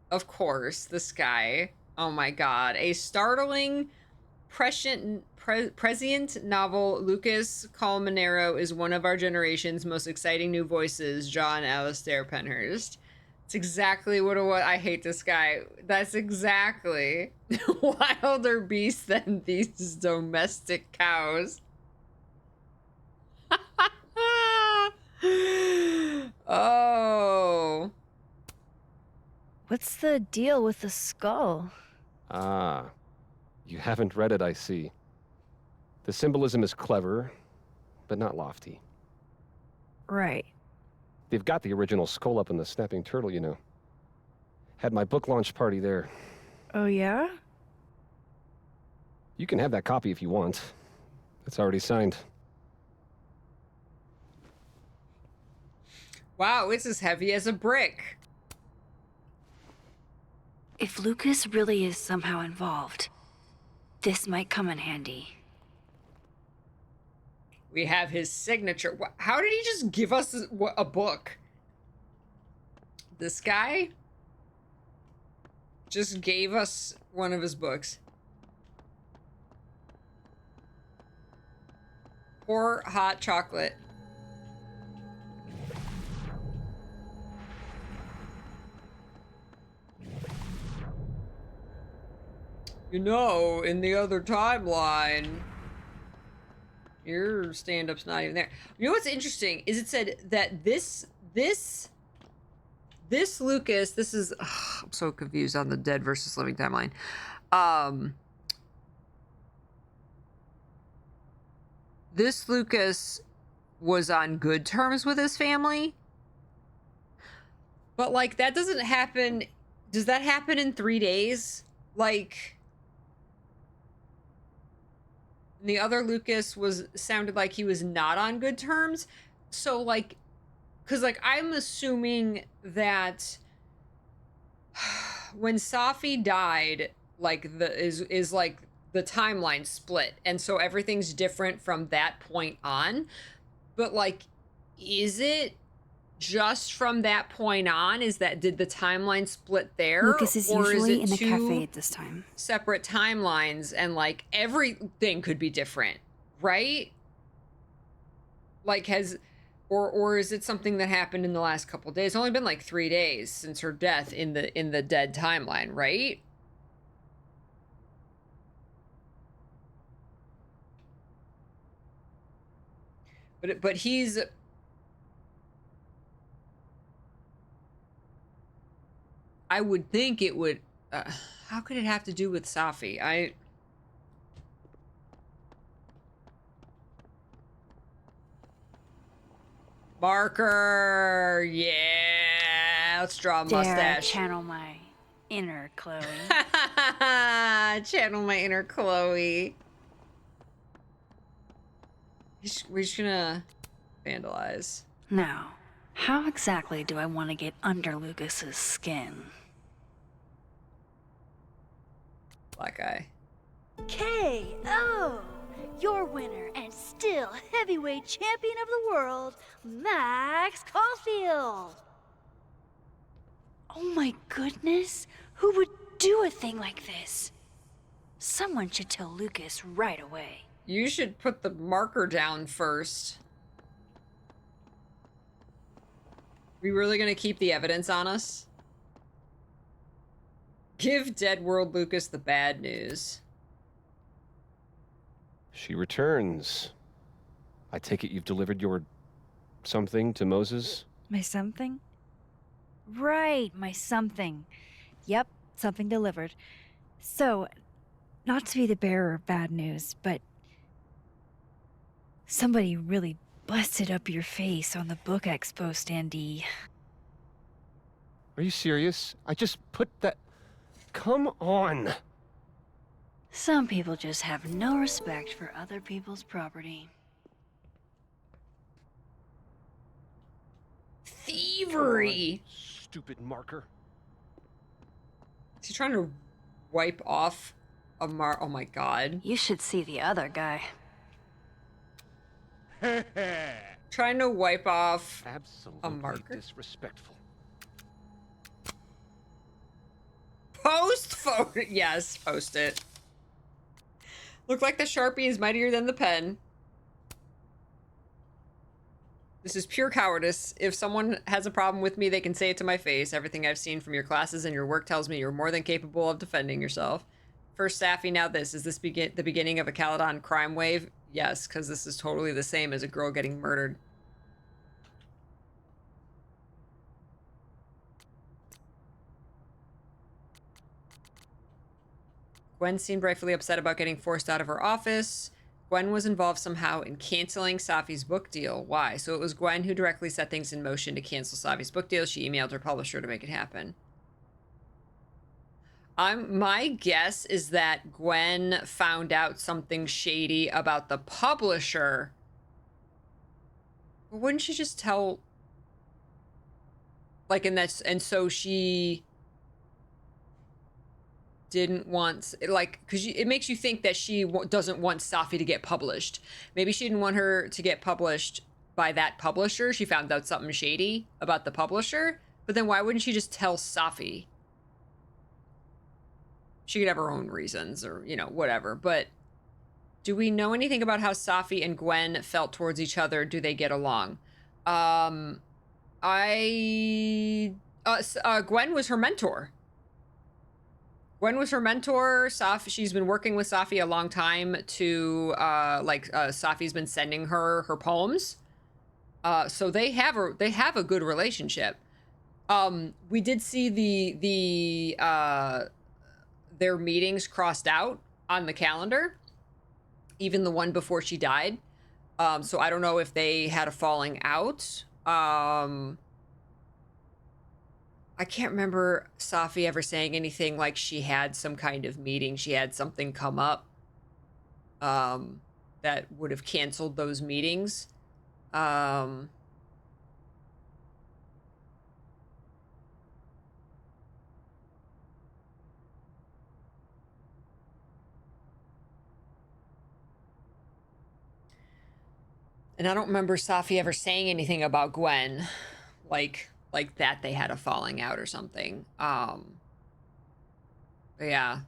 Of course, this guy. Oh my god. A startling, prescient novel. Lucas Colmenero is one of our generation's most exciting new voices. John Alastair Penhurst. It's exactly what it was. I hate this guy. That's exactly wilder beasts than these domestic cows. Oh. What's the deal with the skull? Ah, you haven't read it, I see. The symbolism is clever, but not lofty. Right. They've got the original skull up in the Snapping Turtle, you know. Had my book launch party there. Oh yeah? You can have that copy if you want. It's already signed. Wow, it's as heavy as a brick. If Lucas really is somehow involved, this might come in handy. We have his signature. How did he just give us a book? This guy just gave us one of his books. Pour hot chocolate. You know, in the other timeline, your stand-up's not even there. You know what's interesting is it said that this Lucas, this is, I'm so confused on the dead versus living timeline. This Lucas was on good terms with his family, but like that doesn't happen. Does that happen in 3 days? Like, the other Lucas sounded like he was not on good terms. So like, cause like I'm assuming that when Safi died, like is like the timeline split, and so everything's different from that point on. But like, is it just from that point on? Did the timeline split there? Lucas is or usually is it in the two cafe at this time. separate timelines, and like everything could be different, right? Like or is it something that happened in the last couple of days? It's only been like 3 days since her death in the dead timeline, right? But he's, I would think it would, How could it have to do with Safi? Marker! Yeah! Let's draw a Dare I mustache. channel my inner Chloe? Channel my inner Chloe. We're just gonna vandalize. Now, how exactly do I want to get under Lucas's skin? Black eye. K.O. Your winner and still heavyweight champion of the world, Max Caulfield. Oh my goodness, who would do a thing like this? Someone should tell Lucas right away. You should put the marker down first. We really gonna keep the evidence on us? Give Dead World Lucas the bad news. She returns. I take it you've delivered your something to Moses? My something? Right, my something. Yep, something delivered. So, not to be the bearer of bad news, but somebody really busted up your face on the book expo standee. Are you serious? I just put that... Come on! Some people just have no respect for other people's property. Thievery! Stupid marker. Is he trying to wipe off a oh my god. You should see the other guy. Trying to wipe off Absolutely a marker. Disrespectful. Post photo. Yes, post it. Look like the Sharpie is mightier than the pen. This is pure cowardice. If someone has a problem with me, they can say it to my face. Everything I've seen from your classes and your work tells me you're more than capable of defending yourself. First Safi, now this. Is this the beginning of a Caledon crime wave? Yes, because this is totally the same as a girl getting murdered. Gwen seemed rightfully upset about getting forced out of her office. Gwen was involved somehow in canceling Safi's book deal. Why? So it was Gwen who directly set things in motion to cancel Safi's book deal. She emailed her publisher to make it happen. My guess is that Gwen found out something shady about the publisher. But wouldn't she just tell? Like, and so she didn't want, like, because it makes you think that she doesn't want Safi to get published. Maybe she didn't want her to get published by that publisher. She found out something shady about the publisher. But then why wouldn't she just tell Safi? She could have her own reasons or, you know, whatever. But do we know anything about how Safi and Gwen felt towards each other? Do they get along? Gwen was her mentor. Gwen was her mentor. Safi, she's been working with Safi a long time to, Safi's been sending her poems. So they have a good relationship. We did see their meetings crossed out on the calendar, even the one before she died. So I don't know if they had a falling out. I can't remember Safi ever saying anything like she had some kind of meeting. She had something come up that would have canceled those meetings. And I don't remember Safi ever saying anything about Gwen, like that they had a falling out or something. But yeah.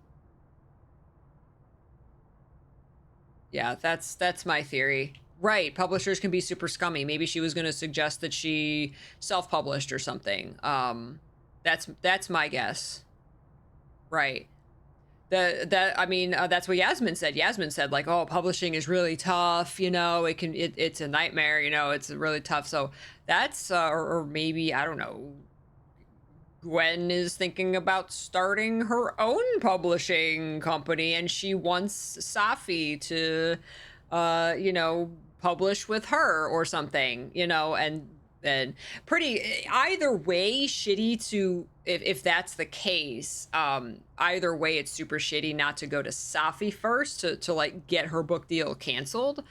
Yeah, that's my theory. Right, publishers can be super scummy. Maybe she was going to suggest that she self-published or something. That's my guess. Right. That's what Yasmin said. Yasmin said, like, oh, publishing is really tough, you know, it's a nightmare, you know, it's really tough. So that's, or maybe, I don't know, Gwen is thinking about starting her own publishing company, and she wants Safi to, you know, publish with her or something, you know, and pretty, either way, shitty to, if that's the case, either way, it's super shitty not to go to Safi first to like get her book deal canceled.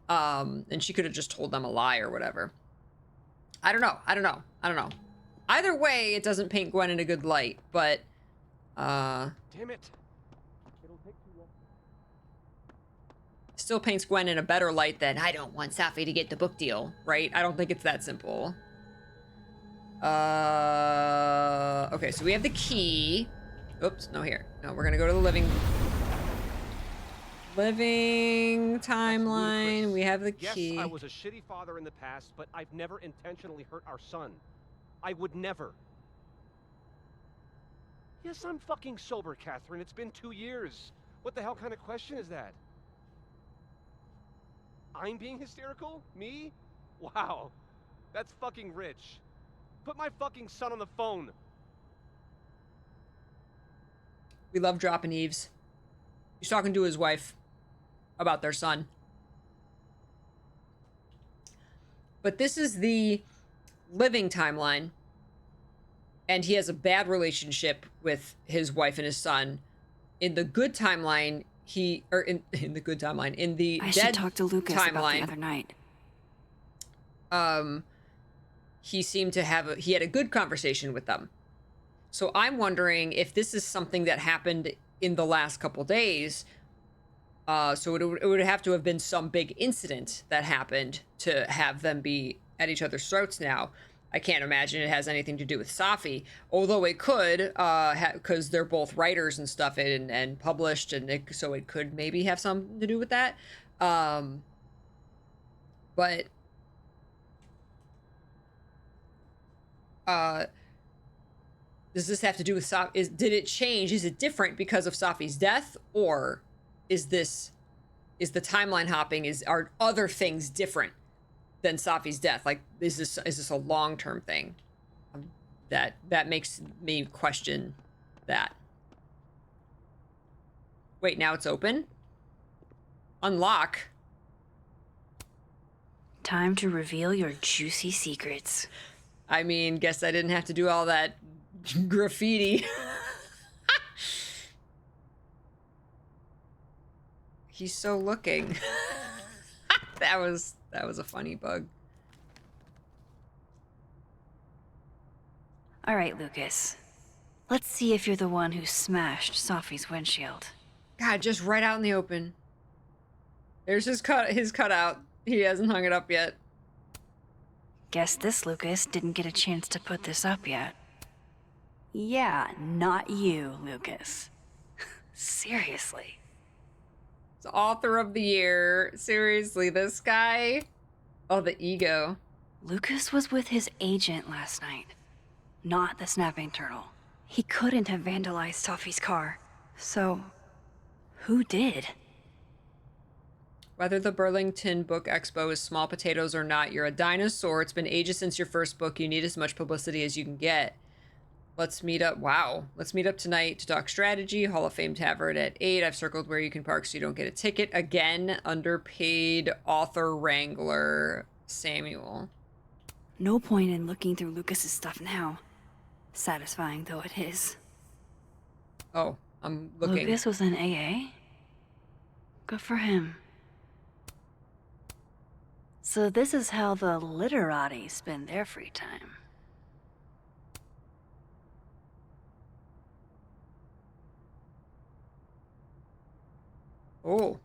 And she could have just told them a lie or whatever. I don't know. Either way, it doesn't paint Gwen in a good light, but, Damn it. It'll take too long. still paints Gwen in a better light than, I don't want Safi to get the book deal, right? I don't think it's that simple. Okay, so we have the key. Oops, no, here. No, we're gonna go to the living timeline. We have the key. Yes, I was a shitty father in the past, but I've never intentionally hurt our son. I would never. Yes, I'm fucking sober, Catherine. It's been 2 years. What the hell kind of question is that? I'm being hysterical? Me? Wow. That's fucking rich. Put my fucking son on the phone. We love dropping Eves. He's talking to his wife about their son. But this is the living timeline. And he has a bad relationship with his wife and his son. In the good timeline, in the good timeline, in the I dead should talk to Lucas about the timeline, other night. he seemed to have he had a good conversation with them. So I'm wondering if this is something that happened in the last couple days. So it would have to have been some big incident that happened to have them be at each other's throats now. I can't imagine it has anything to do with Safi, although it could, because they're both writers and stuff and published, and so it could maybe have something to do with that. But does this have to do with Safi? Did it change? Is it different because of Safi's death, or is the timeline hopping? Are other things different than Safi's death? Like, is this a long-term thing? That makes me question that. Wait, now it's open? Unlock. Time to reveal your juicy secrets. I mean, guess I didn't have to do all that graffiti. He's so looking. That was a funny bug. All right, Lucas. Let's see if you're the one who smashed Safi's windshield. God, just right out in the open. There's his cutout. He hasn't hung it up yet. Guess this Lucas didn't get a chance to put this up yet. Yeah, not you, Lucas. Seriously. It's author of the year. Seriously, this guy. Oh, the ego. Lucas was with his agent last night, not the snapping turtle. He couldn't have vandalized Safi's car. So, who did? Whether the Burlington Book Expo is small potatoes or not, you're a dinosaur. It's been ages since your first book. You need as much publicity as you can get. Let's meet up. Wow. Let's meet up tonight to talk strategy. Hall of Fame Tavern at 8. I've circled where you can park so you don't get a ticket. Again, underpaid author wrangler Samuel. No point in looking through Lucas's stuff now. Satisfying though it is. Oh, I'm looking. Lucas was in AA? Good for him. So this is how the literati spend their free time. Oh.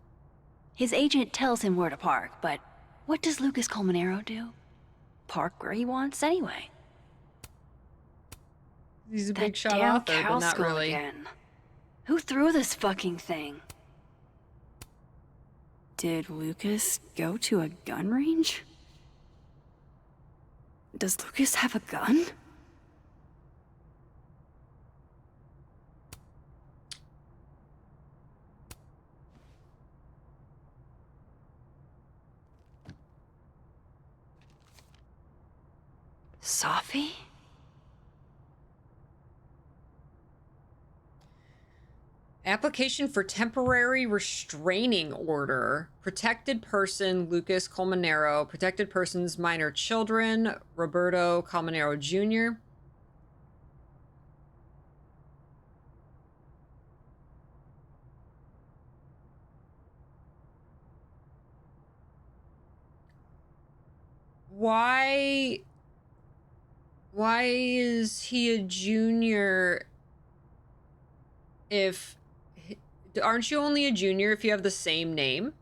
His agent tells him where to park, but what does Lucas Colmenero do? Park where he wants anyway. He's a big shot damn author, but not cow really. Again. Who threw this fucking thing? Did Lucas go to a gun range? Does Lucas have a gun? Safi? Application for temporary restraining order. Protected person, Lucas Colmenero. Protected persons, minor children, Roberto Colmenero Jr. Why is he a junior if... Aren't you only a junior if you have the same name?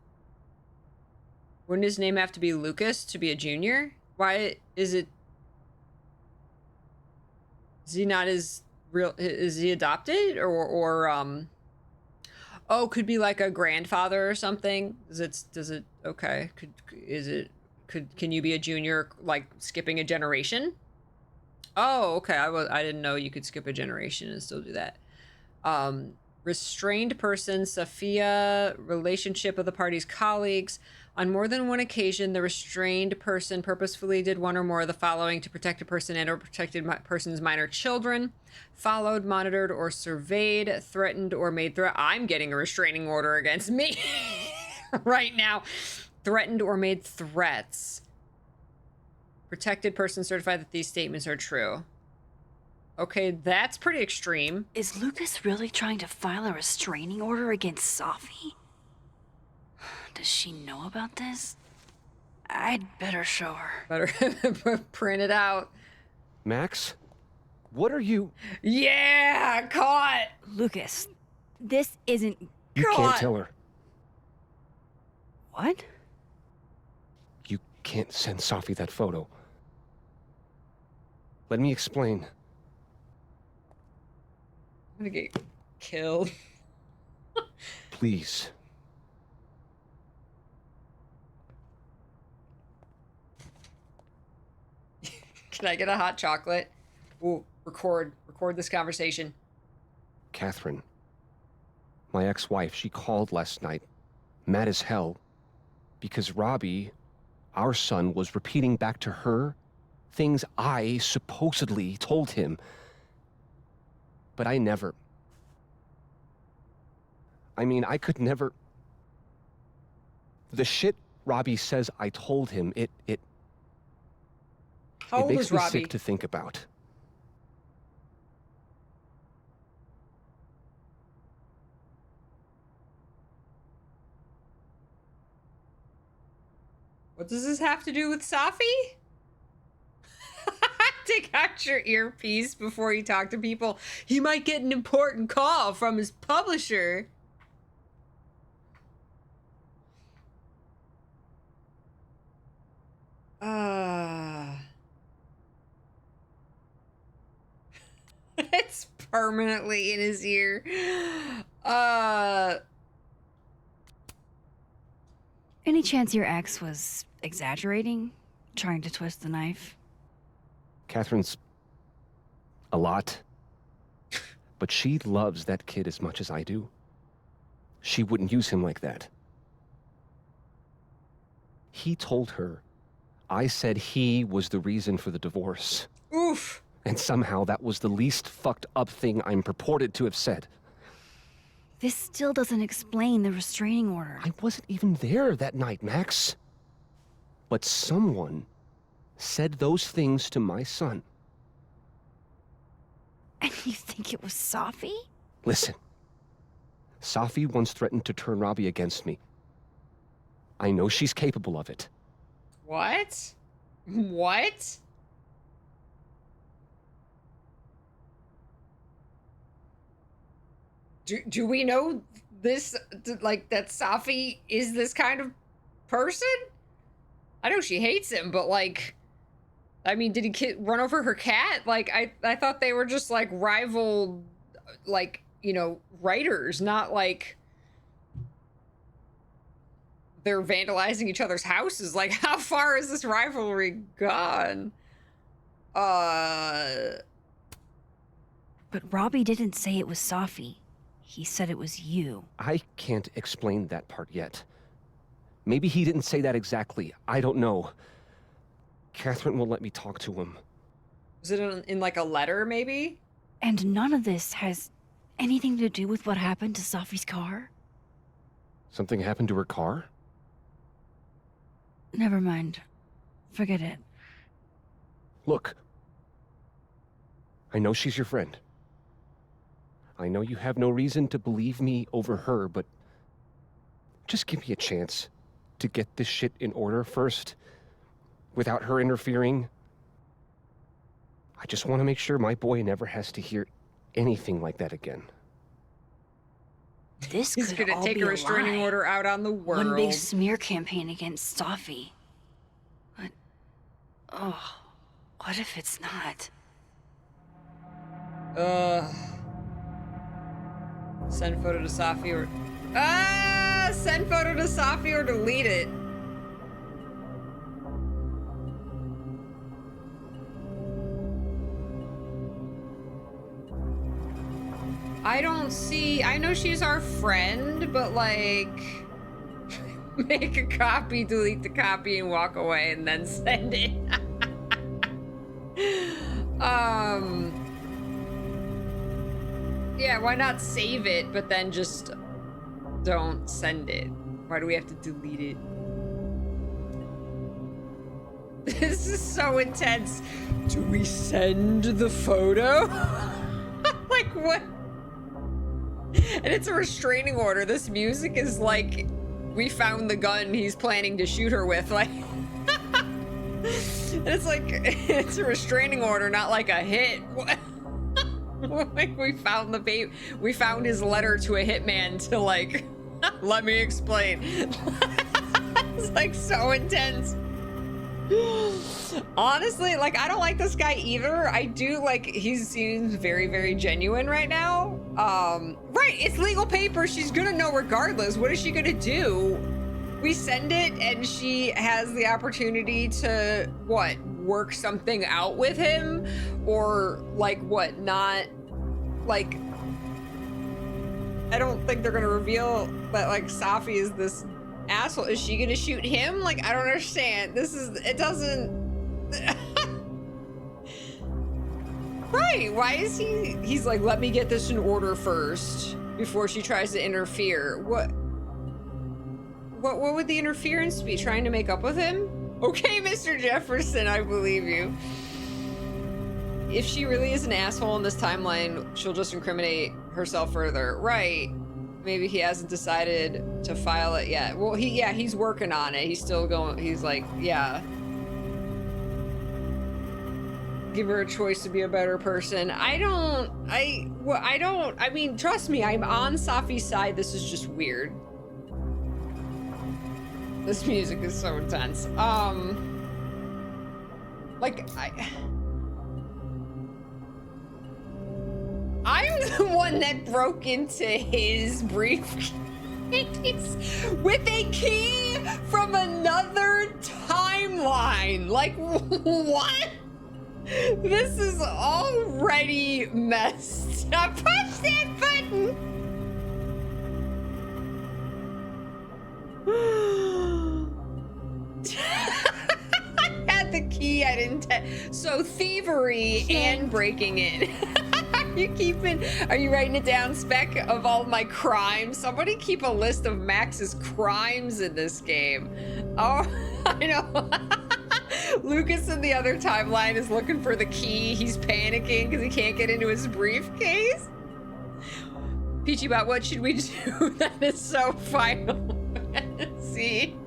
Wouldn't his name have to be Lucas to be a junior? Why is it... Is he not his real... Is he adopted? Or oh, could be like a grandfather or something? Does it... Okay. Can you be a junior, like, skipping a generation? Oh, okay. I didn't know you could skip a generation and still do that. Restrained person, Sophia, relationship of the party's colleagues. On more than one occasion, the restrained person purposefully did one or more of the following to protect a person and or protected person's minor children. Followed, monitored, or surveyed, threatened, or made threat. I'm getting a restraining order against me right now. Threatened or made threats. Protected person certified that these statements are true. Okay, that's pretty extreme. Is Lucas really trying to file a restraining order against Safi? Does she know about this? I'd better show her. Better print it out. Max? What are you... Yeah, caught! Lucas, this isn't... You can't tell her. What? You can't send Safi that photo. Let me explain. I'm gonna get killed. Please. Can I get a hot chocolate? Ooh, record this conversation. Catherine, my ex-wife, she called last night, mad as hell, because Robbie, our son, was repeating back to her things I supposedly told him. But I never... I mean, I could never... The shit Robbie says I told him, it How old makes is me Robbie? sick to think about. What does this have to do with Safi? Take out your earpiece before you talk to people. He might get an important call from his publisher. It's permanently in his ear. Any chance your ex was exaggerating? Trying to twist the knife? Catherine's a lot, but she loves that kid as much as I do. She wouldn't use him like that. He told her I said he was the reason for the divorce. Oof. And somehow that was the least fucked up thing I'm purported to have said. This still doesn't explain the restraining order. I wasn't even there that night, Max. But someone said those things to my son. And you think it was Safi? Listen, Safi once threatened to turn Robbie against me. I know she's capable of it. What? What? Do we know this, like, that Safi is this kind of person? I know she hates him, but, like, I mean, did he run over her cat? Like, I thought they were just, like, rival, like, you know, writers, not, like, they're vandalizing each other's houses. Like, how far is this rivalry gone? But Robbie didn't say it was Safi. He said it was you. I can't explain that part yet. Maybe he didn't say that exactly. I don't know. Catherine won't let me talk to him. Was it in like a letter, maybe? And none of this has Anything to do with what happened to Safi's car? Something happened to her car? Never mind. Forget it. Look. I know she's your friend. I know you have no reason to believe me over her, but just give me a chance to get this shit in order first, without her interfering. I just want to make sure my boy never has to hear anything like that again. This He's could gonna all take be a restraining lie. order out on the world. One big smear campaign against Safi. But, oh, what if it's not? Send photo to Safi or... Send photo to Safi or delete it. I don't see... I know she's our friend, but like... make a copy, delete the copy, and walk away, and then send it. Yeah, why not save it, but then just don't send it? Why do we have to delete it? This is so intense. Do we send the photo? Like, what? And it's a restraining order. This music is like, we found the gun he's planning to shoot her with. Like, and it's like, it's a restraining order, not like a hit. Like, we found the babe. We found his letter to a hitman to like, let me explain. It's like so intense. Honestly, like, I don't like this guy either. I do like, he seems very, very genuine right now. Right, it's legal paper. She's gonna know regardless. What is she gonna do? We send it and she has the opportunity to, what, work something out with him? Or like, what, not, like, I don't think they're gonna reveal that like Safi is this asshole. Is she gonna shoot him? Like, I don't understand. This is, it doesn't... Right, why is he's like, let me get this in order first before she tries to interfere. What would the interference be? Trying to make up with him? Okay, Mr. Jefferson, I believe you. If she really is an asshole in this timeline, she'll just incriminate herself further. Right. Maybe he hasn't decided to file it yet. Well, he's working on it. He's still going, he's like, yeah. Give her a choice to be a better person. I mean, trust me, I'm on Safi's side. This is just weird. This music is so intense. Like, I'm the one that broke into his briefcase with a key from another timeline. Like, what? This is already messed up. Push that button! I had the key, I didn't so thievery and breaking in. Are you writing it down, Spec, of all my crimes? Somebody keep a list of Max's crimes in this game. Oh, I know. Lucas in the other timeline is looking for the key. He's panicking because he can't get into his briefcase. Peachy Bot, what should we do? That is so Final Fantasy.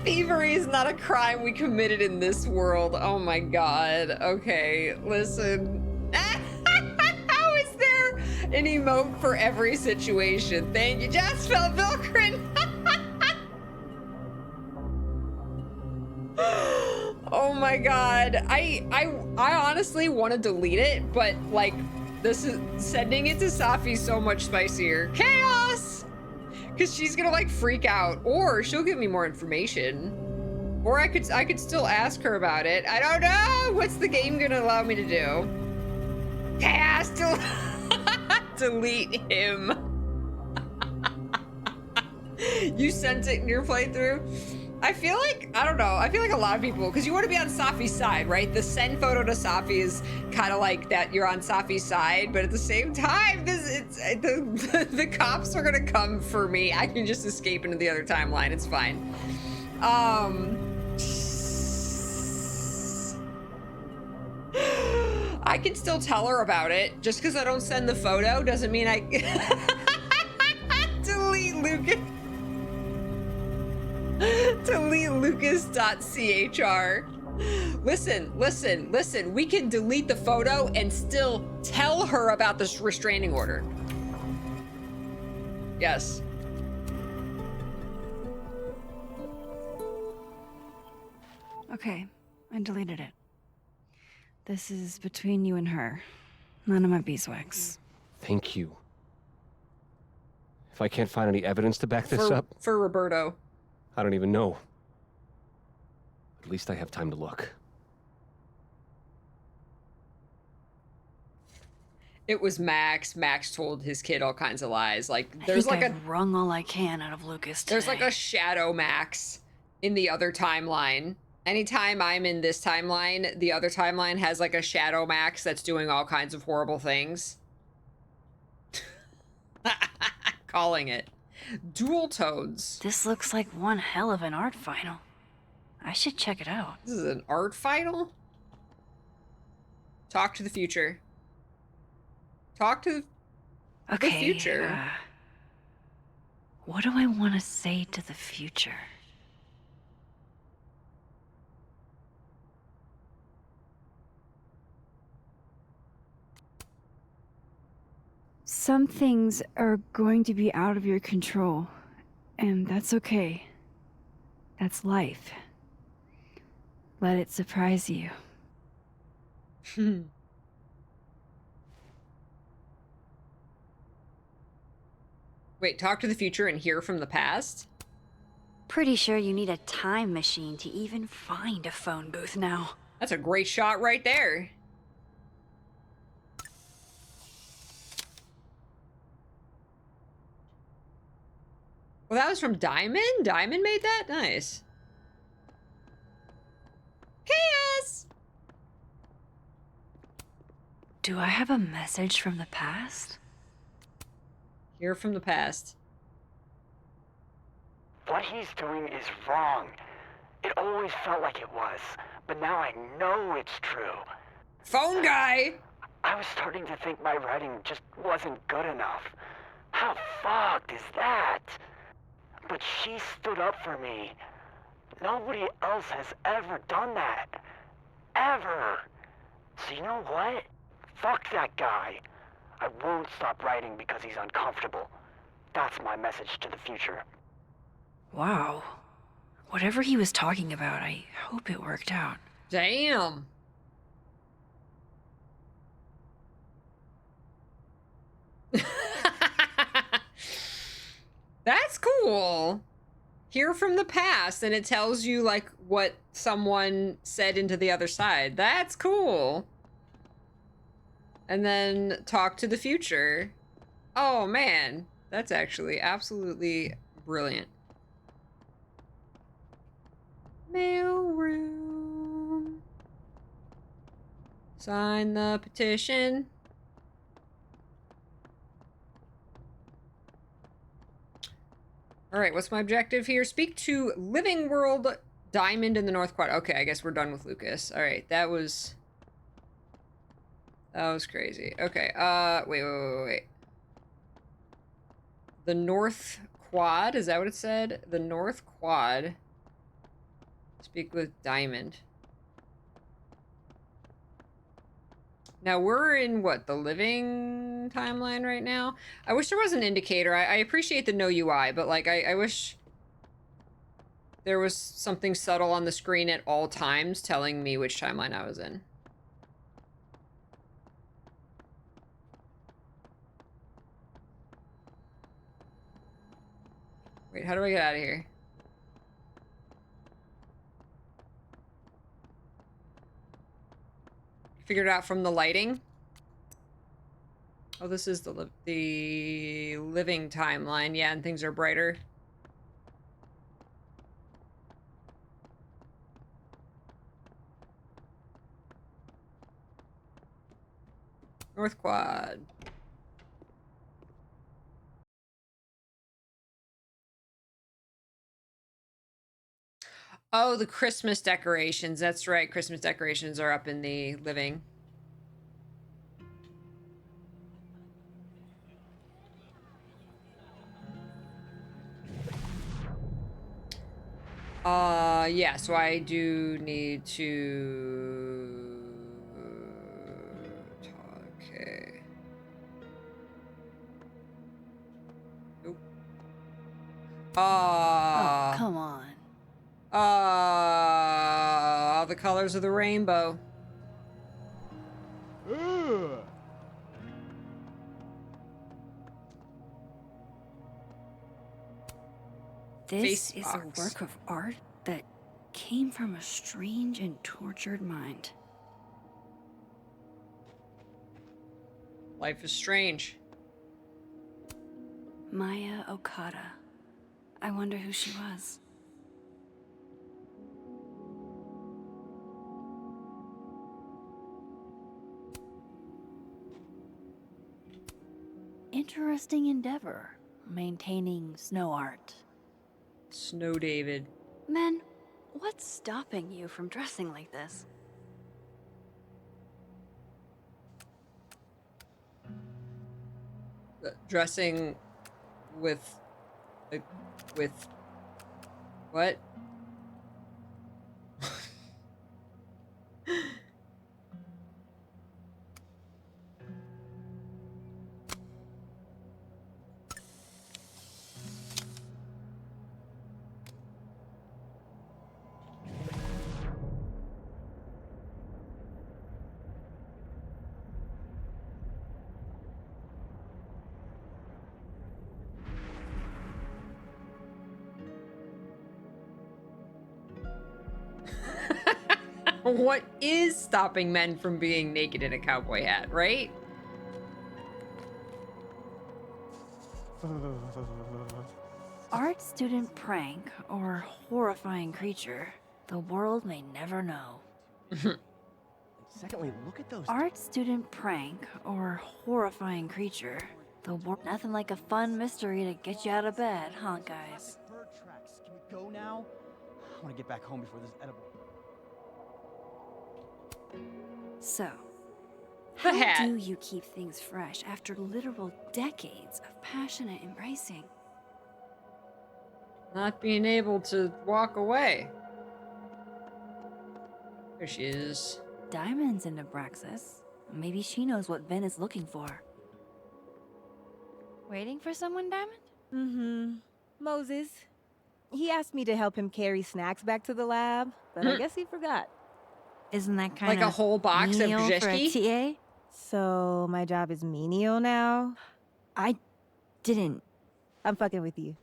Thievery is not a crime we committed in this world. Oh my god. Okay, listen. How is there an emote for every situation? Thank you, Jasper Vilkrin. Oh my god. I honestly want to delete it, but like, this is sending it to Safi so much spicier. Chaos! Because she's gonna like freak out, or she'll give me more information, or I could still ask her about it. I don't know. What's the game gonna allow me to do? Chaos! Delete him. You sent it in your playthrough. I feel like, I don't know, I feel like a lot of people, because you want to be on Safi's side, right? The send photo to Safi is kind of like that you're on Safi's side, but at the same time, the cops are going to come for me. I can just escape into the other timeline. It's fine. I can still tell her about it. Just because I don't send the photo doesn't mean I delete Lucas. Delete Lucas.chr. Listen. We can delete the photo and still tell her about this restraining order. Yes. Okay, I deleted it. This is between you and her. None of my beeswax. Thank you. If I can't find any evidence to back this up... For Roberto. I don't even know. At least I have time to look. It was Max. Max told his kid all kinds of lies. Like, there's like I've wrung all I can out of Lucas today. There's like a shadow Max in the other timeline. Anytime I'm in this timeline, the other timeline has like a shadow Max that's doing all kinds of horrible things. Calling it. Dual toads. This looks like one hell of an art final. I should check it out. This is an art final? Talk to the future. Talk to the future. What do I want to say to the future? Some things are going to be out of your control, and that's okay. That's life. Let it surprise you. Wait, talk to the future and hear from the past? Pretty sure you need a time machine to even find a phone booth now. That's a great shot right there. Well, that was from Diamond? Diamond made that? Nice. Chaos! Do I have a message from the past? Hear from the past. What he's doing is wrong. It always felt like it was, but now I know it's true. Phone guy! I was starting to think my writing just wasn't good enough. How fucked is that? But she stood up for me. Nobody else has ever done that. Ever. So you know what? Fuck that guy. I won't stop writing because he's uncomfortable. That's my message to the future. Wow. Whatever he was talking about, I hope it worked out. Damn. That's cool. Hear from the past, and it tells you, like, what someone said into the other side. That's cool. And then talk to the future. Oh, man. That's actually absolutely brilliant. Mailroom. Sign the petition. All right, what's my objective here? Speak to Living World Diamond in the North Quad. Okay, I guess we're done with Lucas. All right, that was crazy. Okay, wait. The North Quad, is that what it said? The North Quad. Speak with Diamond. Now we're in what, the living timeline right now? I wish there was an indicator. I appreciate the no UI, but like I wish there was something subtle on the screen at all times telling me which timeline I was in. Wait, how do I get out of here? Figured it out from the lighting. Oh, this is the living timeline. Yeah, and things are brighter. North Quad. Oh, the Christmas decorations. That's right. Christmas decorations are up in the living. Yeah, so I do need to... Okay. Nope. Oh, come on. All the colors of the rainbow. This is a work of art that came from a strange and tortured mind. Life is strange. Maya Okada. I wonder who she was. Interesting endeavor, maintaining snow art. Snow David. Men, what's stopping you from dressing like this? Dressing with what? What is stopping men from being naked in a cowboy hat, right? Art student prank or horrifying creature, the world may never know. Secondly, look at those. Art student prank or horrifying creature, the world. Nothing like a fun mystery to get you out of bed, huh, guys? Bird tracks. Can we go now? I want to get back home before this edible. So, how do you keep things fresh after literal decades of passionate embracing? Not being able to walk away. There she is. Diamond's in Nebraxis. Maybe she knows what Vihn is looking for. Waiting for someone, Diamond? Mm-hmm. Moses. He asked me to help him carry snacks back to the lab, but I guess he forgot. Isn't that kind of like a whole box of Brzezki? TA? So my job is menial now? I didn't. I'm fucking with you.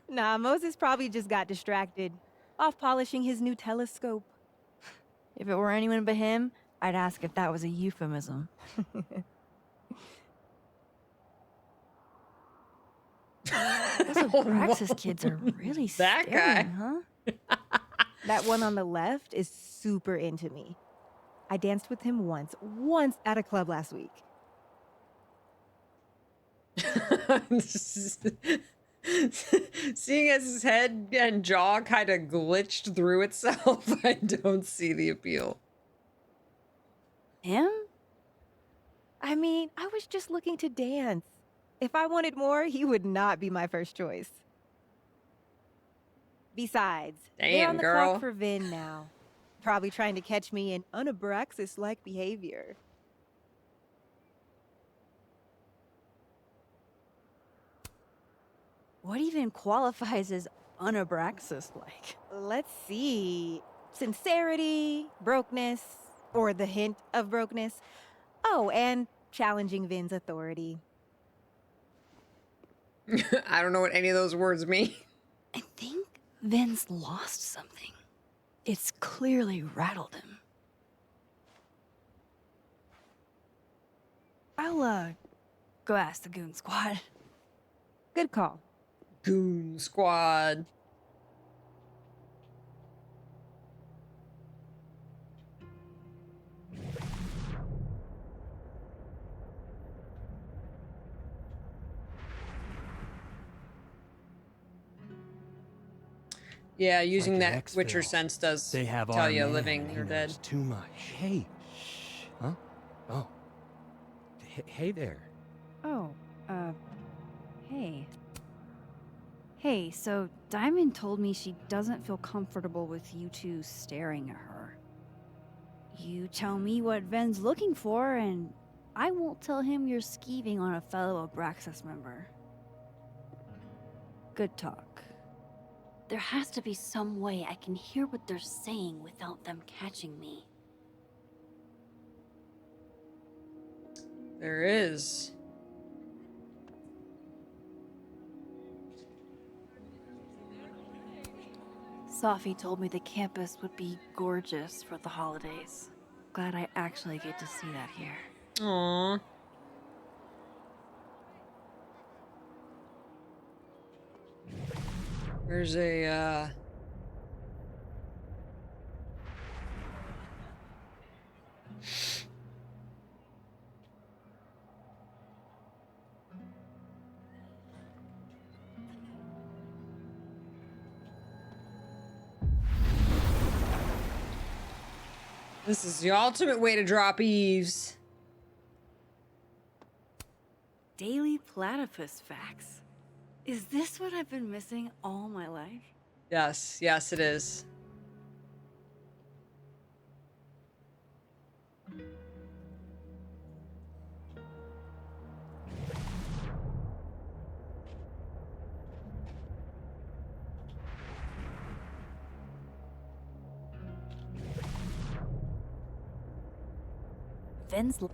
Nah, Moses probably just got distracted. Off polishing his new telescope. If it were anyone but him, I'd ask if that was a euphemism. Those Praxis kids are really that guy, huh? That one on the left is super into me. I danced with him once at a club last week. Seeing as his head and jaw kind of glitched through itself, I don't see the appeal. Him? I mean, I was just looking to dance. If I wanted more, he would not be my first choice. Besides, they're on the clock for Vihn now. Probably trying to catch me in unabraxis-like behavior. What even qualifies as unabraxis-like? Let's see. Sincerity, brokenness, or the hint of brokenness. Oh, and challenging Vihn's authority. I don't know what any of those words mean. I think Vihn's lost something. It's clearly rattled him. I'll, go ask the Goon Squad. Good call. Goon Squad. Yeah, using like that an Witcher exfil. sense does They have tell our you man, living and he or dead. knows too much. Hey. Huh? Oh. Hey there. Oh, hey. Hey, so Diamond told me she doesn't feel comfortable with you two staring at her. You tell me what Ven's looking for, and I won't tell him you're skeeving on a fellow Abraxas member. Good talk. There has to be some way I can hear what they're saying without them catching me. There is. Sophie told me the campus would be gorgeous for the holidays. Glad I actually get to see that here. Aww. There's a, This is the ultimate way to drop eaves. Daily platypus facts. Is this what I've been missing all my life? Yes, yes, it is. Ven's Passcode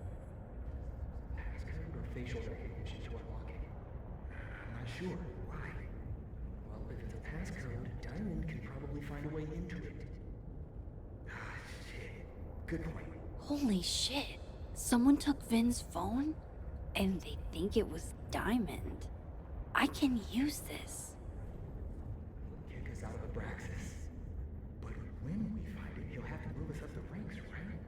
or facial recognition to unlock it? I'm not sure. Why? Well, if it's a passcode, Diamond can probably find a way into it. Ah, shit. Good point. Holy shit. Someone took Vin's phone? And they think it was Diamond. I can use this. Kick us out of Abraxas. But when we find it, he'll have to move us up the ranks, right?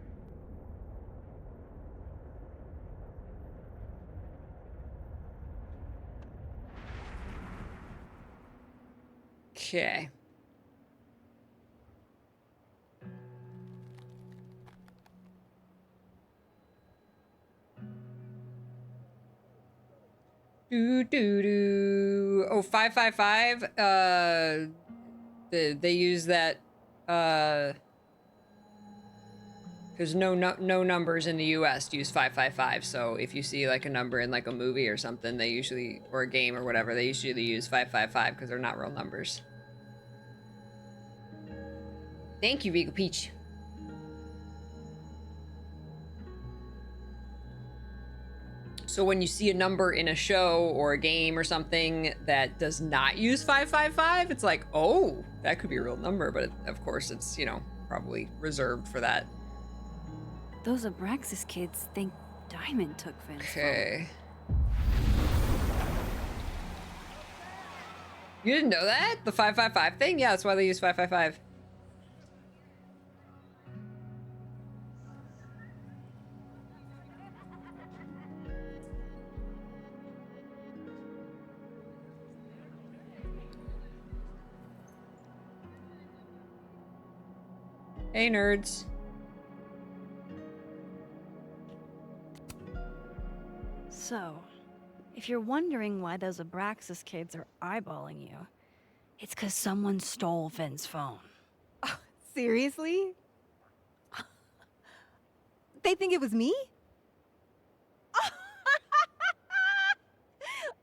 Okay. Oh, 555. They use that. There's no numbers in the U.S. to use 555. So if you see like a number in like a movie or something, they usually, or a game or whatever, they usually use 555 because they're not real numbers. Thank you, AuroraPeachy. So when you see a number in a show or a game or something that does not use 555, it's like, oh, that could be a real number. But of course, it's, you know, probably reserved for that. Those Abraxas kids think Diamond took Vin's Okay. You didn't know that? The 555 thing? Yeah, that's why they use 555. Hey, nerds. So, if you're wondering why those Abraxas kids are eyeballing you, it's because someone stole Vin's phone. Seriously? They think it was me?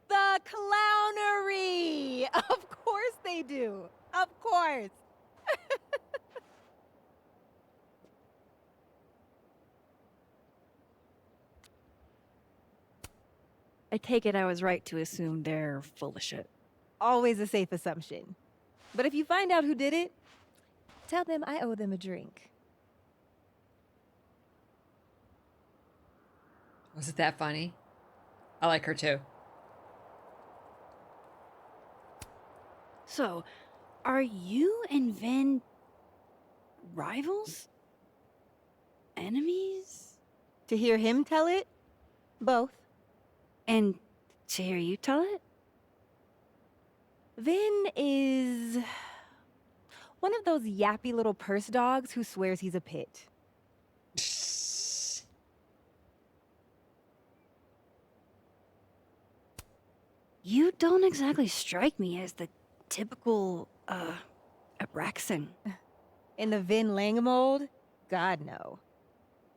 The clownery! Of course they do. Of course. I take it I was right to assume they're full of shit. Always a safe assumption. But if you find out who did it, tell them I owe them a drink. Was it that funny? I like her too. So, are you and Vihn rivals? Enemies? To hear him tell it, both. And to hear you tell it? Vihn is One of those yappy little purse dogs who swears he's a pit. You don't exactly strike me as the typical, Abraxan. In the Vihn Lang mold? God, no.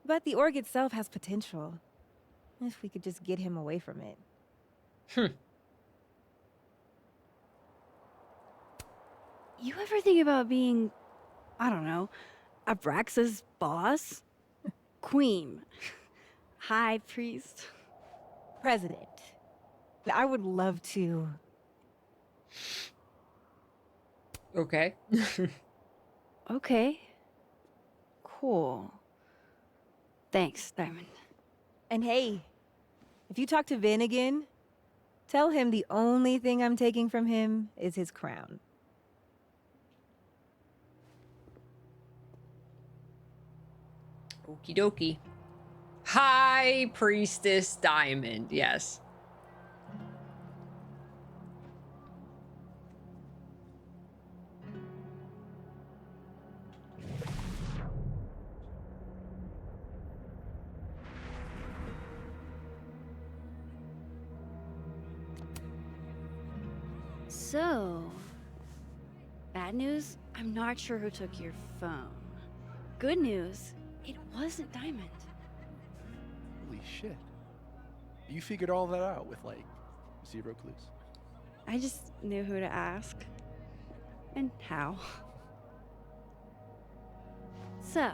But the org itself has potential. If we could just get him away from it. You ever think about being, I don't know, Abraxa's boss? Queen. High priest. President. I would love to. Okay. Okay. Cool. Thanks, Diamond. And hey, if you talk to Vihn again, tell him the only thing I'm taking from him is his crown. Okie dokie. High Priestess Diamond, yes. So, bad news, I'm not sure who took your phone. Good news, it wasn't Diamond. Holy shit. You figured all that out with, like, 0 clues. I just knew who to ask. And how. So,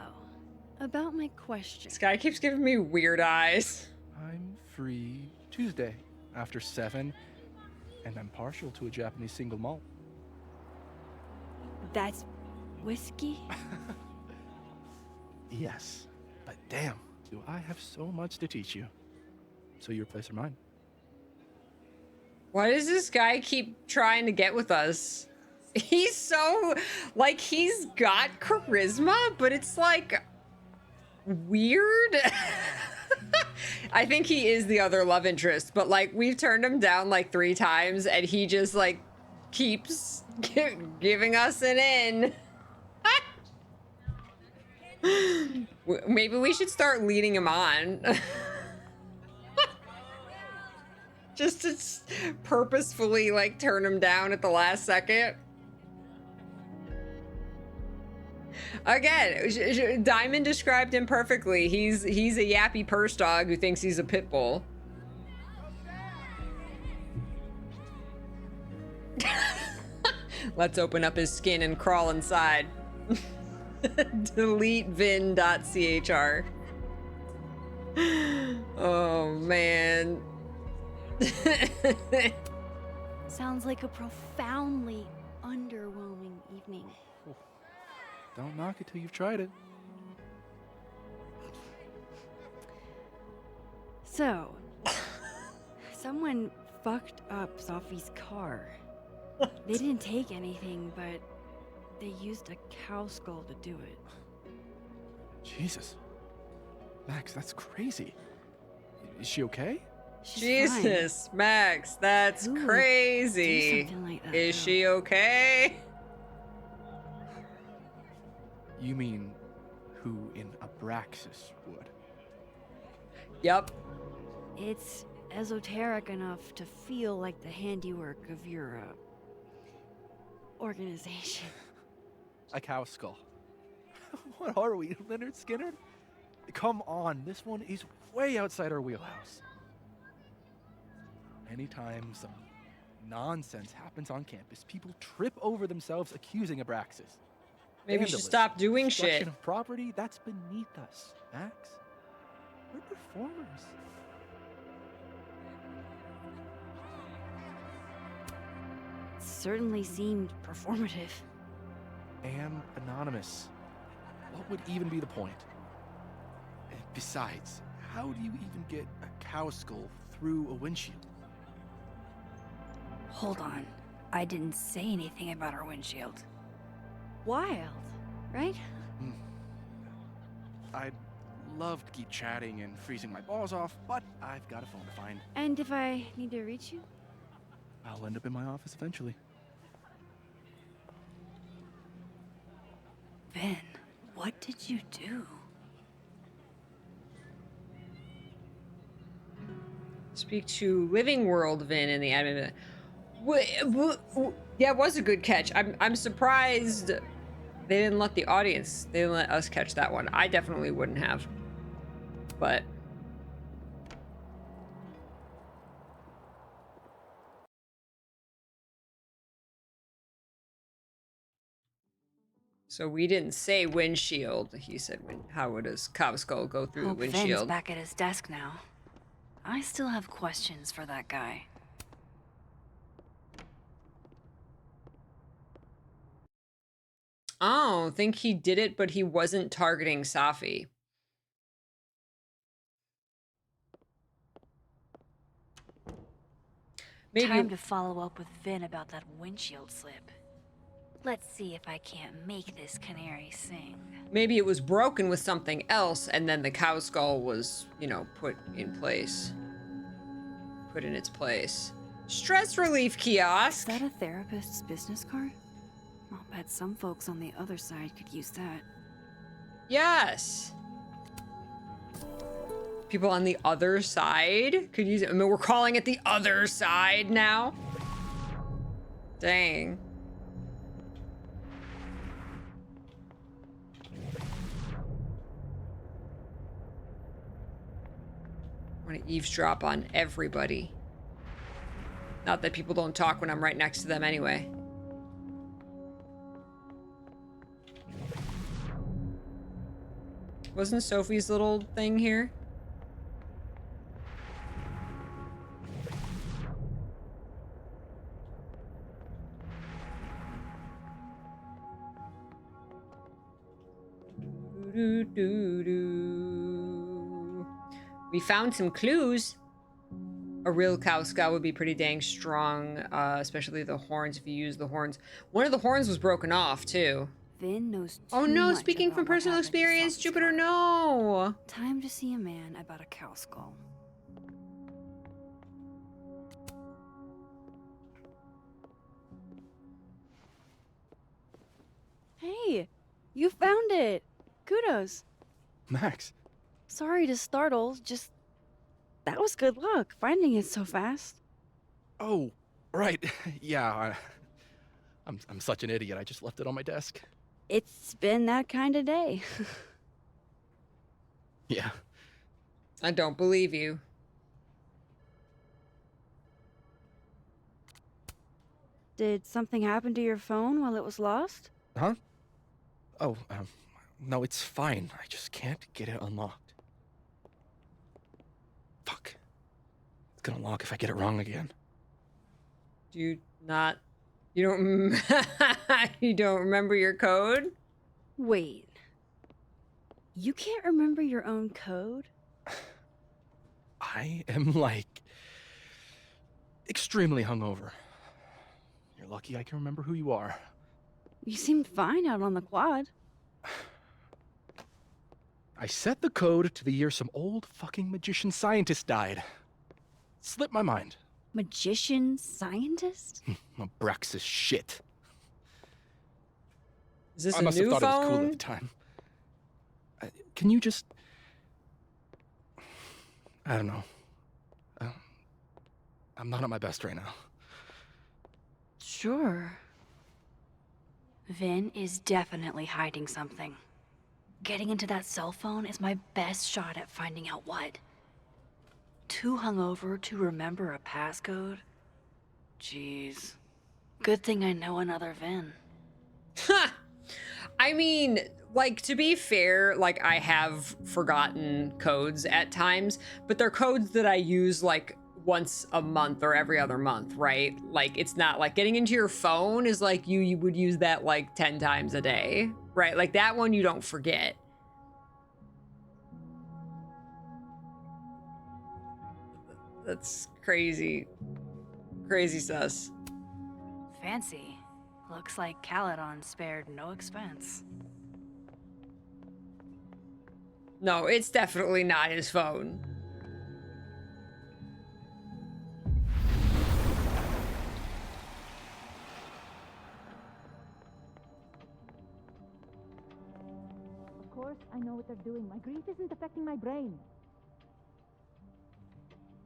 about my question. This guy keeps giving me weird eyes. I'm free Tuesday after 7, and I'm partial to a Japanese single malt. That's whiskey? Yes, but damn, do I have so much to teach you. So your place or mine? Why does this guy keep trying to get with us? He's so, like, he's got charisma, but it's, like, weird. I think he is the other love interest, but, like, we've turned him down, like, 3 times, and he just, like, keeps giving us an in. Maybe we should start leading him on. Just to purposefully, like, turn him down at the last second. Again, Diamond described him perfectly. He's a yappy purse dog who thinks he's a pit bull. Let's open up his skin and crawl inside. Delete vin.chr. Oh, man. Sounds like a profoundly underwhelming evening. Don't knock it till you've tried it. So, someone fucked up Sophie's car. They didn't take anything, but they used a cow skull to do it. Jesus. Max, that's crazy. Is she okay? Jesus, fine. Max, that's crazy. Do something like that, Is she okay? You mean who in Abraxas would? Yep. It's esoteric enough to feel like the handiwork of your organization. A cow skull. What are we, Leonard Skinner? Come on, this one is way outside our wheelhouse. Anytime some nonsense happens on campus, people trip over themselves accusing Abraxas. Maybe we should stop doing shit. Destruction of property, that's beneath us, Max. We're performers. Certainly seemed performative. And anonymous. What would even be the point? Besides, how do you even get a cow skull through a windshield? Hold on. I didn't say anything about our windshield. Wild, right? I'd love to keep chatting and freezing my balls off, but I've got a phone to find. And if I need to reach you? I'll end up in my office eventually. Vihn, what did you do? Speak to Living World Vihn in the admin. Yeah, it was a good catch. I'm surprised they didn't let the audience, they didn't let us catch that one. I definitely wouldn't have. But so we didn't say windshield. He said, how does Cobskull go through Hope the Vin's windshield? back at his desk now. I still have questions for that guy. Oh, think he did it, but he wasn't targeting Safi. Maybe Time to follow up with Vihn about that windshield slip. Let's see if I can't make this canary sing. Maybe it was broken with something else, and then the cow skull was, you know, put in place. Put in its place. Stress relief kiosk. Is that a therapist's business card? I'll bet some folks on the other side could use that. Yes. People on the other side could use it. I mean, we're calling it the other side now. Dang. I want to eavesdrop on everybody. Not that people don't talk when I'm right next to them anyway. Wasn't Sophie's little thing here? We found some clues. A real cow skull would be pretty dang strong, especially the horns if you use the horns. One of the horns was broken off, too. Vihn knows too Oh no, much speaking about from what personal happened to experience, Sophie's Jupiter, car. no! Time to see a man about a cow skull. Hey, you found it! Kudos! Max. Sorry to startle, just... That was good luck, finding it so fast. Oh, right. Yeah, I'm such an idiot. I just left it on my desk. It's been that kind of day. Yeah. I don't believe you. Did something happen to your phone while it was lost? Huh? Oh, no, it's fine. I just can't get it unlocked. Fuck. It's gonna lock if I get it wrong again. You don't you don't remember your code? Wait. You can't remember your own code? I am, like, extremely hungover. You're lucky I can remember who you are. You seemed fine out on the quad. I set the code to the year some old fucking magician scientist died. Slipped my mind. Magician scientist? Abraxas shit. Is this I a must new have thought phone? it was cool at the time. Can you just... I don't know. I'm not at my best right now. Sure. Vihn is definitely hiding something. Getting into that cell phone is my best shot at finding out what. Too hungover to remember a passcode? Jeez. Good thing I know another Vihn. Ha! I mean, like, to be fair, like, I have forgotten codes at times, but they're codes that I use, like, once a month or every other month, right? Like, it's not like getting into your phone is like you would use that like 10 times a day, right? Like that one you don't forget. That's crazy. Crazy sus. Fancy. Looks like Caledon spared no expense. No, it's definitely not his phone. course I know what they're doing. My grief isn't affecting my brain.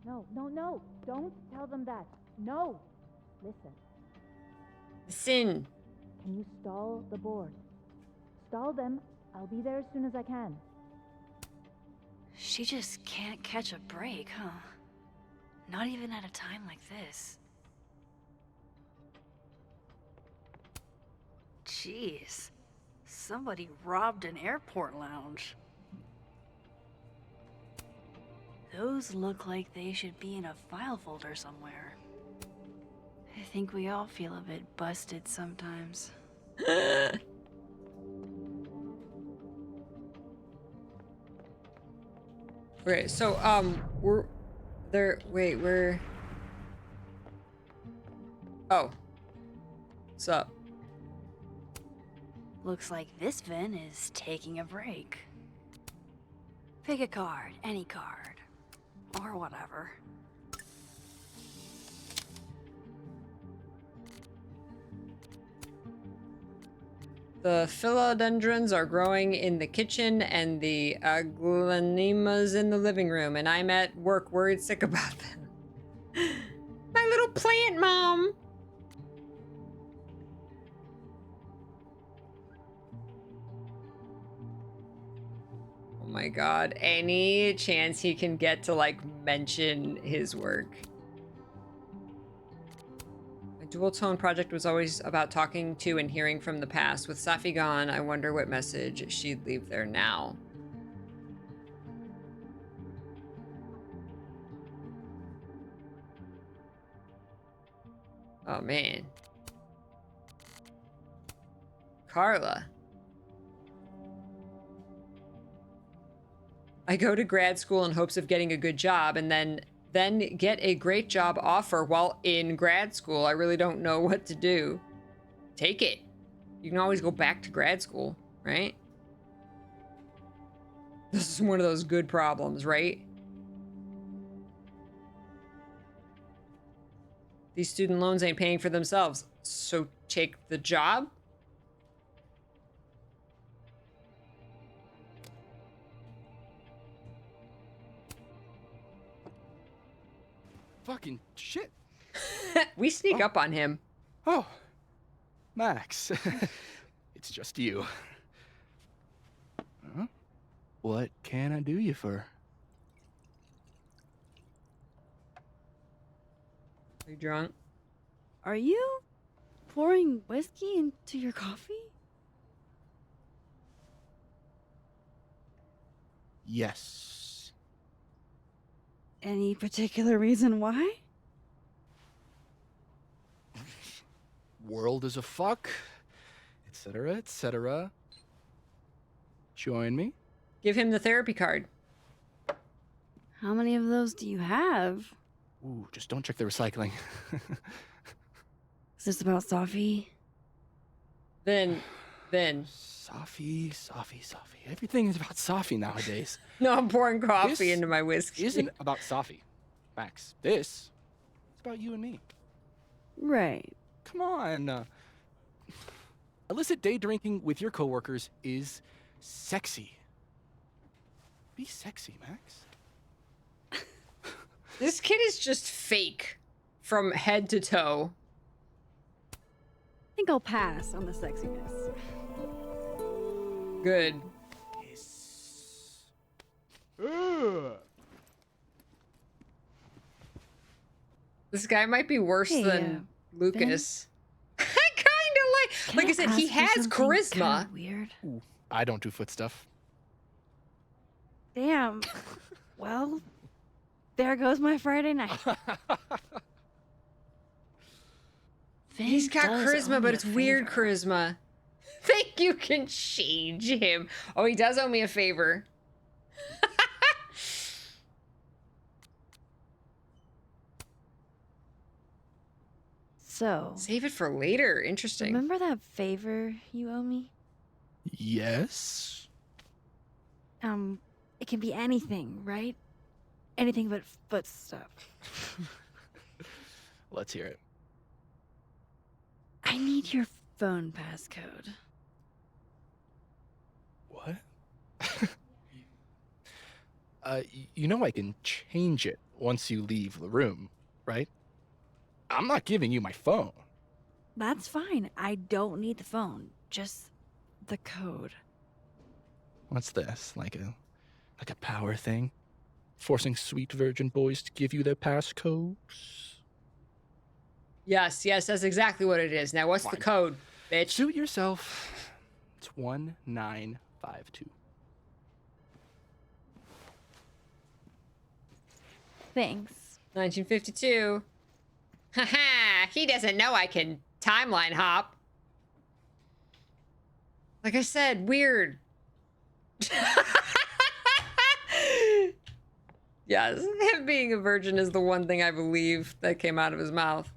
No, no, no. Don't tell them that. No. Listen. Sin. Can you stall the board? Stall them. I'll be there as soon as I can. She just can't catch a break, huh? Not even at a time like this. Jeez. Somebody robbed an airport lounge. Those look like they should be in a file folder somewhere. I think we all feel a bit busted sometimes. Okay, so we're there. Wait, we're. Oh. What's up? Looks like this Vihn is taking a break. Pick a card, any card, or whatever. The philodendrons are growing in the kitchen and the aglaonemas in the living room, and I'm at work worried sick about them. My little plant mom! Oh my god, any chance he can get to, like, mention his work. My dual tone project was always about talking to and hearing from the past. With Safi gone, I wonder what message she'd leave there now. Oh man. Carla. I go to grad school in hopes of getting a good job and then get a great job offer while in grad school. I really don't know what to do. Take it. You can always go back to grad school, right? This is one of those good problems, right? These student loans ain't paying for themselves, so take the job? Fucking shit. We sneak up on him. Oh, Max. It's just you. Huh? What can I do you for? Are you drunk? Are you pouring whiskey into your coffee? Yes. Any particular reason why? World is a fuck, etc., etc. Join me. Give him the therapy card. How many of those do you have? Ooh, just don't check the recycling. Is this about Safi? Then. Safi. Everything is about Safi nowadays. No, I'm pouring coffee into my whiskey. Isn't about Safi, Max. This is about you and me. Right. Come on. Illicit day drinking with your coworkers is sexy. Be sexy, Max. This kid is just fake from head to toe. I think I'll pass on the sexiness. Good. This guy might be worse than Lucas. I kind of like I said, he has charisma. Weird. Ooh, I don't do foot stuff. Damn. Well, there goes my Friday night. He's got charisma, but it's weird charisma. Think you can change him. Oh, he does owe me a favor. So. Save it for later. Interesting. Remember that favor you owe me? Yes. It can be anything, right? Anything but foot stuff. Let's hear it. I need your phone passcode. What? You know I can change it once you leave the room, right? I'm not giving you my phone. That's fine. I don't need the phone. Just the code. What's this? Like a power thing? Forcing sweet virgin boys to give you their passcodes? Yes, that's exactly what it is. Now, what's the code, bitch? Suit yourself. It's 1952. Thanks. 1952. Haha, he doesn't know I can timeline hop. Like I said, weird. Yes, him being a virgin is the one thing I believe that came out of his mouth.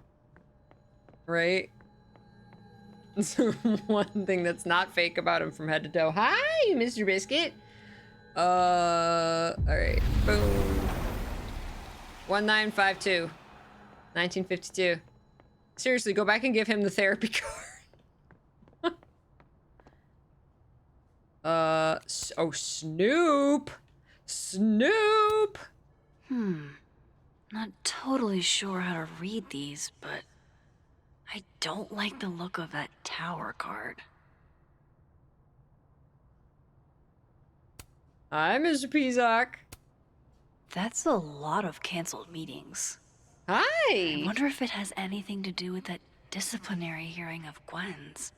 Right? It's the one thing that's not fake about him from head to toe. Hi, Mr. Biscuit. Alright. Boom. 1952. 1952. Seriously, go back and give him the therapy card. Oh, Snoop. Snoop. Not totally sure how to read these, but I don't like the look of that tower card. Hi, Mr. Pizak. That's a lot of canceled meetings. Hi! I wonder if it has anything to do with that disciplinary hearing of Gwen's.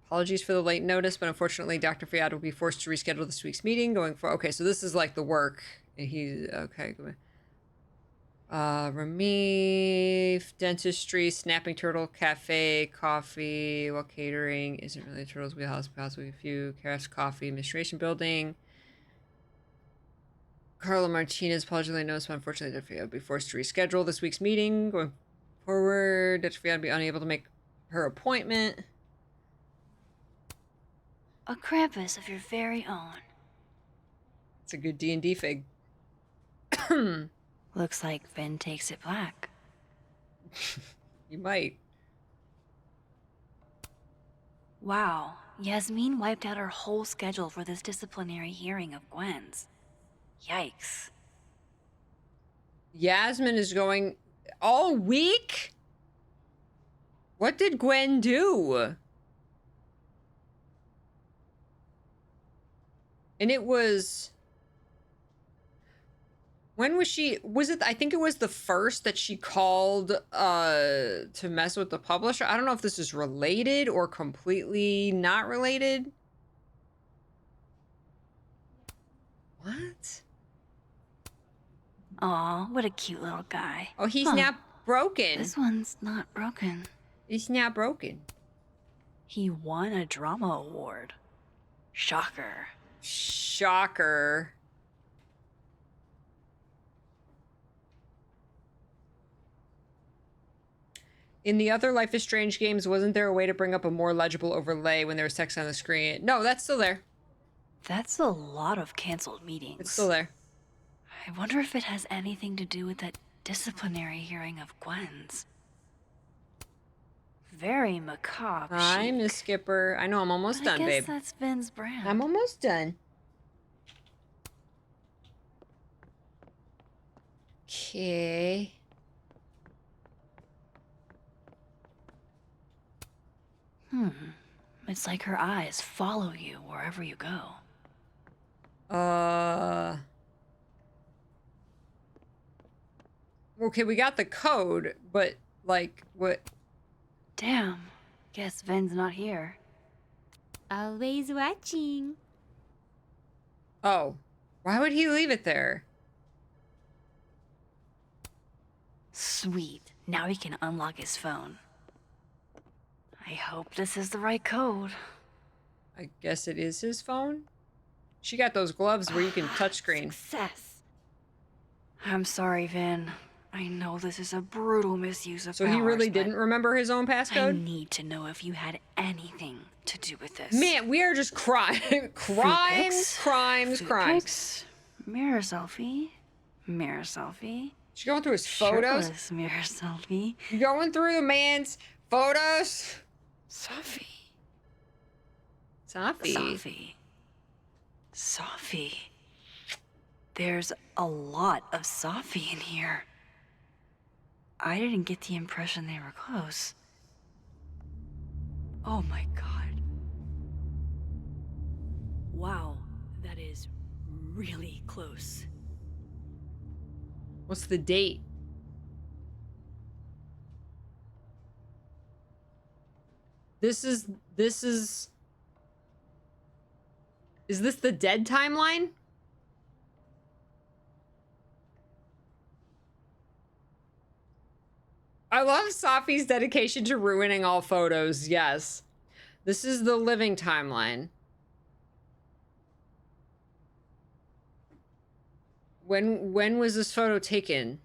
Apologies for the late notice, but unfortunately, Dr. Fiat will be forced to reschedule this week's meeting going for... Okay, so this is like the work. He's... Okay, go ahead. Remove dentistry, snapping turtle, cafe, coffee, while catering isn't really a turtle's wheelhouse, possibly a few carrots, coffee, administration building. Carla Martinez, apologies for the late notice, but unfortunately, Dr. Fiat will be forced to reschedule this week's meeting going forward. Dr. Fiat will be unable to make her appointment. A Krampus of your very own. It's a good D&D fig. Looks like Vihn takes it black. You might. Wow, Yasmin wiped out her whole schedule for this disciplinary hearing of Gwen's. Yikes. Yasmin is going all week? What did Gwen do? And it was... When was she... Was it... I think it was the first that she called to mess with the publisher. I don't know if this is related or completely not related. What? Aw, what a cute little guy. Oh, he's now broken. This one's not broken. He's now broken. He won a drama award. Shocker. Shocker. In the other Life is Strange games, wasn't there a way to bring up a more legible overlay when there was text on the screen? No, that's still there. That's a lot of canceled meetings. It's still there. I wonder if it has anything to do with that disciplinary hearing of Gwen's. Very macabre. Hi, Miss Skipper. I know, I'm almost done, babe. I guess that's Vin's brand. I'm almost done. Okay. It's like her eyes follow you wherever you go. Okay, we got the code, but, like, what? Damn. Guess Vin's not here. Always watching. Oh. Why would he leave it there? Sweet. Now he can unlock his phone. I hope this is the right code. I guess it is his phone? She got those gloves where you can touchscreen. Success. I'm sorry, Vihn. I know this is a brutal misuse of So he really powers, didn't remember his own I passcode? need to know if you had anything to do with this. Man, we are just crimes, crimes. Pics, mirror selfie, mirror selfie. She's going through his photos. Shirtless mirror selfie. Going through the man's photos. Sophie. Sophie. Sophie. Sophie. There's a lot of Sophie in here. I didn't get the impression they were close. Oh my god. Wow, that is really close. What's the date? This is this the dead timeline? I love Sophie's dedication to ruining all photos. Yes. This is the living timeline. When was this photo taken?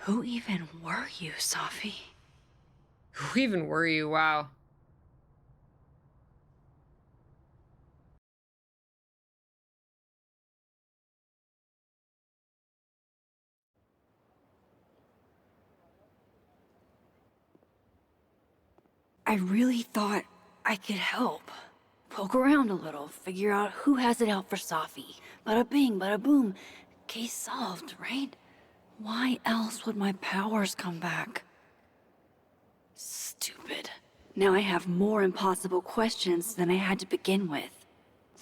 Who even were you, Sophie? Who even were you? Wow. I really thought I could help. Poke around a little, figure out who has it out for Sophie. Bada bing, bada boom. Case solved, right? Why else would my powers come back? Stupid. Now I have more impossible questions than I had to begin with.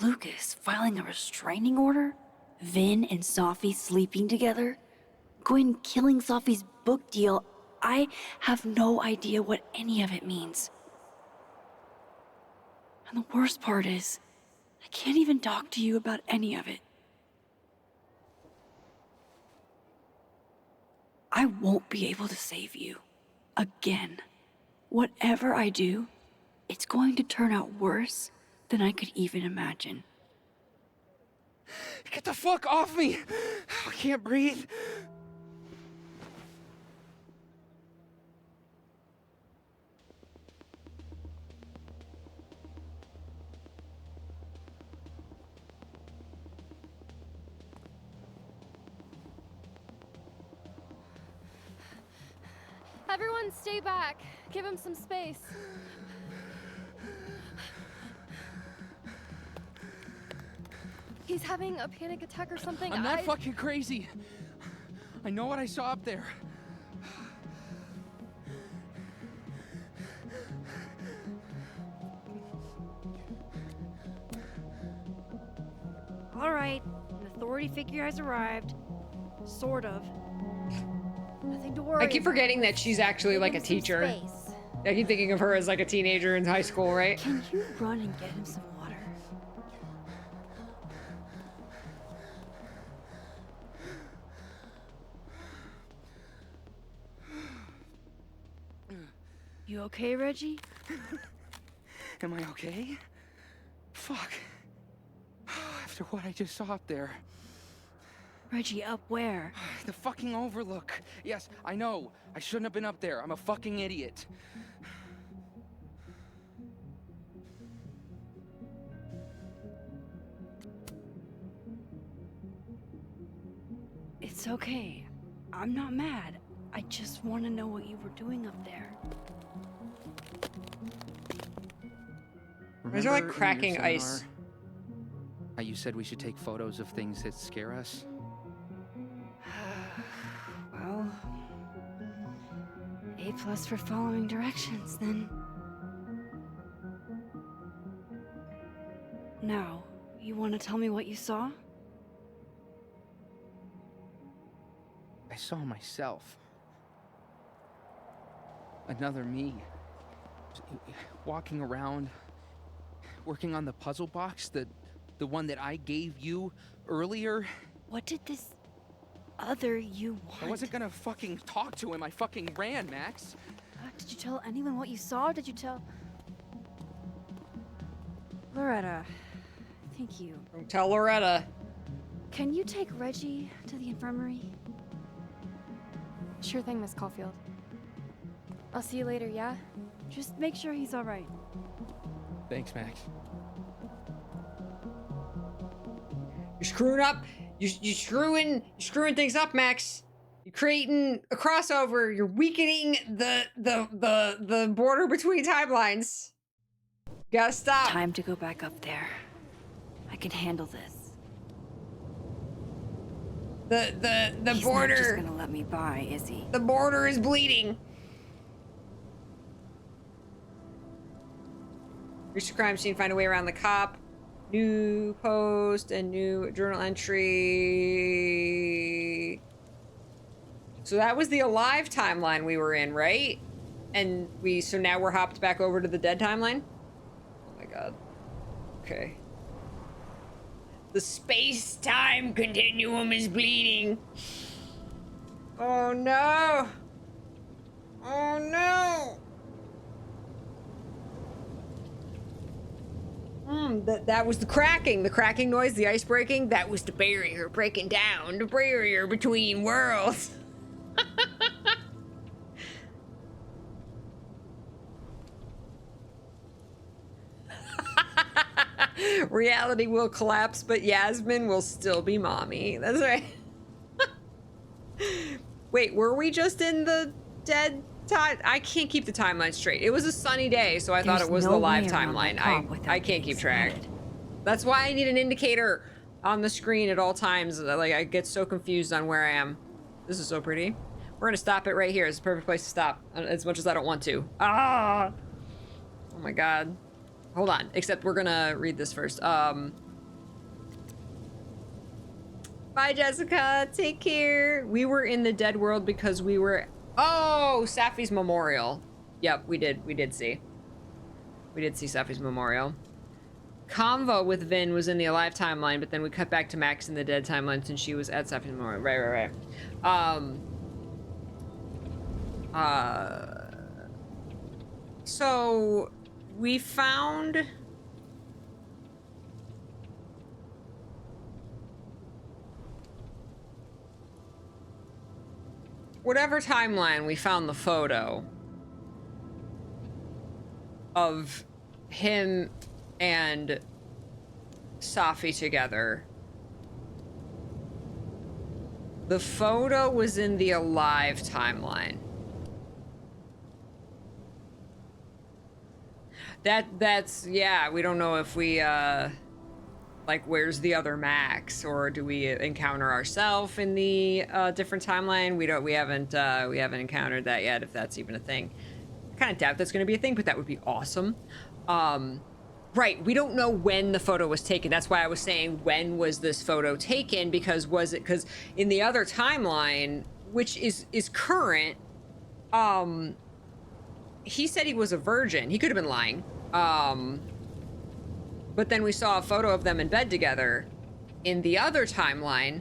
Lucas filing a restraining order? Vihn and Sophie sleeping together? Gwen killing Sophie's book deal? I have no idea what any of it means. And the worst part is, I can't even talk to you about any of it. I won't be able to save you. Again. Whatever I do, it's going to turn out worse than I could even imagine. Get the fuck off me! I can't breathe. Everyone stay back. Give him some space. He's having a panic attack or something. I'm not fucking crazy. I know what I saw up there. All right, an authority figure has arrived. Sort of. Nothing to worry I keep forgetting that she's actually like a teacher. I keep thinking of her as like a teenager in high school, right? Can you run and get him some water? You okay, Reggie? Am I okay? Fuck. After what I just saw up there. Reggie, up where? The fucking overlook. Yes, I know. I shouldn't have been up there. I'm a fucking idiot. It's okay. I'm not mad. I just want to know what you were doing up there. These are like Remember in your cracking seminar ice. How you said we should take photos of things that scare us? Well, A+ for following directions, then. Now, you want to tell me what you saw? I saw myself. Another me. Walking around, working on the puzzle box, the one that I gave you earlier. What did this other you want? I wasn't gonna fucking talk to him. I fucking ran, Max. Did you tell anyone what you saw? Did you tell... Loretta, thank you. Don't tell Loretta. Can you take Reggie to the infirmary? Sure thing, Miss Caulfield. I'll see you later, yeah? Just make sure he's all right. Thanks, Max. You're screwing up. You're screwing things up, Max. You're creating a crossover. You're weakening the border between timelines. Gotta stop. Time to go back up there. I can handle this. The He's border. not just gonna let me by, is he? The border is bleeding. Reach the crime scene, find a way around the cop. New post and new journal entry. So that was the alive timeline we were in, right? And so now we're hopped back over to the dead timeline? Oh my god. Okay. The space-time continuum is bleeding. Oh no. Oh no. That was the cracking noise, the ice breaking. That was the barrier breaking down, the barrier between worlds. Reality will collapse, but Yasmin will still be mommy. That's right. Wait, were we just in the dead time? I can't keep the timeline straight. It was a sunny day, so I thought it was the live timeline. I can't keep track. That's why I need an indicator on the screen at all times. Like, I get so confused on where I am. This is so pretty. We're gonna stop it right here. It's the perfect place to stop, as much as I don't want to. Ah! Oh my god. Hold on, except we're gonna read this first. Bye, Jessica. Take care. We were in the dead world because we were... Oh, Safi's memorial. Yep, we did see. We did see Safi's memorial. Convo with Vihn was in the alive timeline, but then we cut back to Max in the dead timeline since she was at Safi's memorial. Right. So... we found... whatever timeline, we found the photo of him and Safi together. The photo was in the alive timeline. That's yeah, we don't know if we like, where's the other Max, or do we encounter ourselves in the different timeline? We haven't encountered that yet, if that's even a thing. I kind of doubt that's going to be a thing, but that would be awesome. Right, we don't know when the photo was taken. That's why I was saying, when was this photo taken? Because in the other timeline, which is current, he said he was a virgin. He could have been lying. But then we saw a photo of them in bed together in the other timeline,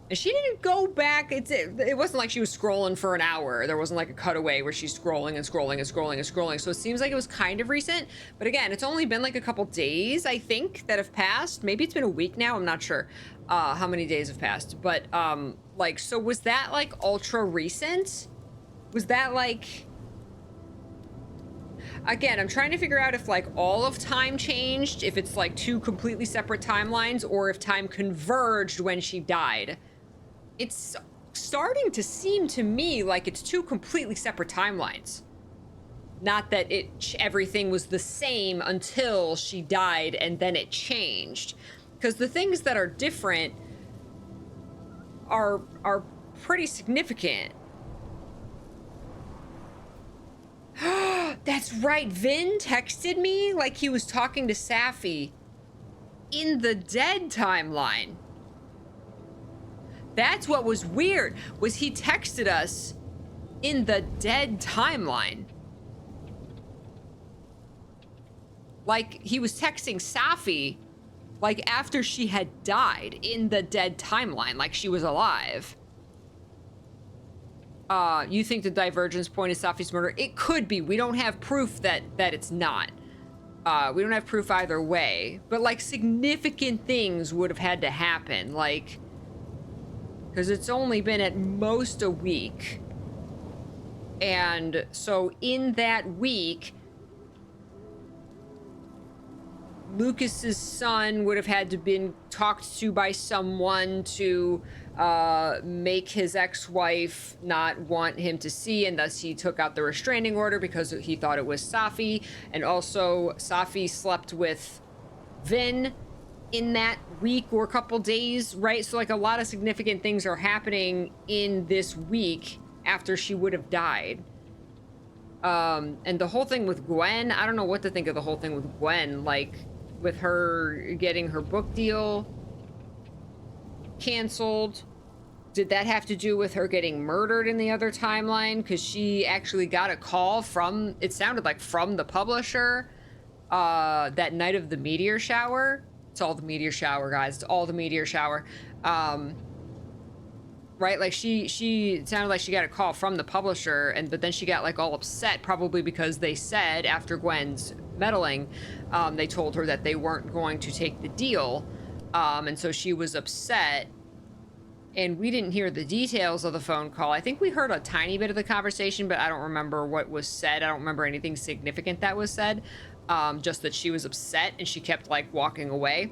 and she didn't go back. It wasn't like she was scrolling for an hour. There wasn't like a cutaway where she's scrolling and scrolling and scrolling and scrolling. So it seems like it was kind of recent. But again, it's only been like a couple days, I think, that have passed. Maybe it's been a week now. I'm not sure how many days have passed. But like, so was that like ultra recent? Was that like... Again, I'm trying to figure out if like all of time changed, if it's like two completely separate timelines, or if time converged when she died. It's starting to seem to me like it's two completely separate timelines. Not that everything was the same until she died and then it changed. Because the things that are different are pretty significant. That's right, Vihn texted me like he was talking to Safi in the dead timeline. That's what was weird, was he texted us in the dead timeline. Like, he was texting Safi like after she had died in the dead timeline, like she was alive. You think the divergence point is Safi's murder? It could be. We don't have proof that it's not. We don't have proof either way. But, like, significant things would have had to happen. Like, because it's only been at most a week. And so in that week, Lucas's son would have had to been talked to by someone to make his ex-wife not want him to see, and thus he took out the restraining order because he thought it was Safi. And also Safi slept with Vihn in that week or a couple days, right? So like a lot of significant things are happening in this week after she would have died. And the whole thing with Gwen, I don't know what to think of the whole thing with Gwen, like with her getting her book deal canceled. Did that have to do with her getting murdered in the other timeline? Because she actually got a call from, it sounded like from the publisher, that night of the meteor shower. It's all the meteor shower, guys. It's all the meteor shower. Right? Like she it sounded like she got a call from the publisher, but then she got like all upset, probably because they said after Gwen's meddling, they told her that they weren't going to take the deal. And so she was upset, and we didn't hear the details of the phone call. I think we heard a tiny bit of the conversation, but I don't remember what was said. I don't remember anything significant that was said. Just that she was upset and she kept like walking away,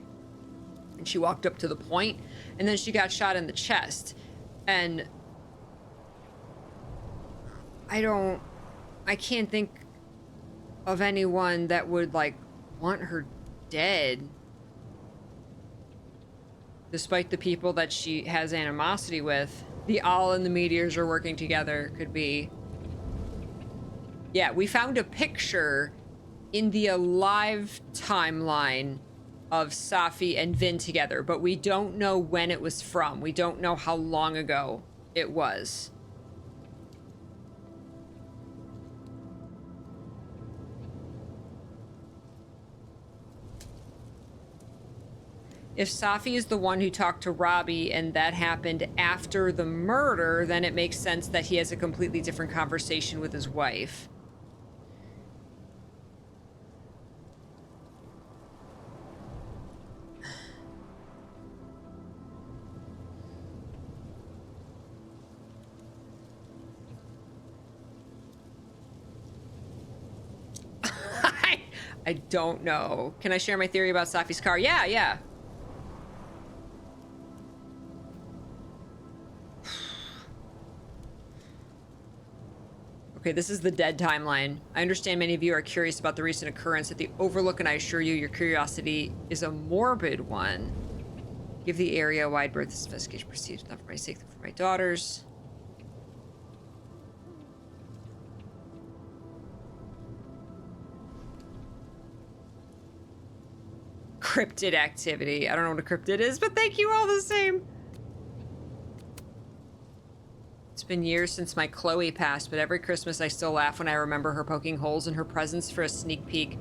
and she walked up to the point, and then she got shot in the chest. And I can't think of anyone that would like want her dead, despite the people that she has animosity with. The Owl and the Meteors are working together, could be. Yeah, we found a picture in the Alive timeline of Safi and Vihn together, but we don't know when it was from. We don't know how long ago it was. If Safi is the one who talked to Robbie and that happened after the murder, then it makes sense that he has a completely different conversation with his wife. I don't know. Can I share my theory about Safi's car? Yeah. Okay, this is the dead timeline. I understand many of you are curious about the recent occurrence at the Overlook, and I assure you your curiosity is a morbid one. Give the area a wide berth. This investigation proceeds not for my sake, but for my daughters. Cryptid activity. I don't know what a cryptid is, but thank you all the same. It's been years since my Chloe passed, but every Christmas I still laugh when I remember her poking holes in her presents for a sneak peek.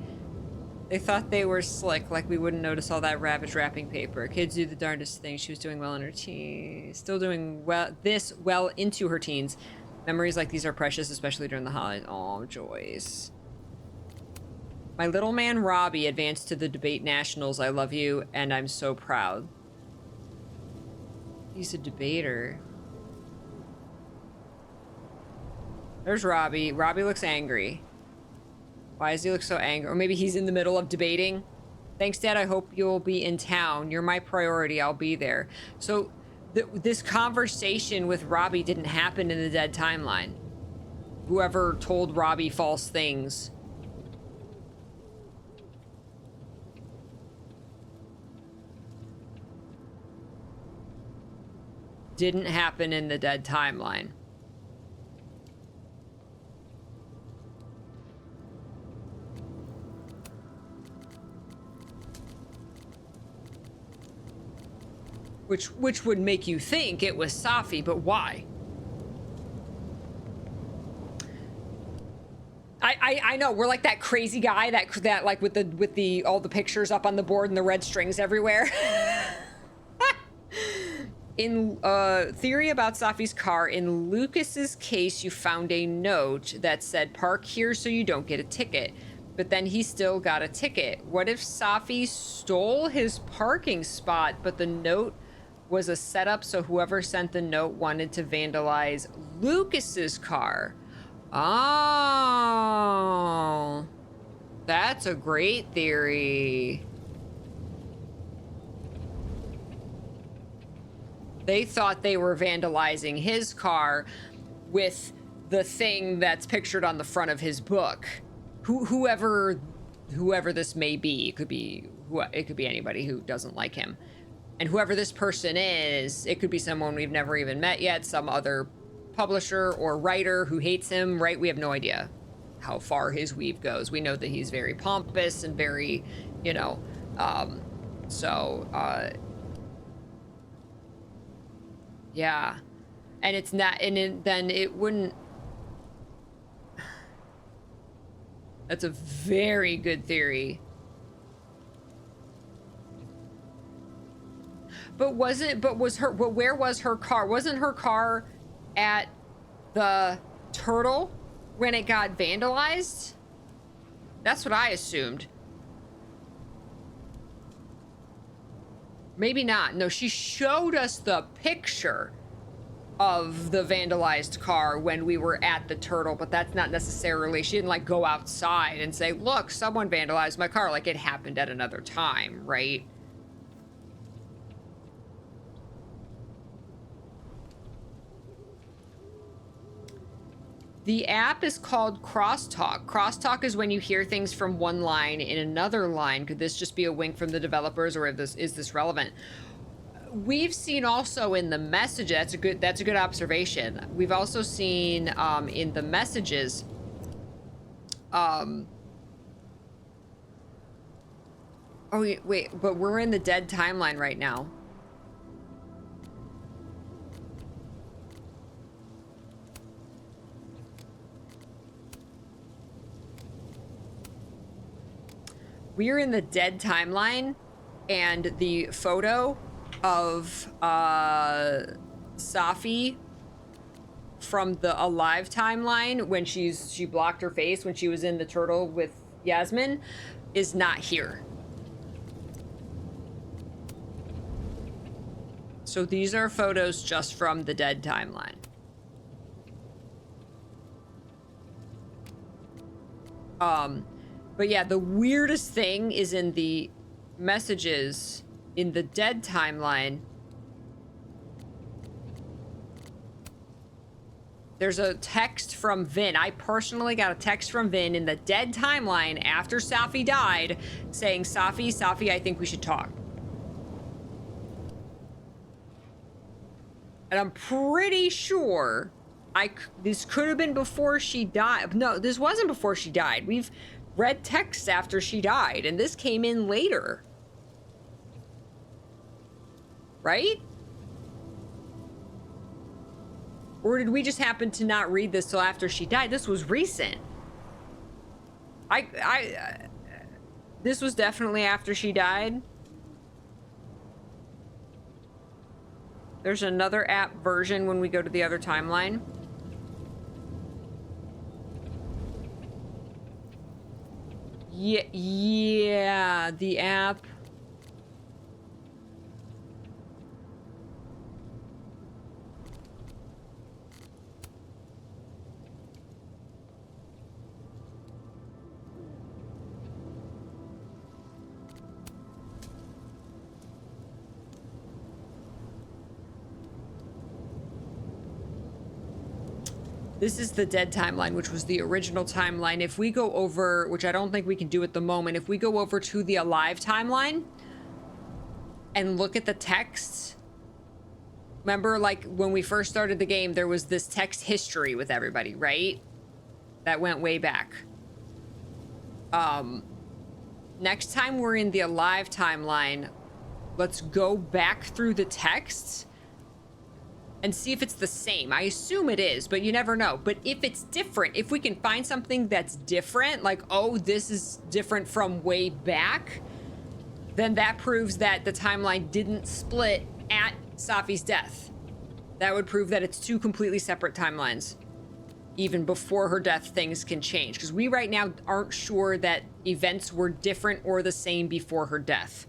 They thought they were slick, like we wouldn't notice all that ravaged wrapping paper. Kids do the darndest thing. She was doing well in her teens. Still doing well into her teens. Memories like these are precious, especially during the holidays. Aw, Joyce. My little man Robbie advanced to the debate nationals. I love you, and I'm so proud. He's a debater. There's Robbie. Robbie looks angry. Why does he look so angry? Or maybe he's in the middle of debating. Thanks, Dad. I hope you'll be in town. You're my priority. I'll be there. So this conversation with Robbie didn't happen in the dead timeline. Whoever told Robbie false things didn't happen in the dead timeline. Which would make you think it was Safi, but why? I know we're like that crazy guy that like with the all the pictures up on the board and the red strings everywhere. In theory about Safi's car, in Lucas's case, you found a note that said park here so you don't get a ticket, but then he still got a ticket. What if Safi stole his parking spot, but the note was a setup so whoever sent the note wanted to vandalize Lucas's car? Oh, that's a great theory. They thought they were vandalizing his car with the thing that's pictured on the front of his book. Whoever this may be, it could be anybody who doesn't like him. And whoever this person is, it could be someone we've never even met yet, some other publisher or writer who hates him, right? We have no idea how far his weave goes. We know that he's very pompous and very, you know, yeah. And it's not, and then it wouldn't. That's a very good theory. But where was her car? Wasn't her car at the turtle when it got vandalized? That's what I assumed. Maybe not. No, she showed us the picture of the vandalized car when we were at the turtle, but that's not necessarily, she didn't like go outside and say, look, someone vandalized my car, like it happened at another time, right? The app is called Crosstalk. Crosstalk is when you hear things from one line in another line. Could this just be a wink from the developers, or is this relevant? We've seen also in the message, that's a good observation. We've also seen in the messages oh wait, but we're in the dead timeline right now. We're in the dead timeline, and the photo of Safi from the alive timeline when she blocked her face when she was in the turtle with Yasmin is not here. So these are photos just from the dead timeline. But yeah, the weirdest thing is in the messages in the dead timeline. There's a text from Vihn. I personally got a text from Vihn in the dead timeline after Safi died saying, Safi, I think we should talk. And I'm pretty sure this could have been before she died. No, this wasn't before she died. We've read texts after she died, and this came in later. Right? Or did we just happen to not read this till after she died? This was recent. This was definitely after she died. There's another app version when we go to the other timeline. Yeah, the app. This is the dead timeline, which was the original timeline. If we go over, which I don't think we can do at the moment, if we go over to the alive timeline and look at the texts, remember like when we first started the game, there was this text history with everybody, right? That went way back. Next time we're in the alive timeline, let's go back through the texts and see if it's the same. I assume it is, but you never know. But if it's different, if we can find something that's different, like, oh, this is different from way back, then that proves that the timeline didn't split at Safi's death. That would prove that it's two completely separate timelines. Even before her death, things can change. Because we right now aren't sure that events were different or the same before her death.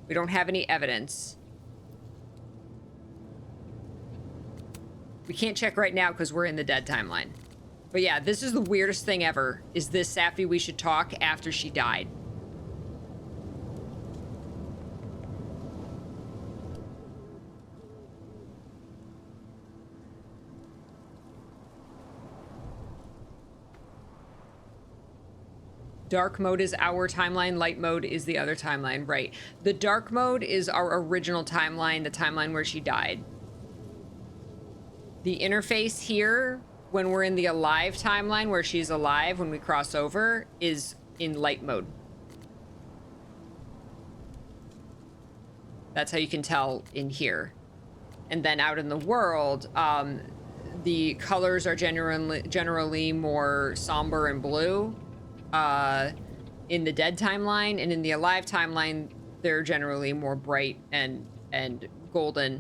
We don't have any evidence. We can't check right now because we're in the dead timeline. But yeah, this is the weirdest thing ever. Is this Safi we should talk after she died? dark mode is our timeline, light mode is the other timeline, right? The dark mode is our original timeline, the timeline where she died. The interface here, when we're in the alive timeline where she's alive, when we cross over, is in light mode. That's how you can tell in here. And then out in the world, the colors are generally more somber and blue in the dead timeline, and in the alive timeline, they're generally more bright and golden,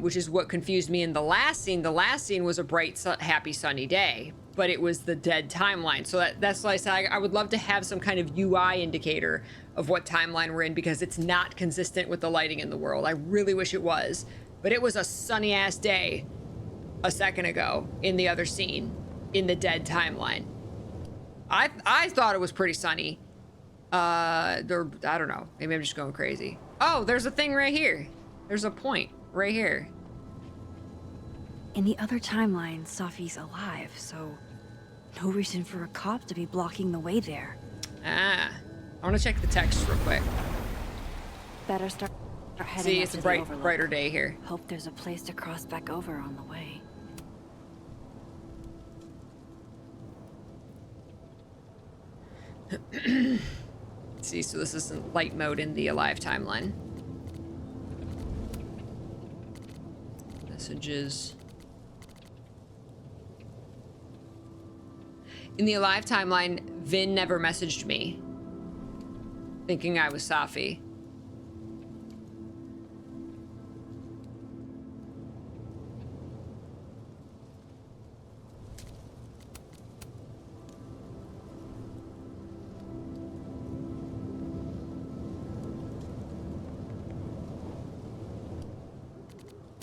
which is what confused me in the last scene. The last scene was a bright, happy, sunny day, but it was the dead timeline. So that's why I said I would love to have some kind of UI indicator of what timeline we're in, because it's not consistent with the lighting in the world. I really wish it was, but it was a sunny ass day a second ago in the other scene in the dead timeline. I thought it was pretty sunny. I don't know, maybe I'm just going crazy. Oh, there's a thing right here. There's a point right here. In the other timeline, Safi's alive, so no reason for a cop to be blocking the way there. I want to check the text real quick. Better start heading. See, it's a brighter day here. Hope there's a place to cross back over on the way. See, so this isn't light mode in the alive timeline. Messages. In the alive timeline, Vihn never messaged me, thinking I was Safi.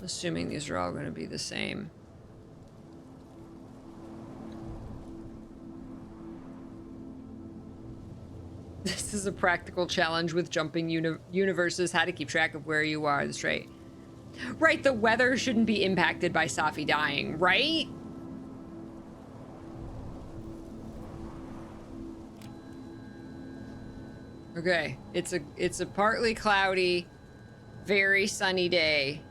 Assuming these are all going to be the same. This is a practical challenge with jumping universes, how to keep track of where you are. That's right. Right, the weather shouldn't be impacted by Safi dying, right? Okay, it's a partly cloudy, very sunny day.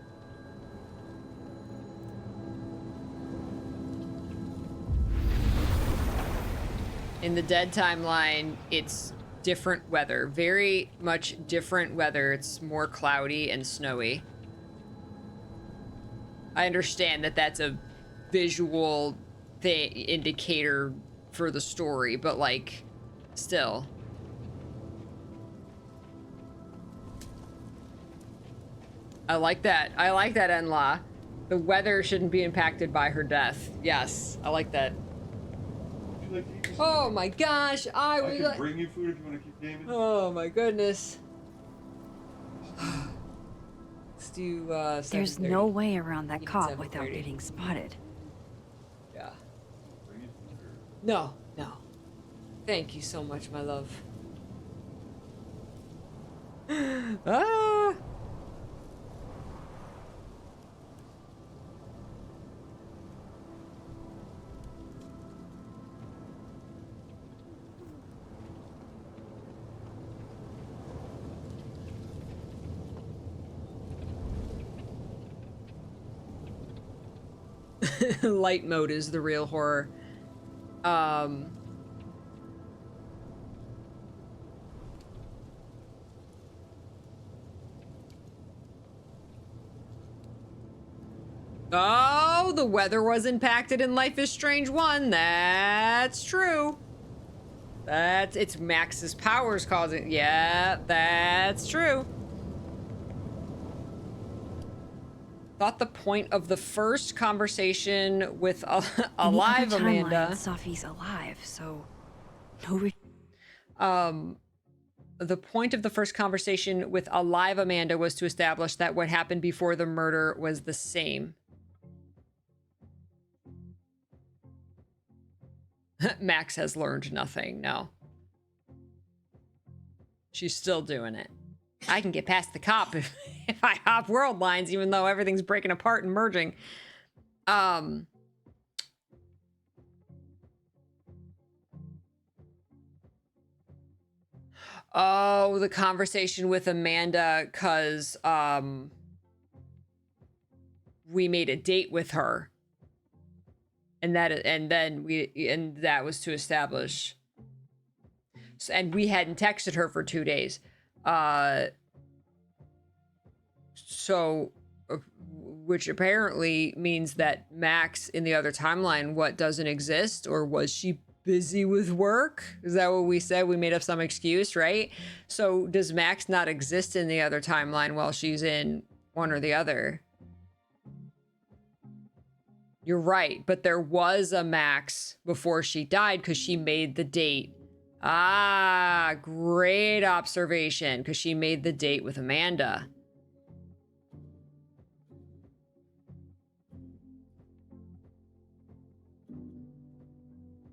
In the dead timeline, it's different weather. Very much different weather. It's more cloudy and snowy. I understand that that's a visual indicator for the story, but like, still. I like that. I like that, Enla. The weather shouldn't be impacted by her death. Yes, I like that. Oh my gosh, I can bring you food if you want to keep gaming. Oh my goodness. Let's do There's no way around that cop without getting spotted. Yeah. No. Thank you so much, my love. Ah! Light mode is the real horror. Oh, the weather was impacted in Life is Strange 1. That's true. It's Max's powers causing. Yeah, that's true. Thought the point of the first conversation with alive Amanda. Safi's alive, so the point of the first conversation with alive Amanda was to establish that what happened before the murder was the same. Max has learned nothing. No. She's still doing it. I can get past the cop if I hop world lines, even though everything's breaking apart and merging. The Oh, the conversation with Amanda, cause we made a date with her. And that was to establish. And we hadn't texted her for 2 days. Which apparently means that Max in the other timeline, doesn't exist? Or was she busy with work? Is that what we said? We made up some excuse, right? So does Max not exist in the other timeline while she's in one or the other? You're right, but there was a Max before she died because she made the date. Ah, great observation, because she made the date with Amanda.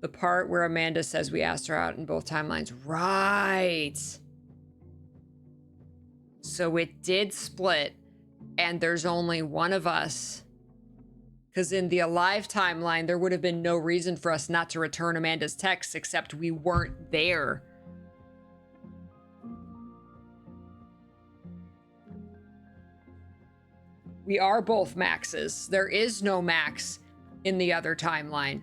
The part where Amanda says we asked her out in both timelines. Right. So it did split, and there's only one of us. Because in the alive timeline, there would have been no reason for us not to return Amanda's text, except we weren't there. We are both Maxes. There is no Max in the other timeline.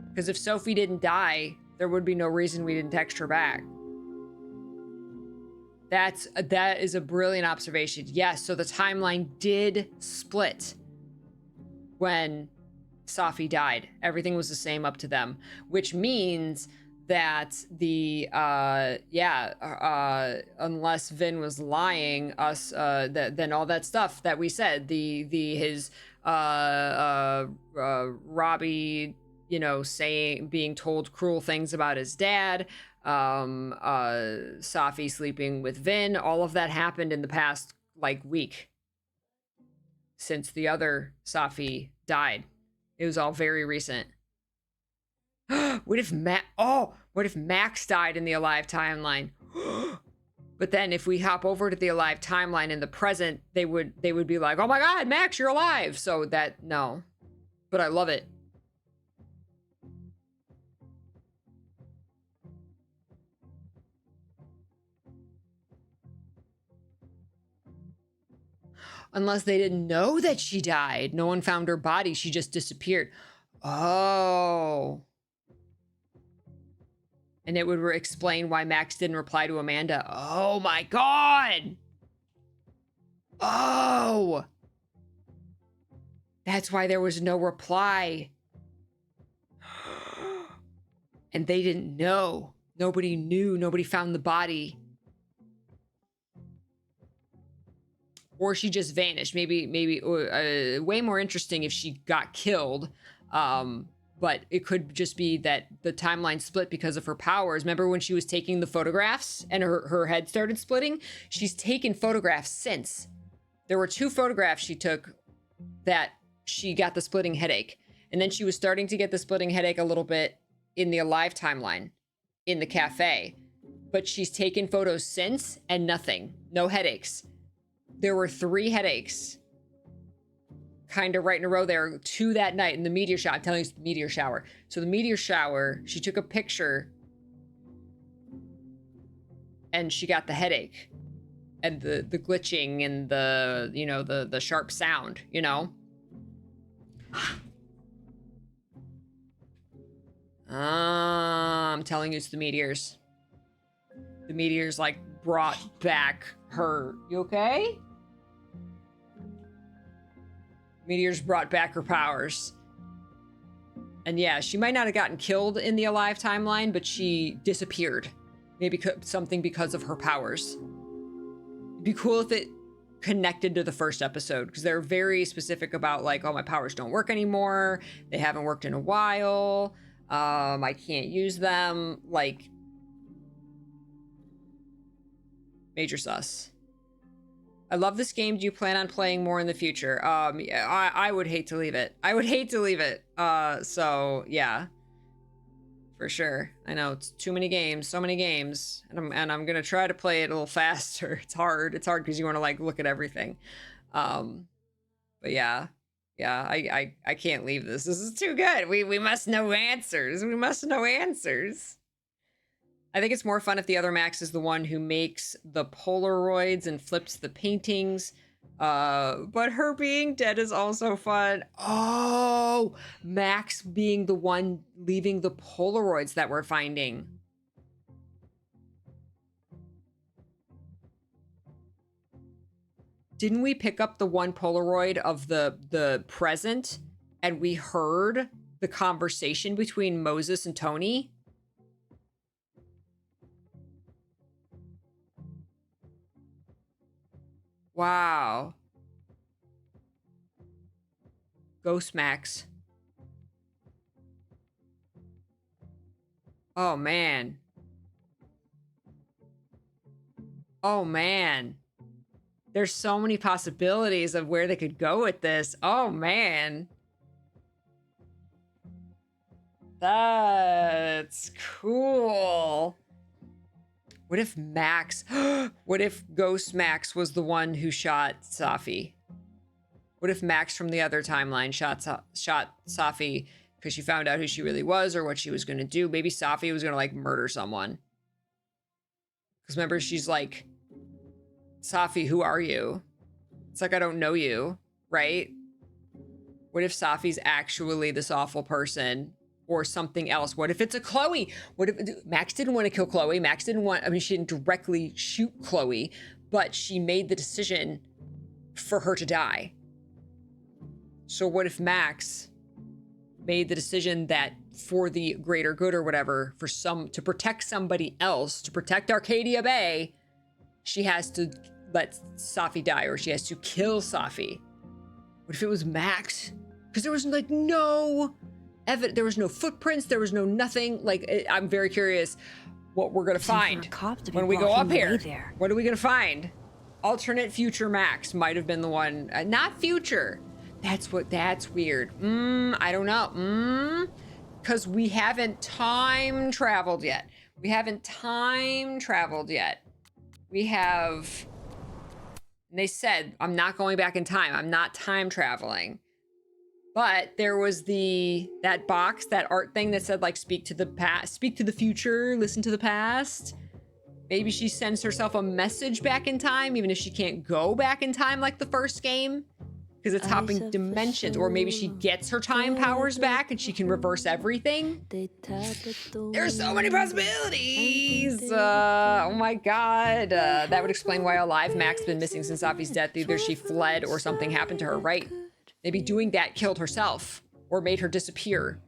Because if Sophie didn't die, there would be no reason we didn't text her back. That is a brilliant observation. Yes, so the timeline did split when Sophie died. Everything was the same up to them, which means that unless Vihn was lying, then all that stuff that we said, his Robbie, being told cruel things about his dad, Safi sleeping with Vihn, all of that happened in the past week since the other Safi died. It was all very recent. What if Max died in the alive timeline? But then if we hop over to the alive timeline in the present, they would be like, oh my God, Max, you're alive. So no, but I love it. Unless they didn't know that she died. No one found her body. She just disappeared. Oh. And it would explain why Max didn't reply to Amanda. Oh my God. Oh. That's why there was no reply. And they didn't know. Nobody knew. Nobody found the body. Or she just vanished. Maybe way more interesting if she got killed. But it could just be that the timeline split because of her powers. Remember when she was taking the photographs and her head started splitting? She's taken photographs since. There were 2 photographs she took that she got the splitting headache. And then she was starting to get the splitting headache a little bit in the alive timeline in the cafe. But she's taken photos since and nothing. No headaches. There were 3 headaches, kind of right in a row there, 2 that night in the meteor shower. I'm telling you, it's the meteor shower. So the meteor shower, she took a picture and she got the headache and the glitching and the sharp sound, I'm telling you, it's the meteors. The meteors brought back her. You okay? Meteors brought back her powers. And yeah, she might not have gotten killed in the alive timeline, but she disappeared. Maybe something because of her powers. It'd be cool if it connected to the first episode, because they're very specific about oh, my powers don't work anymore. They haven't worked in a while. I can't use them. Major sus. I love this game. Do you plan on playing more in the future? Yeah, I would hate to leave it. I would hate to leave it. So yeah, for sure. I know it's too many games, so many games, and I'm gonna try to play it a little faster. It's hard. It's hard because you want to look at everything. But yeah, I can't leave this. This is too good. We must know answers. We must know answers. I think it's more fun if the other Max is the one who makes the Polaroids and flips the paintings. But her being dead is also fun. Oh, Max being the one leaving the Polaroids that we're finding. Didn't we pick up the one Polaroid of the present and we heard the conversation between Moses and Tony? Wow. Ghost Max. Oh, man. Oh, man. There's so many possibilities of where they could go with this. Oh, man. That's cool. What if Max... What if Ghost Max was the one who shot Safi? What if Max from the other timeline shot Safi because she found out who she really was or what she was going to do? Maybe Safi was going to, like, murder someone. Because remember, she's like... Safi, who are you? It's like, I don't know you, right? What if Safi's actually this awful person or something else? What if it's a Chloe? What if Max didn't want to kill Chloe? Max didn't want, I mean, she didn't directly shoot Chloe, but she made the decision for her to die. So what if Max made the decision that for the greater good or whatever, to protect somebody else, to protect Arcadia Bay, she has to let Safi die, or she has to kill Safi. What if it was Max? Because there was like no evidence, there was no footprints, there was no nothing. Like, I'm very curious what we're gonna find when we go up here. What are we gonna find? Alternate future Max might have been the one, not future. That's weird. I don't know. Because we haven't time traveled yet. We have, and they said, I'm not going back in time. I'm not time traveling. But there was that box, that art thing that said, like, speak to the past, speak to the future, listen to the past. Maybe she sends herself a message back in time, even if she can't go back in time like the first game, because it's hopping dimensions. Or maybe she gets her time powers back and she can reverse everything. There's so many possibilities. Oh my God. That would explain why Alive Max been missing since Safi's death. Either she fled or something happened to her, right? Maybe doing that killed herself or made her disappear.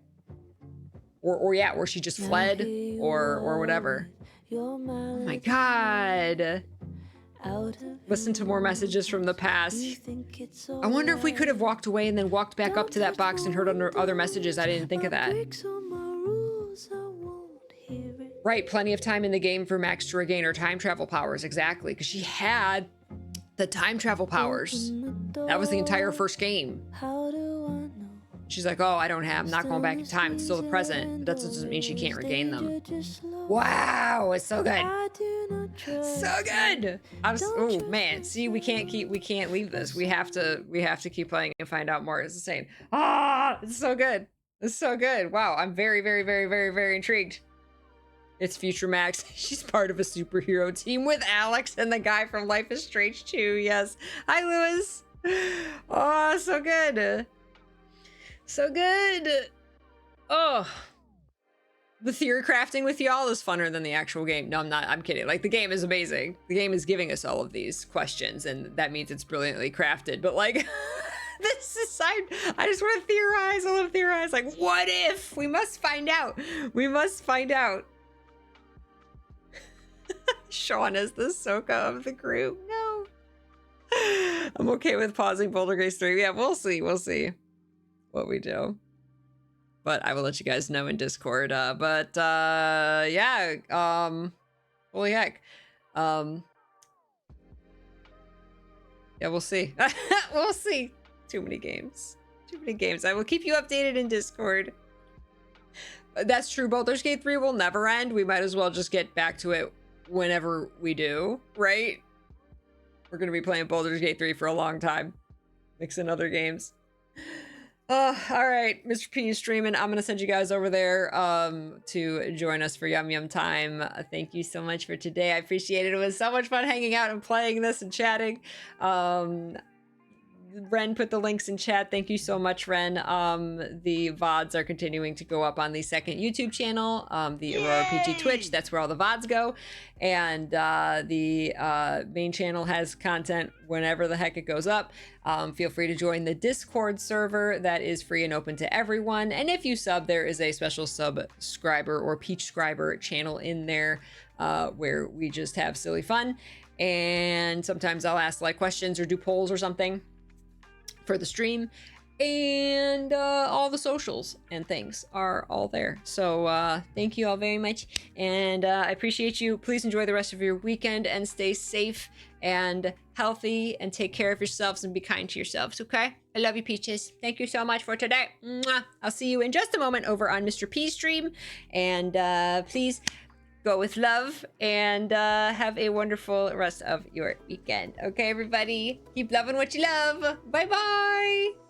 Or she just fled or whatever. Oh my God. Listen to more messages from the past. I wonder if we could have walked away and then walked back up to that box and heard other messages. I didn't think of that. Right, plenty of time in the game for Max to regain her time travel powers. Exactly, because she had the time travel powers. That was the entire first game. She's like, oh, I'm not going back in time. It's still the present. But that doesn't mean she can't regain them. Wow, it's so good. So good. Oh man, see, we can't leave this. We have to keep playing and find out more. It's insane. It's so good. It's so good. Wow, I'm very, very, very, very, very intrigued. It's Future Max. She's part of a superhero team with Alex and the guy from Life is Strange 2. Yes. Hi, Lewis. Oh, so good. So good. Oh. The theory crafting with y'all is funner than the actual game. No, I'm not. I'm kidding. Like, the game is amazing. The game is giving us all of these questions, and that means it's brilliantly crafted. But, like, this is... I just want to theorize. I want to theorize. Like, what if? We must find out. We must find out. Sean is the Soka of the group. No. I'm okay with pausing Boulder Grace 3. Yeah, we'll see. We'll see what we do. But I will let you guys know in Discord. Yeah. Holy heck. Yeah, we'll see. We'll see. Too many games. Too many games. I will keep you updated in Discord. That's true. Baldur's Gate 3 will never end. We might as well just get back to it whenever we do, right? We're going to be playing Baldur's Gate 3 for a long time. Mixing other games. All right, Mr. P is streaming. I'm gonna send you guys over there to join us for Yum Yum Time. Thank you so much for today. I appreciate it. It was so much fun hanging out and playing this and chatting. Ren put the links in chat. Thank you so much, Ren. The VODs are continuing to go up on the second YouTube channel, the AuroraPeachy Twitch. That's where all the VODs go. And the main channel has content whenever the heck it goes up. Feel free to join the Discord server. That is free and open to everyone. And if you sub, there is a special subscriber or Peach Scriber channel in there where we just have silly fun. And sometimes I'll ask like questions or do polls or something for the stream, and all the socials and things are all there. So thank you all very much, and I appreciate you. Please enjoy the rest of your weekend and stay safe and healthy and take care of yourselves and be kind to yourselves, okay? I love you, Peaches. Thank you so much for today. Mwah. I'll see you in just a moment over on Mr. P's stream, and please go with love and have a wonderful rest of your weekend. Okay, everybody? Keep loving what you love. Bye-bye.